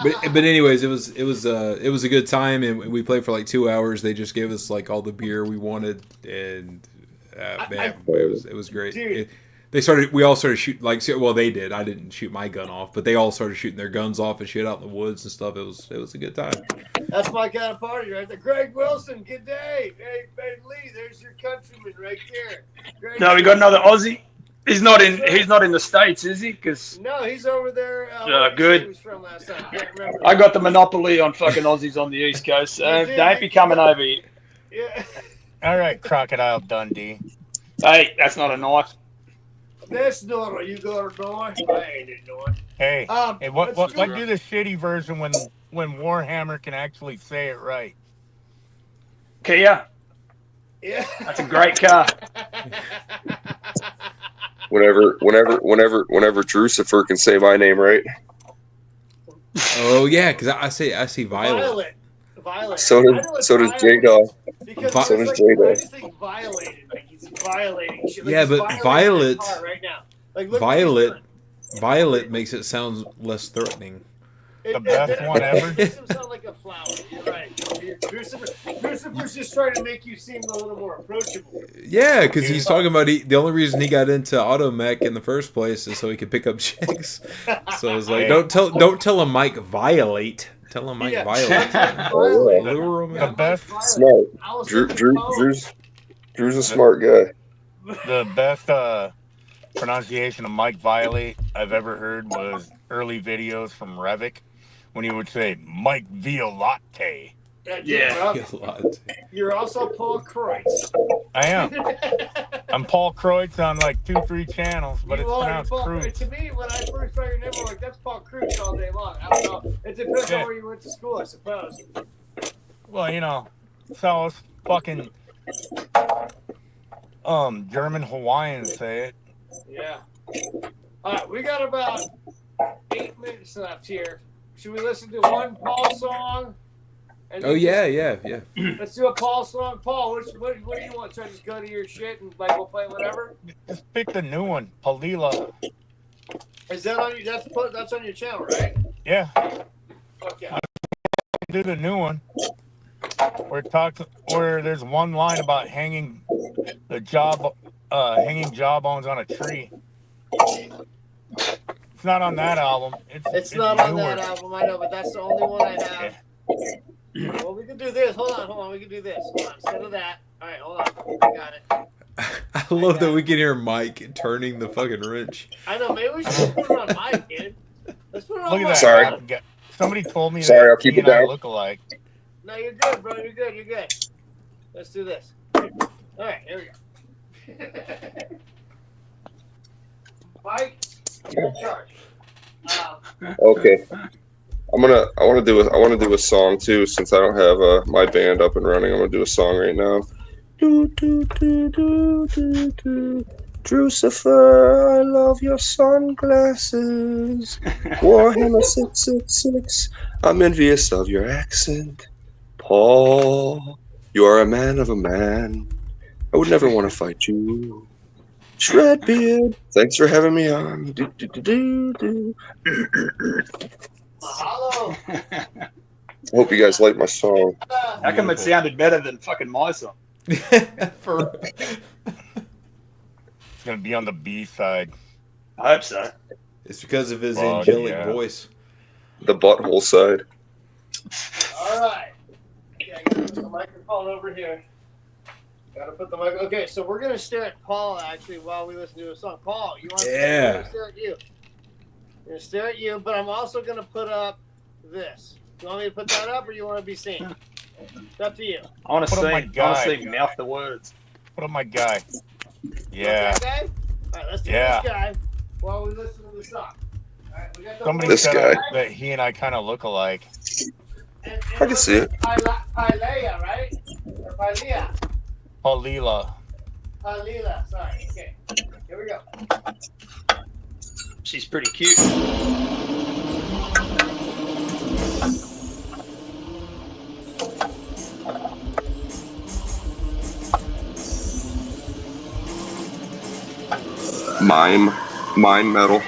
But anyways, it was a good time, and we played for like 2 hours. They just gave us like all the beer we wanted, and man, it was great. Dude. We all started shooting, like, well, they did. I didn't shoot my gun off, but they all started shooting their guns off and shit out in the woods and stuff. It was a good time. That's my kind of party right there. Greg Wilson, good day. Hey Lee, there's your countryman right there. Greg, No, we got another Aussie. He's not in the States, is he? Because no, he's over there. Good. He was from last time. Can't remember. I got the monopoly on fucking Aussies on the East Coast. They ain't be coming over here. Yeah. All right, Crocodile Dundee. Hey, that's not a knife. That's not what you got to know. I ain't ignoring. Hey, what let's do the shitty version when Warhammer can actually say it right? Kia. Yeah. That's a great car. Whenever Drucifer can say my name right. Oh yeah, because I see Violet. Violet. So does J-Dog. Because So does J-Dog. I just think violated. Like he's violating shit. Like Yeah, he's but violating Violet- that car right now. Like, look what he's doing. Violet makes it sound less threatening. The best one ever. It makes him sound like a flower. You're right. Drucifer's just trying to make you seem a little more approachable. Yeah, because he's talking about the only reason he got into automech in the first place is so he could pick up chicks. So it's like, don't tell him Mike violate. Tell him Mike violate. The best. Smart. Drew's a smart guy. The best pronunciation of Mike Violate I've ever heard was early videos from Revik when he would say Mike Violate. Yeah. You're also Paul Kreutz. I am. I'm Paul Kreutz on like 2-3 channels, but it's pronounced Kreutz. To me, when I first saw your name, I'm like, that's Paul Kreutz all day long. I don't know. It depends on where you went to school, I suppose. Well, you know, so it's fucking German Hawaiians say it. Yeah. All right, we got about 8 minutes left here. Should we listen to one Paul song? And Yeah. Let's do a Paul song. Paul, what do you want? So I just go to your shit and like we'll play whatever? Just pick the new one, Palila. Is that on you? That's on your channel, right? Yeah. Okay. Do the new one. Where there's one line about hanging jawbones on a tree. It's not on that album. It's not on that album, I know, but that's the only one I have. Well, we can do this. Hold on. We can do this. Hold on. Instead of that. All right, hold on. I got it. I love that we can hear Mike turning the fucking wrench. I know. Maybe we should just put it on Mike, dude. Let's put it on Look at Mike. that. Sorry. Somebody told me Sorry, that I'll keep he it and I down. look alike. No, you're good, bro. You're good. Let's do this. All right, here we go. Mike, you're in charge. Okay. I want to do a song too, since I don't have my band up and running. I'm gonna do a song right now. Drucifer, I love your sunglasses. Warhammer 666. I'm envious of your accent. Paul, you are a man of a man. I would never want to fight you. Shredbeard, thanks for having me on. Hello. I hope you guys like my song. How come it sounded better than fucking my song? It's gonna be on the B side. I hope so. It's because of his angelic voice. The butthole side. All right. Yeah, I got the microphone over here. Gotta put the mic. Okay, so we're gonna stare at Paul actually while we listen to a song. Paul, you want to Yeah. stare at you? I'm gonna stare at you, but I'm also gonna put up this. You want me to put that up, or you want to be seen? It's up to you. I want to Put up my see. I want guy. to see mouth the words. Put up my guy. You want Yeah. that guy? All right, let's do Yeah. this guy while we listen to the song. All right, we got the Somebody This said guy. that he and I kind of look alike. And I can see it. Pilea, right? Or Pilea? Paulila. Palila, sorry. Okay, here we go. She's pretty cute. Mime metal.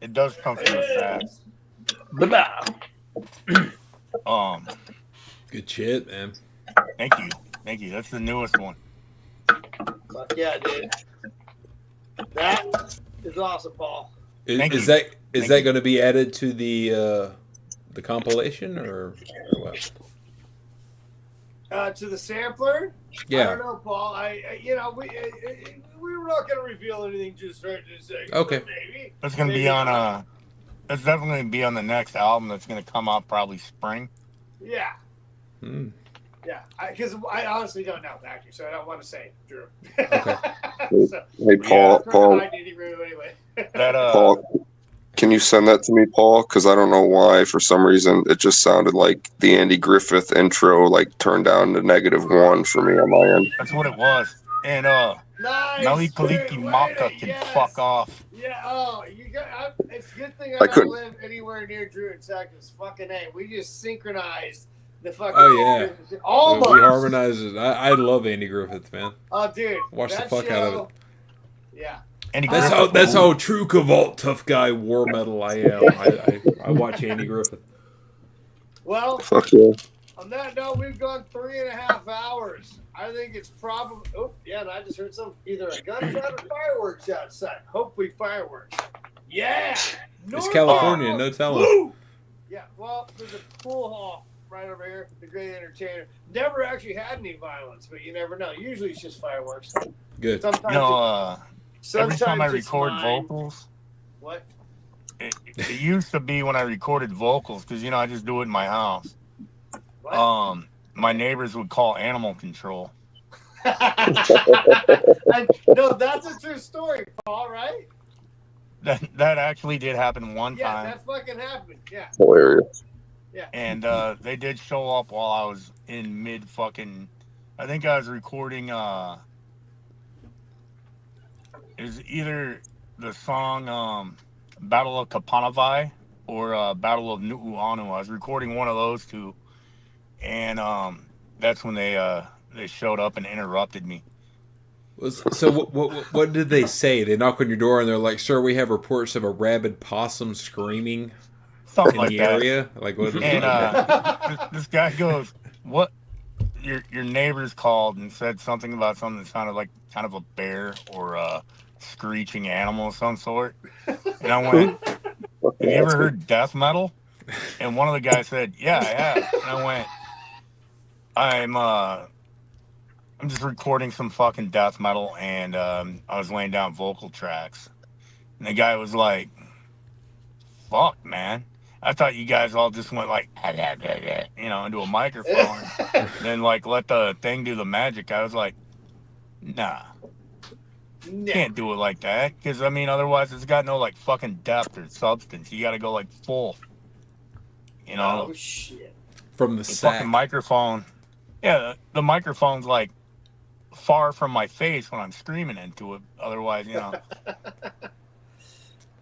It does come from the sass. Good shit, man. Thank you. Thank you. That's the newest one. Fuck yeah, dude. That is awesome, Paul. Is that going to be added to the compilation or what? To the sampler? Yeah. I don't know, Paul. We were not going to reveal anything just right this second. Okay. Maybe. It's going to be on That's definitely gonna be on the next album that's gonna come out probably spring. Yeah. Hmm. Yeah, because I honestly don't know the actor, so I don't want to say Drew. Okay. So, Hey, Paul. I'm trying to Paul. hide Eddie Roo anyway. That Paul. Can you send that to me, Paul? Because I don't know why. For some reason, it just sounded like the Andy Griffith intro, like turned down to -1 for me on my end. that's what it was. And Nice. Kaliki Maka can fuck off. Yeah. Oh, you got. It's a good thing I I don't couldn't- live anywhere near Drew and Texas. Fucking A. We just synchronized the fucking. Oh yeah. Almost. We harmonized it. I love Andy Griffith, man. Oh, dude. Watch the that fuck out of it. Yeah. Andy That's Griffith, how true Cavalt tough guy war metal I am. I watch Andy Griffith. Well, Fuck yeah. on that note, we've gone 3.5 hours. I think it's probably. Oh, yeah, and I just heard either a gunshot or fireworks outside. Hopefully, fireworks. Yeah. It's California, no telling. Woo! Yeah, well, there's a pool hall right over here. The Great Entertainer. Never actually had any violence, but you never know. Usually, it's just fireworks. Good. Sometimes. Every time I it's record mine. vocals, What? it used to be when I recorded vocals, because I just do it in my house. What? My neighbors would call animal control. No, that's a true story, Paul, right? That actually did happen one Yeah, time. that fucking happened. Yeah. Hilarious. Yeah. And they did show up while I was in mid fucking. I think I was recording. It was either the song Battle of Kapanavai or Battle of Nu'uanu. I was recording one of those two, and that's when they showed up and interrupted me. So what did they say? They knock on your door and they're like, "Sir, we have reports of a rabid possum screaming Something in like the that. area." Like what? And this guy goes, "What? Your neighbors called and said something about something that sounded like kind of a bear or a screeching animal of some sort." And I went, "Have you ever heard death metal?" And one of the guys said, "Yeah, I have." And I went, I'm just recording some fucking death metal, and I was laying down vocal tracks. And the guy was like, "Fuck, man. I thought you guys all just went like, into a microphone, and then like let the thing do the magic." I was like, "Nah, can't do it like that, because otherwise it's got no like fucking depth or substance. You got to go like full, Oh shit! From the sack. fucking microphone. Yeah, the microphone's like far from my face when I'm screaming into it. Otherwise,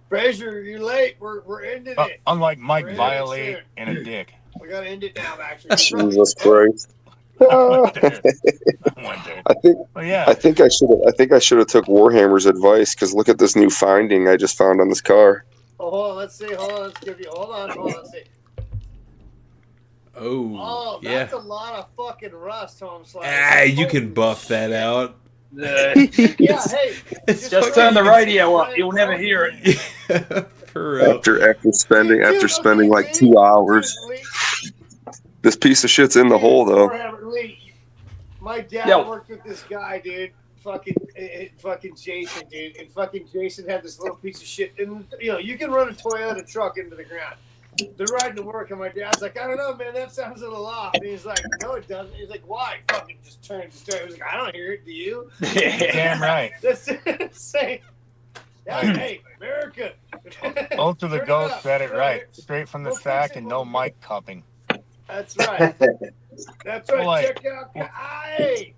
Fraser, you're late. We're ending it. Unlike Mike We're Violate soon. and a dick. We gotta end it now. Actually, Jesus Christ. I went there. I think I should have took Warhammer's advice, because look at this new finding I just found on this car. Oh, hold on. Let's see. Hold on. Let's give you. Hold on. Let's see. Oh, that's yeah. a lot of fucking rust, Holmes. You can buff that out. Yeah, hey. Just turn the radio up. You'll never hear it. For real. After spending like 2 hours. This piece of shit's in the hole, though. My dad worked with this guy, dude. Fucking Jason, dude. And fucking Jason had this little piece of shit. And, you can run a Toyota truck into the ground. They're riding to work, and my dad's like, "I don't know, man. That sounds a little off." And he's like, "No, it doesn't." He's like, "Why?" Fucking just turn. He was like, "I don't hear it. Do you?" Damn right. That's insane. Yeah, hey, America. Both of the ghosts said it right. Straight from the sack and no mic cupping. That's right. That's right. Like, check out. Hey.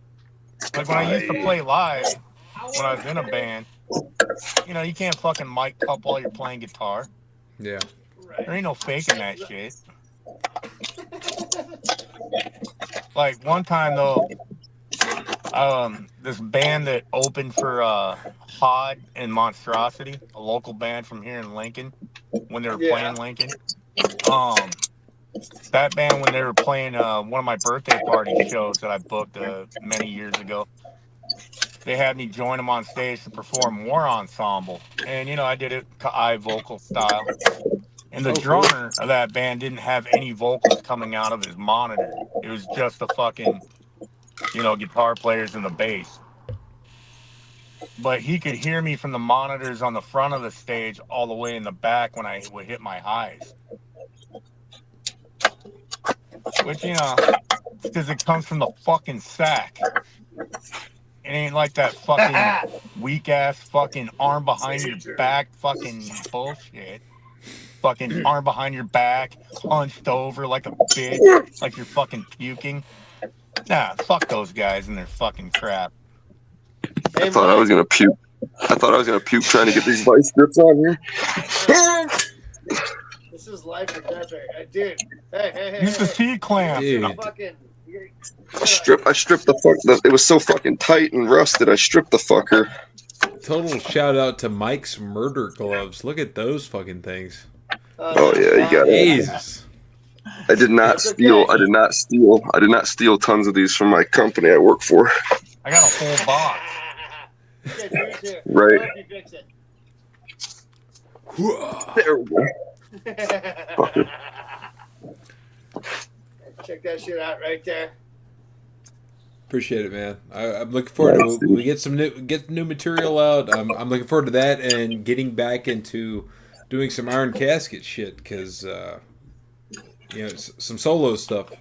Like when I used to play live, when I was in a band, you can't fucking mic cup while you're playing guitar. Yeah. There ain't no faking that shit. Like one time though, this band that opened for Hod and Monstrosity, a local band from here in Lincoln, when they were playing Lincoln. That band, when they were playing one of my birthday party shows that I booked many years ago, they had me join them on stage to perform War Ensemble. And, I did it vocal style. And the drummer of that band didn't have any vocals coming out of his monitor. It was just the fucking, guitar players and the bass. but he could hear me from the monitors on the front of the stage all the way in the back when I would hit my highs. Which, you know, it's because it comes from the fucking sack. It ain't like that fucking weak ass fucking arm behind your back fucking bullshit. Fucking arm behind your back, hunched over like a bitch, like you're fucking puking. Nah, fuck those guys and their fucking crap. I thought I was gonna puke. I thought I was gonna puke trying to get these vice grips on here. This is life or death, right? Dude. Hey. Use the C-clamp. Dude. I stripped the fuck. It was so fucking tight and rusted. I stripped the fucker. Total shout out to Mike's murder gloves. Look at those fucking things. Oh yeah, you got it. Jesus. I did not steal. I did not steal. I did not steal tons of these from my company I work for. I got a whole box. Right. There we go. Fucker. Check that shit out right there. Appreciate it, man. I'm looking forward to we get some new material out. I'm looking forward to that and getting back into doing some iron casket shit because you know, some solo stuff.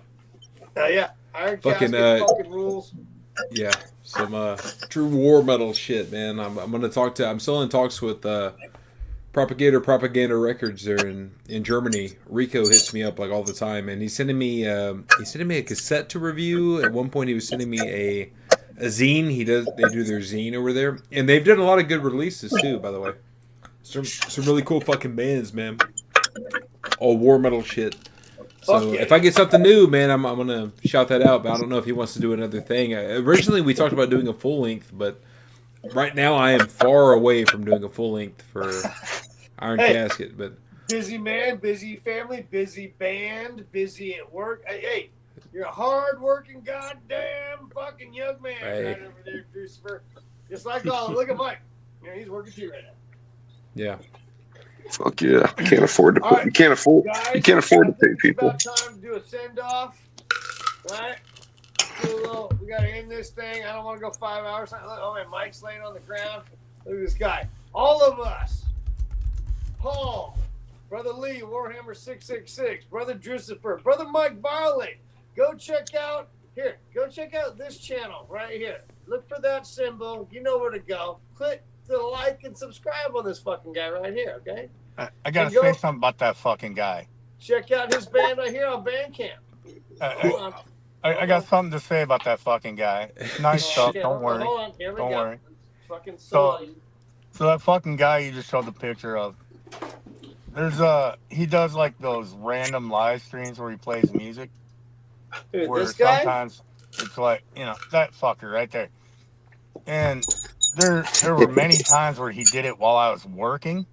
Yeah, iron casket fucking rules. Yeah, some true war metal shit, man. I'm gonna talk to. I'm still in talks with Propaganda Records there in Germany. Rico hits me up like all the time, and he's sending me a cassette to review. At one point, he was sending me a zine. They do their zine over there, and they've done a lot of good releases too. By the way, some really cool fucking bands, man. All war metal shit. So if I get something new, man, I'm gonna shout that out. But I don't know if he wants to do another thing. Originally, we talked about doing a full length, but right now I am far away from doing a full length for Iron Casket. But busy man, busy family, busy band, busy at work. Hey, you're a hard-working, goddamn fucking young man right over there, Christopher. Just like look at Mike. You know, he's working too right now. Yeah. Fuck yeah! I can't afford to. Right. You can't afford. Guys, you can't afford to pay people. It's about time to do a send off, right? We gotta end this thing. I don't want to go 5 hours. Oh man, Mike's laying on the ground. Look at this guy. All of us. Paul, Brother Lee, Warhammer 666, Brother Drusifer, Brother Mike Barley. Go check out this channel right here. Look for that symbol. You know where to go. Click to like and subscribe on this fucking guy right here, okay? I gotta say something about that fucking guy. Check out his band right here on Bandcamp. I got something to say about that fucking guy. Nice stuff. Don't worry. Hold on. Here we go. Worry. Fucking so that fucking guy you just showed the picture of. There's he does like those random live streams where he plays music. Dude, where this guy? Sometimes it's like, you know, that fucker right there. And there were many times where he did it while I was working,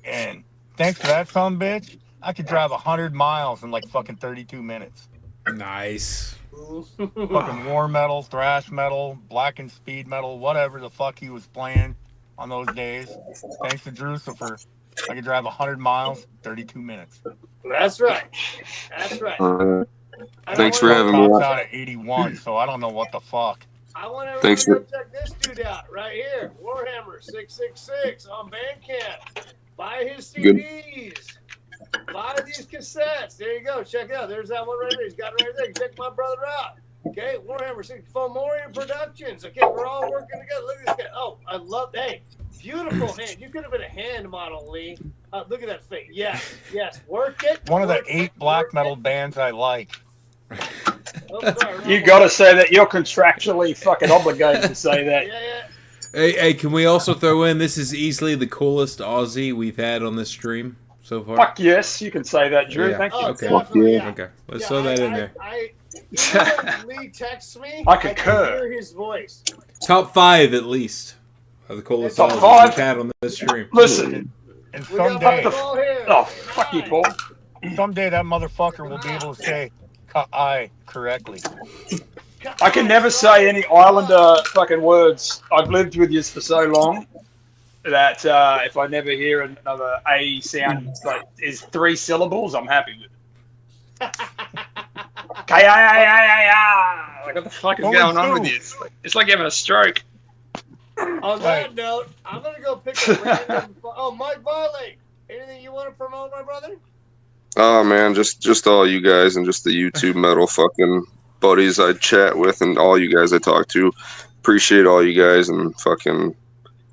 and thanks to that son bitch, I could drive 100 miles in like fucking 32 minutes. Nice. Fucking war metal, thrash metal, black and speed metal, whatever the fuck he was playing on those days. Thanks to Drusifer, I could drive 100 miles, 32 minutes. That's right. Thanks for having me. Out at 81, so I don't know what the fuck. I want everyone to go check this dude out right here. Warhammer 666 on Bandcamp. Buy his CDs. Buy these cassettes. There you go. Check it out. There's that one right there. He's got it right there. Check my brother out. Okay, Warhammer 6 Fomorian Productions. Okay, we're all working together. Look at this guy. Oh, I love that. Hey, beautiful hand. You could have been a hand model, Lee. Look at that face. Yes. Work it. One of the 8 black metal bands I like. You got to say that. You're contractually fucking obligated to say that. Yeah. Hey, can we also throw in this is easily the coolest Aussie we've had on this stream so far? Fuck yes, you can say that, Drew. Yeah. Thank you. Okay. Yeah. Okay. Let's throw that in there. When Lee texts me, I concur. can hear his voice. Top 5 at least of the coolest Top Aussies 5? we've had on this stream. Listen. And someday, fuck you, Paul. Someday that motherfucker will be able to say "I" correctly. I can never say any Islander fucking words. I've lived with you for so long that if I never hear another A sound like is 3 syllables, I'm happy with it. Like what the fuck is going on with you? It's like having a stroke. On that note, I'm gonna go pick a random. Oh, Mike Varley. Anything you want to promote, my brother? Oh man, just all you guys and just the YouTube metal fucking buddies I chat with and all you guys I talk to. Appreciate all you guys and fucking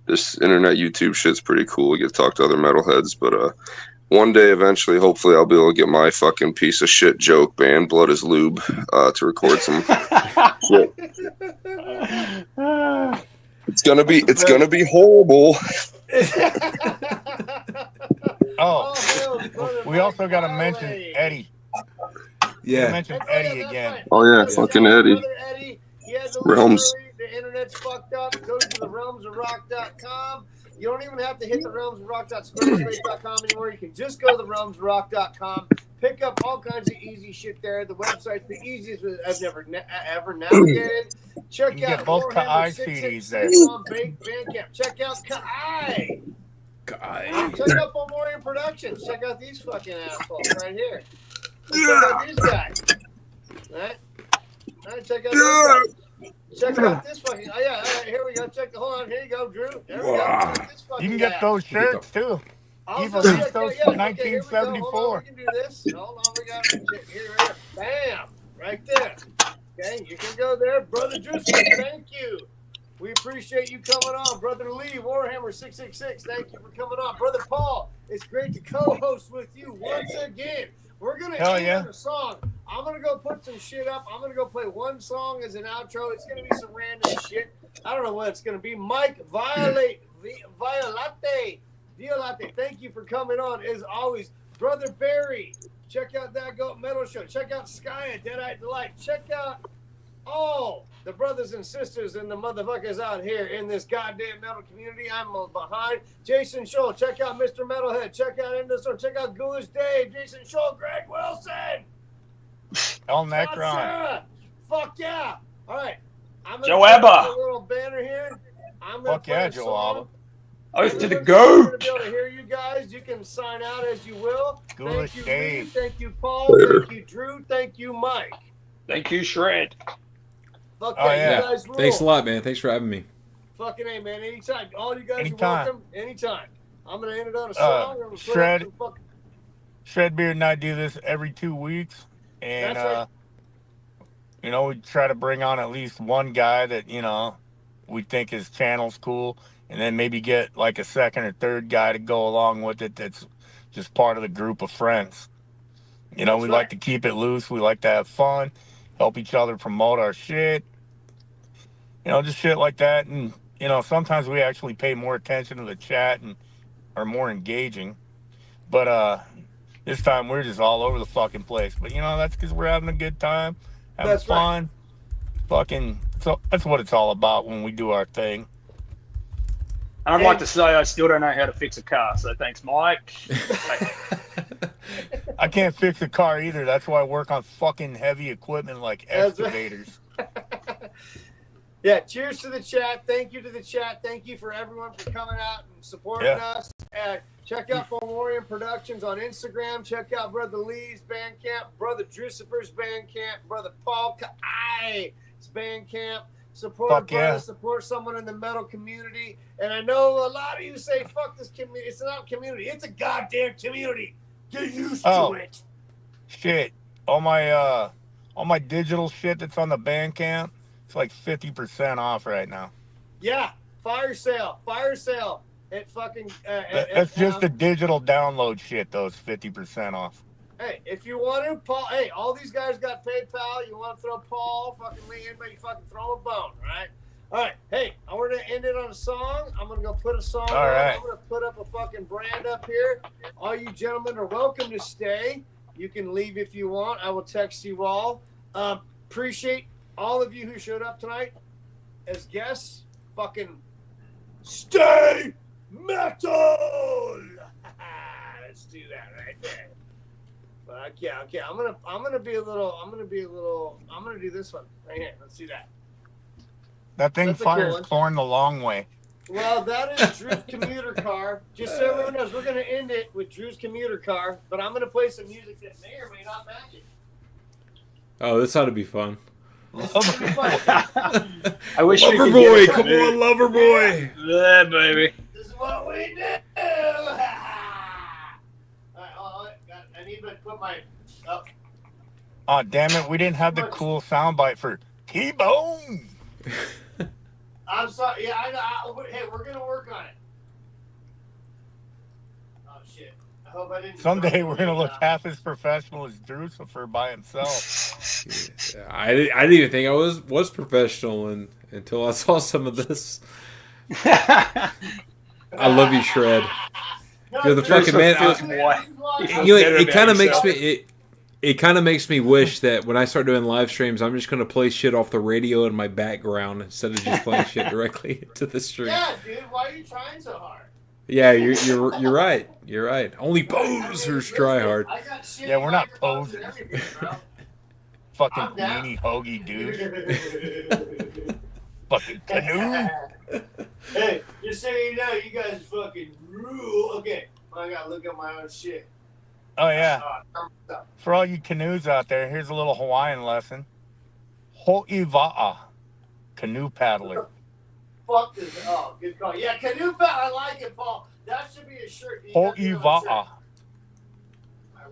this internet YouTube shit's pretty cool. We get to talk to other metalheads, but one day eventually, hopefully, I'll be able to get my fucking piece of shit joke band, Blood is Lube, to record some shit. It's gonna be horrible. We also got to mention Eddie. Yeah. Mention Eddie again. Right. Oh yeah, fucking Eddie. Brother Eddie. He had to Realms. the internet's fucked up. Go to the realmsofrock.com. You don't even have to hit the realmsofrock.squarespace.com anymore. You can just go to the realmsofrock.com. Pick up all kinds of easy shit there. The website's the easiest I've ever navigated. Check out both Warhammer Kai CDs there. on Bandcamp. Check out Kai. Check out Fulmorian Productions. Check out these fucking assholes right here. Check out these guys. All right, check out those guys. Check out this fucking. Oh yeah, all right, here we go. Hold on, here you go, Drew. There we go. Check this fucking You can get those shirts too. Also, Evil East Coast from 1974. Okay, hold on, we can do this. Hold on, we got it. Here, bam, right there. Okay, you can go there, Brother Drew. Thank you. We appreciate you coming on, Brother Lee, Warhammer 666. Thank you for coming on, Brother Paul. It's great to co-host with you once again. We're gonna end a song. I'm gonna go put some shit up. I'm gonna go play one song as an outro. It's gonna be some random shit. I don't know what it's gonna be. Mike Violate. Thank you for coming on as always, Brother Barry. Check out That Goat Metal Show. Check out Sky Deadeye Delight. Check out all the brothers and sisters and the motherfuckers out here in this goddamn metal community. I'm behind. Jason Scholl. Check out Mr. Metalhead. Check out Industore. Check out Ghoulish Dave. Jason Scholl. Greg Wilson. El Necron. Fuck yeah. All right. I'm Joe Abba. A little banner here. I'm going to play a Joe song. Abba. Oath to the goat. I'm going to be able to hear you guys. You can sign out as you will. Ghoulish Thank you, Dave. Lee. Thank you, Paul. Later. Thank you, Drew. Thank you, Mike. Thank you, Shred. Fuck yeah. You guys rule. Thanks a lot, man. Thanks for having me. Fucking A, man. Anytime. All you guys Anytime. are welcome. Anytime. I'm going to end it on a song. I'm gonna put Shred. up some fucking... Shredbeard and I do this every 2 weeks. And, That's right. we try to bring on at least one guy that, we think his channel's cool. And then maybe get like a second or third guy to go along with it that's just part of the group of friends. We like to keep it loose. We like to have fun, help each other promote our shit. Just shit like that. And, sometimes we actually pay more attention to the chat and are more engaging. But this time we're just all over the fucking place. But, that's because we're having a good time, having fun. Right. So that's what it's all about when we do our thing. I'd like to say I still don't know how to fix a car, so thanks, Mike. I can't fix a car either. That's why I work on fucking heavy equipment like excavators. Yeah, cheers to the chat. Thank you to the chat. Thank you for everyone for coming out and supporting us. Check out Fulmorian Productions on Instagram. Check out Brother Lee's Bandcamp, Brother Drucifer's Bandcamp, Brother Paul Kai's Bandcamp. Support brothers, support someone in the metal community. And I know a lot of you say, fuck this community. It's not a community. It's a goddamn community. Get used to it. Shit. All my digital shit that's on the Bandcamp, it's like 50% off right now. Yeah. Fire sale. It fucking... that's just the digital download shit, though. It's 50% off. Hey, if you want to, Paul, hey, all these guys got PayPal. You want to throw Paul, fucking Lee, anybody, fucking throw him a bone, right? All right, hey, I'm going to end it on a song. I'm going to go put a song on. Right. I'm going to put up a fucking brand up here. All you gentlemen are welcome to stay. You can leave if you want. I will text you all. Appreciate all of you who showed up tonight as guests. Fucking stay metal. Let's do that right there. Okay. I'm gonna do this one right here. Let's do that. That thing fires corn the long way. Well, that is Drew's commuter car. Just so everyone knows, we're gonna end it with Drew's commuter car, but I'm gonna play some music that may or may not match it. Oh, this ought to be fun. I wish we Lover could boy, get it to come move. on, lover boy. Yeah, baby. This is what we do. I need to put my. Oh, damn it. We didn't have the cool soundbite for T-Bone. I'm sorry. Yeah, I know. Hey, we're going to work on it. Oh, shit. I hope I didn't. Someday we're going to look half as professional as Drucifer by himself. Yeah, I didn't even think I was professional until I saw some of this. I love you, Shred. You're the fucking man. It kind of makes me. It kind of makes me wish that when I start doing live streams, I'm just going to play shit off the radio in my background instead of just playing shit directly to the stream. Yeah, dude. Why are you trying so hard? Yeah, you're right. You're right. Only posers try hard. Yeah, we're not posers. Fucking meanie hoagie dude. Fucking canoe. Hey, just so you know, you guys fucking rule. Okay, I gotta look up my own shit. Oh, yeah. For all you canoes out there, here's a little Hawaiian lesson. Ho'iva'a. Canoe paddler. Fuck this. Oh, good call. Yeah, canoe paddler. I like it, Paul. That should be a shirt. Ho'iva'a. Alright,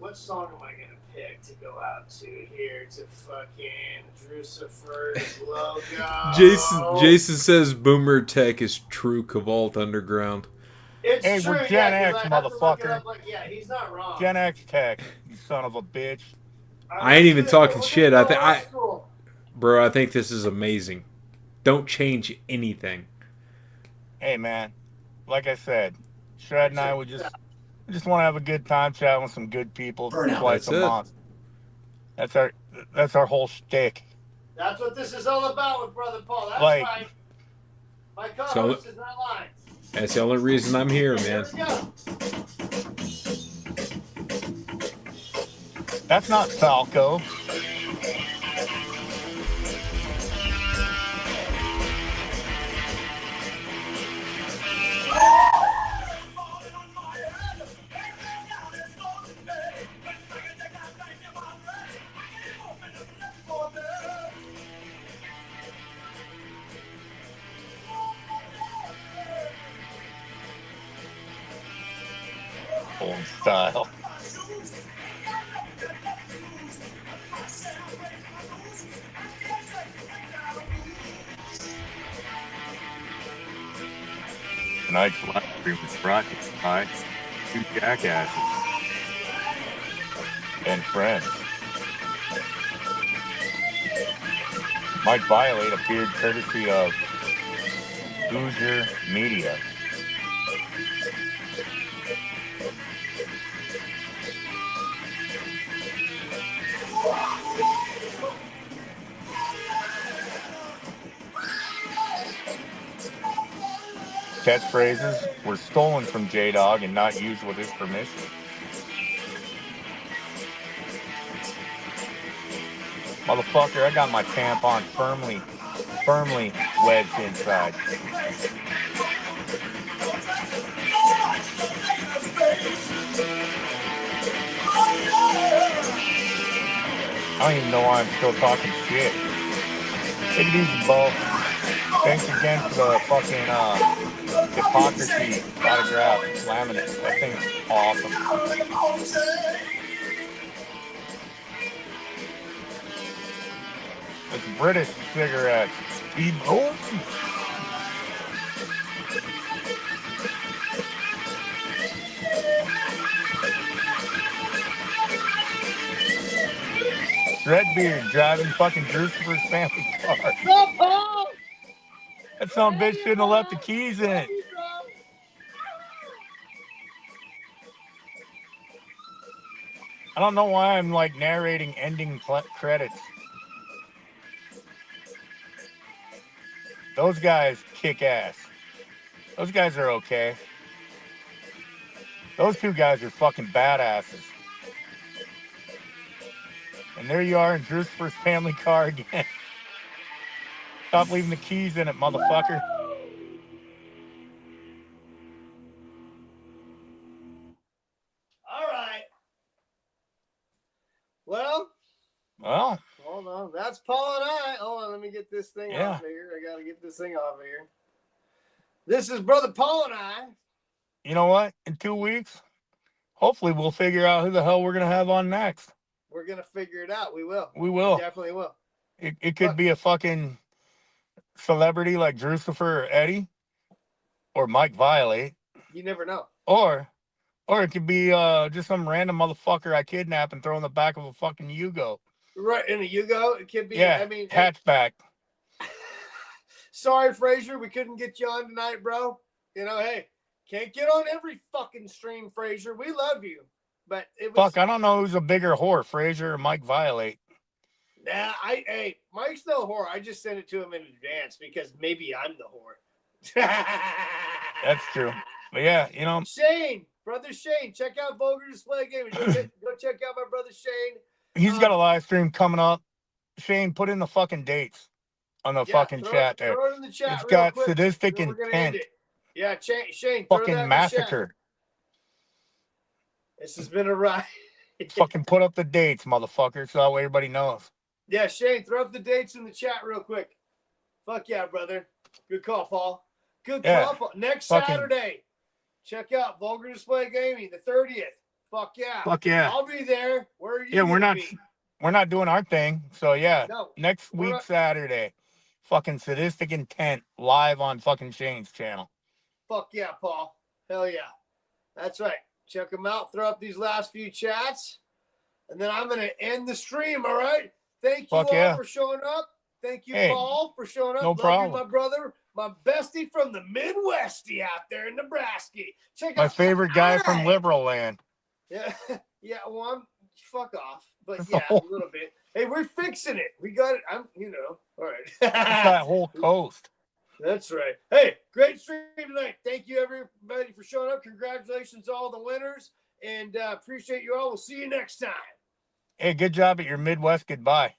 what song am I gonna pick to go out to here to fucking Drucifer's logo? Jason says Boomer Tech is true Cavalt Underground. It's hey, true, we're Gen X, motherfucker. Yeah, he's not wrong. Gen X Tech, you son of a bitch. I ain't even talking shit. Bro, I think this is amazing. Don't change anything. Hey, man, like I said, Shred and I would just want to have a good time chatting with some good people twice a month. That's our whole shtick. That's what this is all about with Brother Paul. That's right. My co-host is not lying. That's the only reason I'm here, man. That's not Falco. Old style. Tonight's live stream was brought to you by two jackasses and friends. Might violate appeared courtesy of Hoosier Media. Catchphrases were stolen from J-Dog and not used with his permission. Motherfucker, I got my tampon firmly wedged inside. I don't even know why I'm still talking shit. Take it easy, Bo. Thanks again for the fucking Hypocrisy autograph laminate. That thing's awesome. It's British cigarettes. T-Bone. Redbeard driving fucking Drucifer's family car. That son of a bitch shouldn't have left the keys in it. I don't know why I'm like narrating ending credits. Those guys kick ass. Those guys are okay. Those two guys are fucking badasses. And there you are in Drucifer's family car again. Stop leaving the keys in it, motherfucker. All right. Well, Well, hold on. That's Paul and I. Oh, get this thing Yeah. off of here. I got to get this thing off of here. This is Brother Paul and I. You know what? In 2 weeks, hopefully we'll figure out who the hell we're going to have on next. We're going to figure it out. We will. We will. We definitely will. It could be a fucking celebrity like Drucifer or Eddie or Mike Violate. You never know. Or it could be just some random motherfucker I kidnap and throw in the back of a fucking Yugo. Right, in a Yugo. It could be, Yeah, I mean. hatchback. Sorry, Frazier, we couldn't get you on tonight, bro. You know, hey, can't get on every fucking stream, Frazier. We love you. But it was. Fuck, I don't know who's a bigger whore, Frazier or Mike Violate. Nah, hey, Mike's no whore. I just sent it to him in advance because maybe I'm the whore. That's true. But yeah, you know. Shane, brother Shane, check out Vulgar Display Gaming. Go check out my brother Shane. He's got a live stream coming up. Shane, put in the fucking dates on the fucking chat there. Throw it in the chat. It's got quick. sadistic We're gonna end intent. it. Yeah, Shane, Fucking massacre. This has been a ride. Fucking put up the dates, motherfucker, so that way everybody knows. Yeah, Shane, throw up the dates in the chat real quick. Fuck yeah, brother. Good call, Paul. Good call, Paul. Next Saturday, check out Vulgar Display Gaming, the 30th. Fuck yeah. Fuck yeah. I'll be there. Where are you? Yeah, we're not doing our thing. So yeah, No, next week Saturday, fucking sadistic intent live on fucking Shane's channel. Fuck yeah, Paul. Hell yeah. That's right. Check them out. Throw up these last few chats. And then I'm going to end the stream, all right? Thank you all for showing up. Thank you, Paul, for showing up. No problem. You, my brother, my bestie from the Midwesty out there in Nebraska. Check out my favorite guy from Liberal Land. Yeah, yeah. Well, fuck off. But yeah, a little bit. Hey, we're fixing it. We got it. All right. That whole coast. That's right. Hey, great stream tonight. Thank you, everybody, for showing up. Congratulations to all the winners. And appreciate you all. We'll see you next time. Hey, good job at your Midwest goodbye.